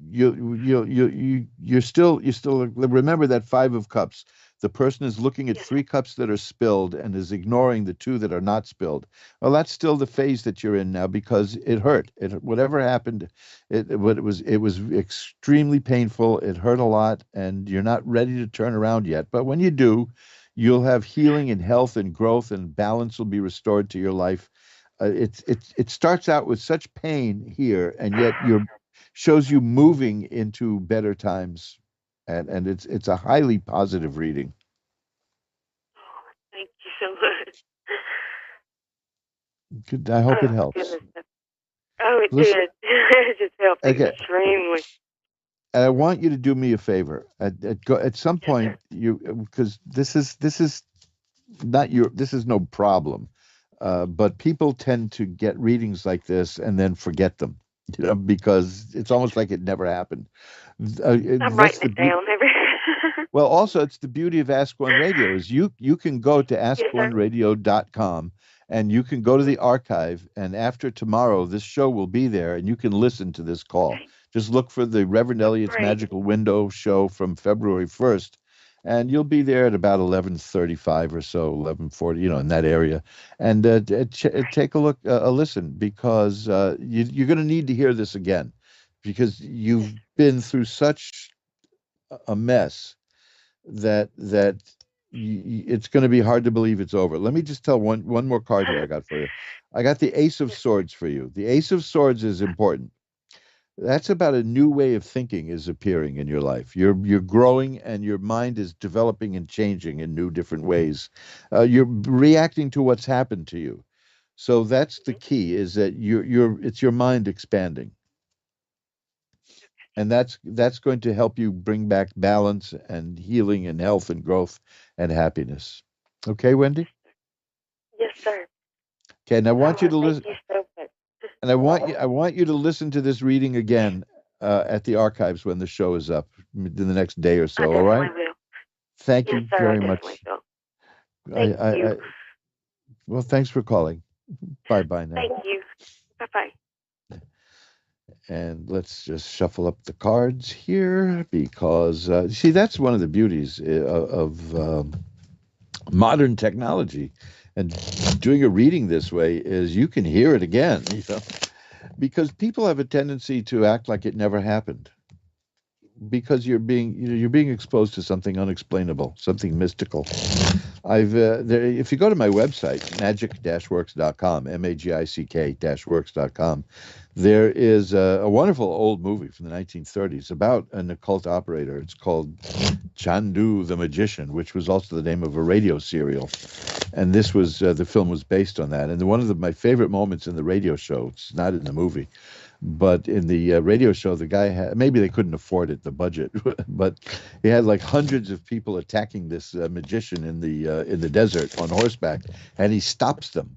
you still remember that 5 of Cups. The person is looking at 3 cups that are spilled and is ignoring the 2 that are not spilled. Well, that's still the phase that you're in now, because it hurt. Whatever happened, it was extremely painful. It hurt a lot, and you're not ready to turn around yet. But when you do, you'll have healing and health and growth, and balance will be restored to your life. It starts out with such pain here, and yet shows you moving into better times, and it's a highly positive reading. Thank you so much. Good. I hope it helps. Goodness. Oh, it Listen, did. It just helped extremely. And I want you to do me a favor. At some point, because this is no problem, but people tend to get readings like this and then forget them, because it's almost like it never happened. I'm writing it down. Well, also, it's the beauty of Ask One Radio is you can go to askoneradio.com, and you can go to the archive, and after tomorrow, this show will be there, and you can listen to this call. Just look for the Reverend Elliot's Magical Window show from February 1st, and you'll be there at about 11:35 or so, 11:40, in that area. And take a look, a listen, because you're going to need to hear this again, because you've been through such a mess that it's going to be hard to believe it's over. Let me just tell one more card here I got for you. I got the Ace of Swords for you. The Ace of Swords is important. That's about a new way of thinking is appearing in your life. You're growing, and your mind is developing and changing in new different ways. You're reacting to what's happened to you. So that's the key, is that it's your mind expanding. And that's going to help you bring back balance and healing and health and growth and happiness. Okay, Wendy? Yes, sir. Okay, and I want you to listen. Thank you so much. And I want you to listen to this reading again at the archives when the show is up in the next day or so. I All right? will. Thank Yes, you sir, very I much. will. Thank you. Well, thanks for calling. Bye now. Thank you. Bye-bye. And let's just shuffle up the cards here, because see, that's one of the beauties of modern technology, and doing a reading this way is you can hear it again, because people have a tendency to act like it never happened, because you're being exposed to something unexplainable, something mystical. If you go to my website, magic-works.com, magick-works.com, there is a wonderful old movie from the 1930s about an occult operator. It's called Chandu the Magician, which was also the name of a radio serial. And this was the film was based on that. And one of my favorite moments in the radio show, it's not in the movie, but in the radio show, the guy had, maybe they couldn't afford it, the budget, but he had like hundreds of people attacking this magician in the desert on horseback, and he stops them.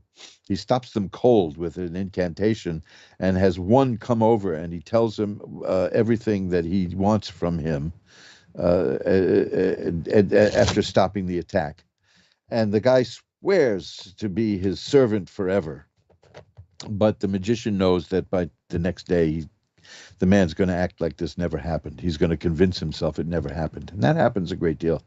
He stops them cold with an incantation, and has one come over, and he tells him everything that he wants from him after stopping the attack. And the guy swears to be his servant forever. But the magician knows that by the next day, the man's going to act like this never happened. He's going to convince himself it never happened. And that happens a great deal,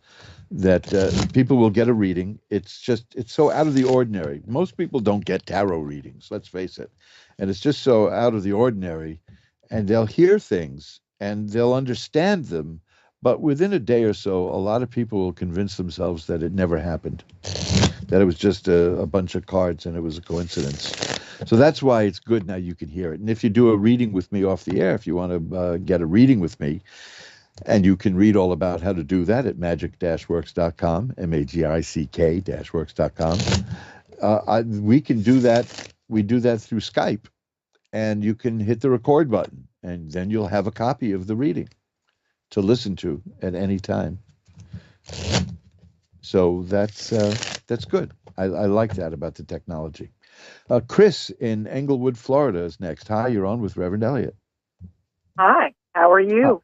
that people will get a reading. It's so out of the ordinary. Most people don't get tarot readings, let's face it. And it's just so out of the ordinary. And they'll hear things and they'll understand them, But within a day or so, a lot of people will convince themselves that it never happened, that it was just a bunch of cards and it was a coincidence. So that's why it's good now you can hear it. And if you do a reading with me off the air, if you want to get a reading with me, and you can read all about how to do that at magic-works.com, magic-works.com. We can do that. We do that through Skype, and you can hit the record button, and then you'll have a copy of the reading to listen to at any time. So that's good. I like that about the technology. Chris in Englewood, Florida is next. Hi, you're on with Reverend Elliot. Hi, how are you?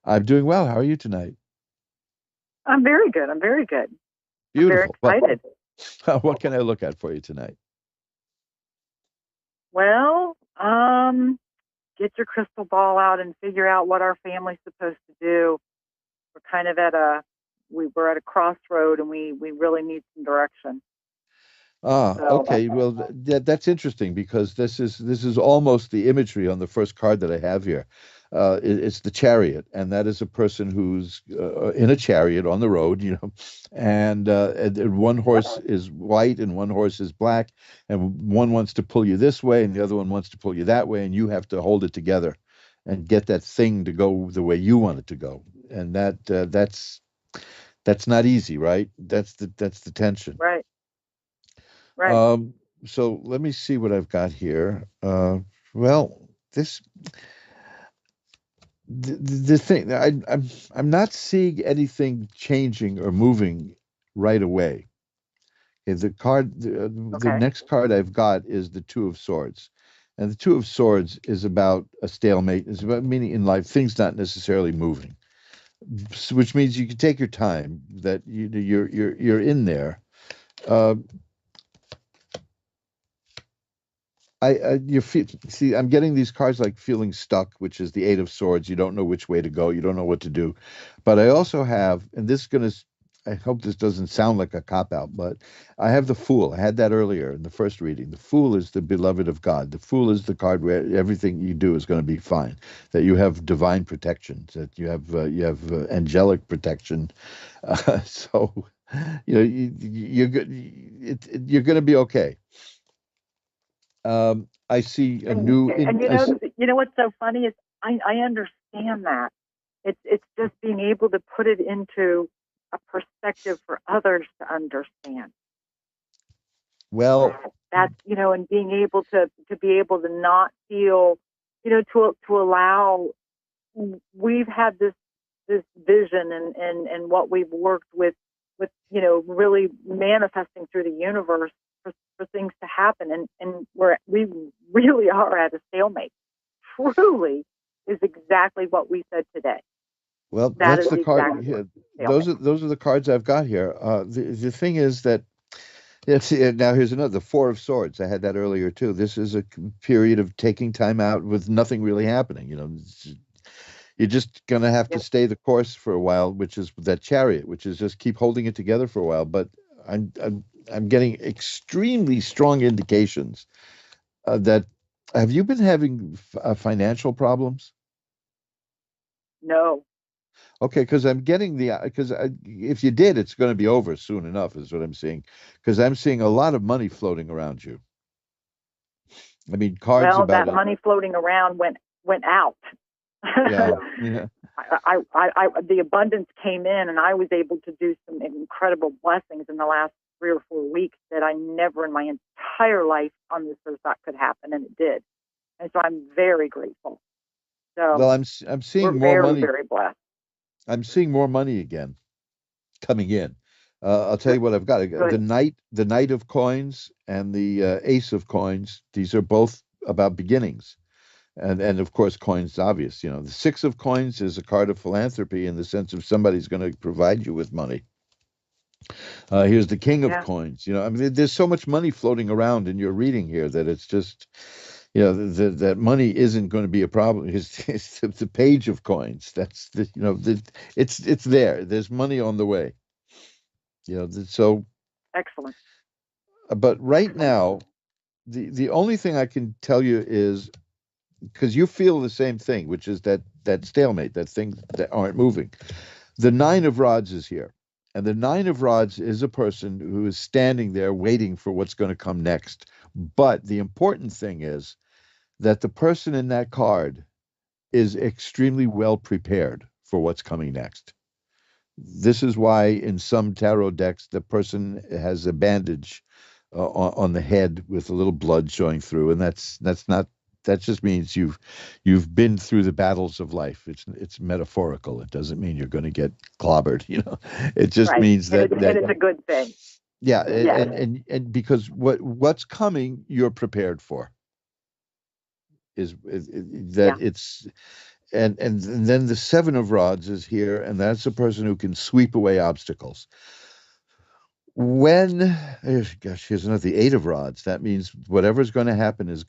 I'm doing well. How are you tonight? I'm very good. I'm very good. Beautiful. I'm very excited. What can I look at for you tonight? Well, get your crystal ball out and figure out what our family's supposed to do. We're kind of we're at a crossroad, and we really need some direction. Okay. Well, that's interesting, because this is almost the imagery on the first card that I have here. It's the Chariot, and that is a person who's in a chariot on the road, and one horse is white and one horse is black, and one wants to pull you this way and the other one wants to pull you that way, and you have to hold it together and get that thing to go the way you want it to go. And that's not easy, right? That's the tension. Right. Right. So let me see what I've got here. Well, the thing, I'm not seeing anything changing or moving right away. Okay, the next card I've got is the Two of Swords, and the Two of Swords is about a stalemate. It's about meaning in life things not necessarily moving, which means you can take your time. That you're in there. I'm getting these cards like feeling stuck, which is the Eight of Swords. You don't know which way to go. You don't know what to do. But I also have, and I hope this doesn't sound like a cop-out, but I have the Fool. I had that earlier in the first reading. The Fool is the beloved of God. The Fool is the card where everything you do is going to be fine, that you have divine protection, that you have angelic protection. So, you're going to be okay. I see a new. And you know what's so funny is I understand that. It's just being able to put it into a perspective for others to understand. Well, that's and being able to be able to not feel, to allow. We've had this vision and what we've worked with really manifesting through the universe for things to happen, and we really are at a stalemate. Truly is exactly what we said today. Well, that's the card. Exactly those are the cards I've got here. The thing is that now here's another, the Four of Swords. I had that earlier too. This is a period of taking time out with nothing really happening. You're just gonna have to stay the course for a while, which is that Chariot, which is just keep holding it together for a while. But I'm getting extremely strong indications that. Have you been having financial problems? No. Okay, because I'm getting if you did, it's going to be over soon enough, is what I'm seeing. Because I'm seeing a lot of money floating around you. I mean, cards well, about that money floating around went out. Yeah. The abundance came in, and I was able to do some incredible blessings in the last 3 or 4 weeks that I never in my entire life on this earth thought could happen, and it did. And so I'm very grateful. So well, I'm seeing more money. Very blessed. I'm seeing more money again coming in. I'll tell you what I've got. The Knight of Coins and the Ace of Coins. These are both about beginnings. And of course, coins, obvious. The Six of Coins is a card of philanthropy in the sense of somebody's going to provide you with money. Here's the King of Coins. I mean, there's so much money floating around in your reading here that it's just, that money isn't going to be a problem. It's the Page of Coins. That's it's there. There's money on the way. So excellent. But right now, the only thing I can tell you is, because you feel the same thing, which is that stalemate, that things that aren't moving. The Nine of Rods is here. And the Nine of Rods is a person who is standing there waiting for what's going to come next. But the important thing is that the person in that card is extremely well prepared for what's coming next. This is why in some tarot decks, the person has a bandage on the head with a little blood showing through. And that just means you've been through the battles of life. It's metaphorical. It doesn't mean you're going to get clobbered, It just means that it's a good thing. Yeah, and because what's coming, you're prepared for. It's and then the Seven of Rods is here, and that's a person who can sweep away obstacles. Here's another, the Eight of Rods. That means whatever's going to happen it's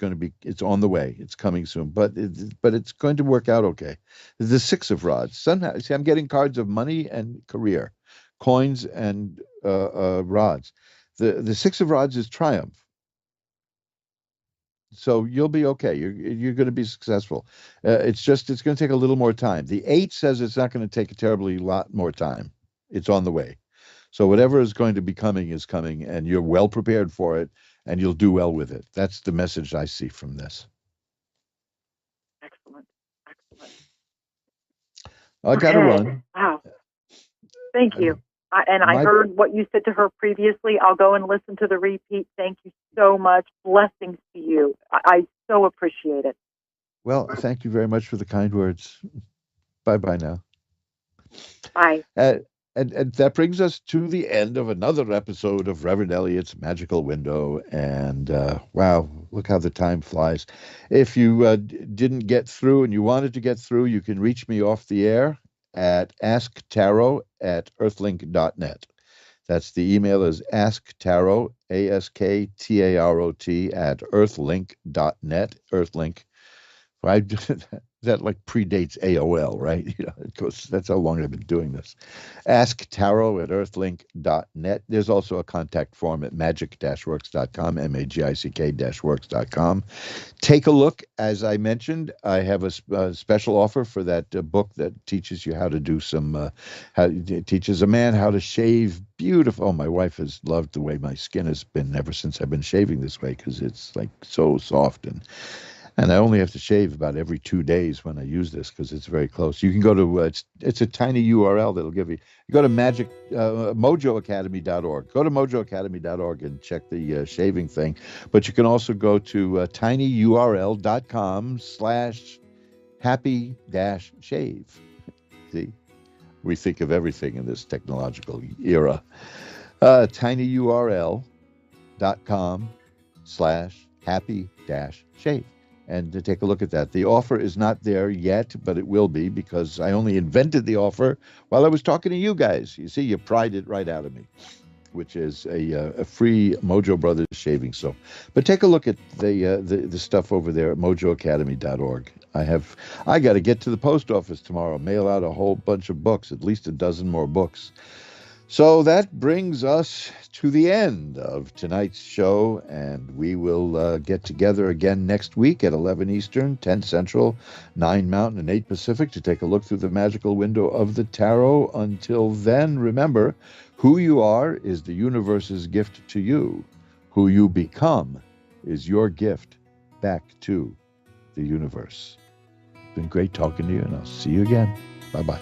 on the way. It's coming soon, but it's going to work out okay. The Six of Rods. Somehow, see, I'm getting cards of money and career, coins and rods. The Six of Rods is triumph. So you'll be okay. You're going to be successful. It's going to take a little more time. The Eight says it's not going to take a terribly lot more time. It's on the way. So whatever is going to be coming is coming, and you're well prepared for it, and you'll do well with it. That's the message I see from this. Excellent. I got to run. Wow. Thank you. I heard what you said to her previously. I'll go and listen to the repeat. Thank you so much. Blessings to you. I so appreciate it. Well, thank you very much for the kind words. Bye-bye now. Bye. And that brings us to the end of another episode of Reverend Elliott's Magical Window. And wow, look how the time flies. If you didn't get through and you wanted to get through, you can reach me off the air at asktarot@earthlink.net. That's the email is asktarot, ASKTAROT @earthlink.net. Earthlink. That like predates AOL, right? That's how long I've been doing this. asktarot@earthlink.net. There's also a contact form at magic-works.com, magic-works.com. Take a look. As I mentioned, I have a special offer for that book that teaches you how to do teaches a man how to shave beautiful. Oh, my wife has loved the way my skin has been ever since I've been shaving this way, because it's like so soft, and I only have to shave about every 2 days when I use this, because it's very close. You can go to, it's a tiny URL that'll give you go to mojoacademy.org. Go to mojoacademy.org and check the shaving thing. But you can also go to tinyurl.com/happy-shave. See, we think of everything in this technological era. tinyurl.com/happy-shave. And to take a look at that. The offer is not there yet, but it will be, because I only invented the offer while I was talking to you guys. You see, you pried it right out of me, which is a free Mojo Brothers shaving soap. But take a look at the stuff over there at mojoacademy.org. I got to get to the post office tomorrow, mail out a whole bunch of books, at least a dozen more books. So that brings us to the end of tonight's show, and we will get together again next week at 11 Eastern, 10 Central, 9 Mountain, and 8 Pacific to take a look through the magical window of the tarot. Until then, remember, who you are is the universe's gift to you. Who you become is your gift back to the universe. It's been great talking to you, and I'll see you again. Bye-bye.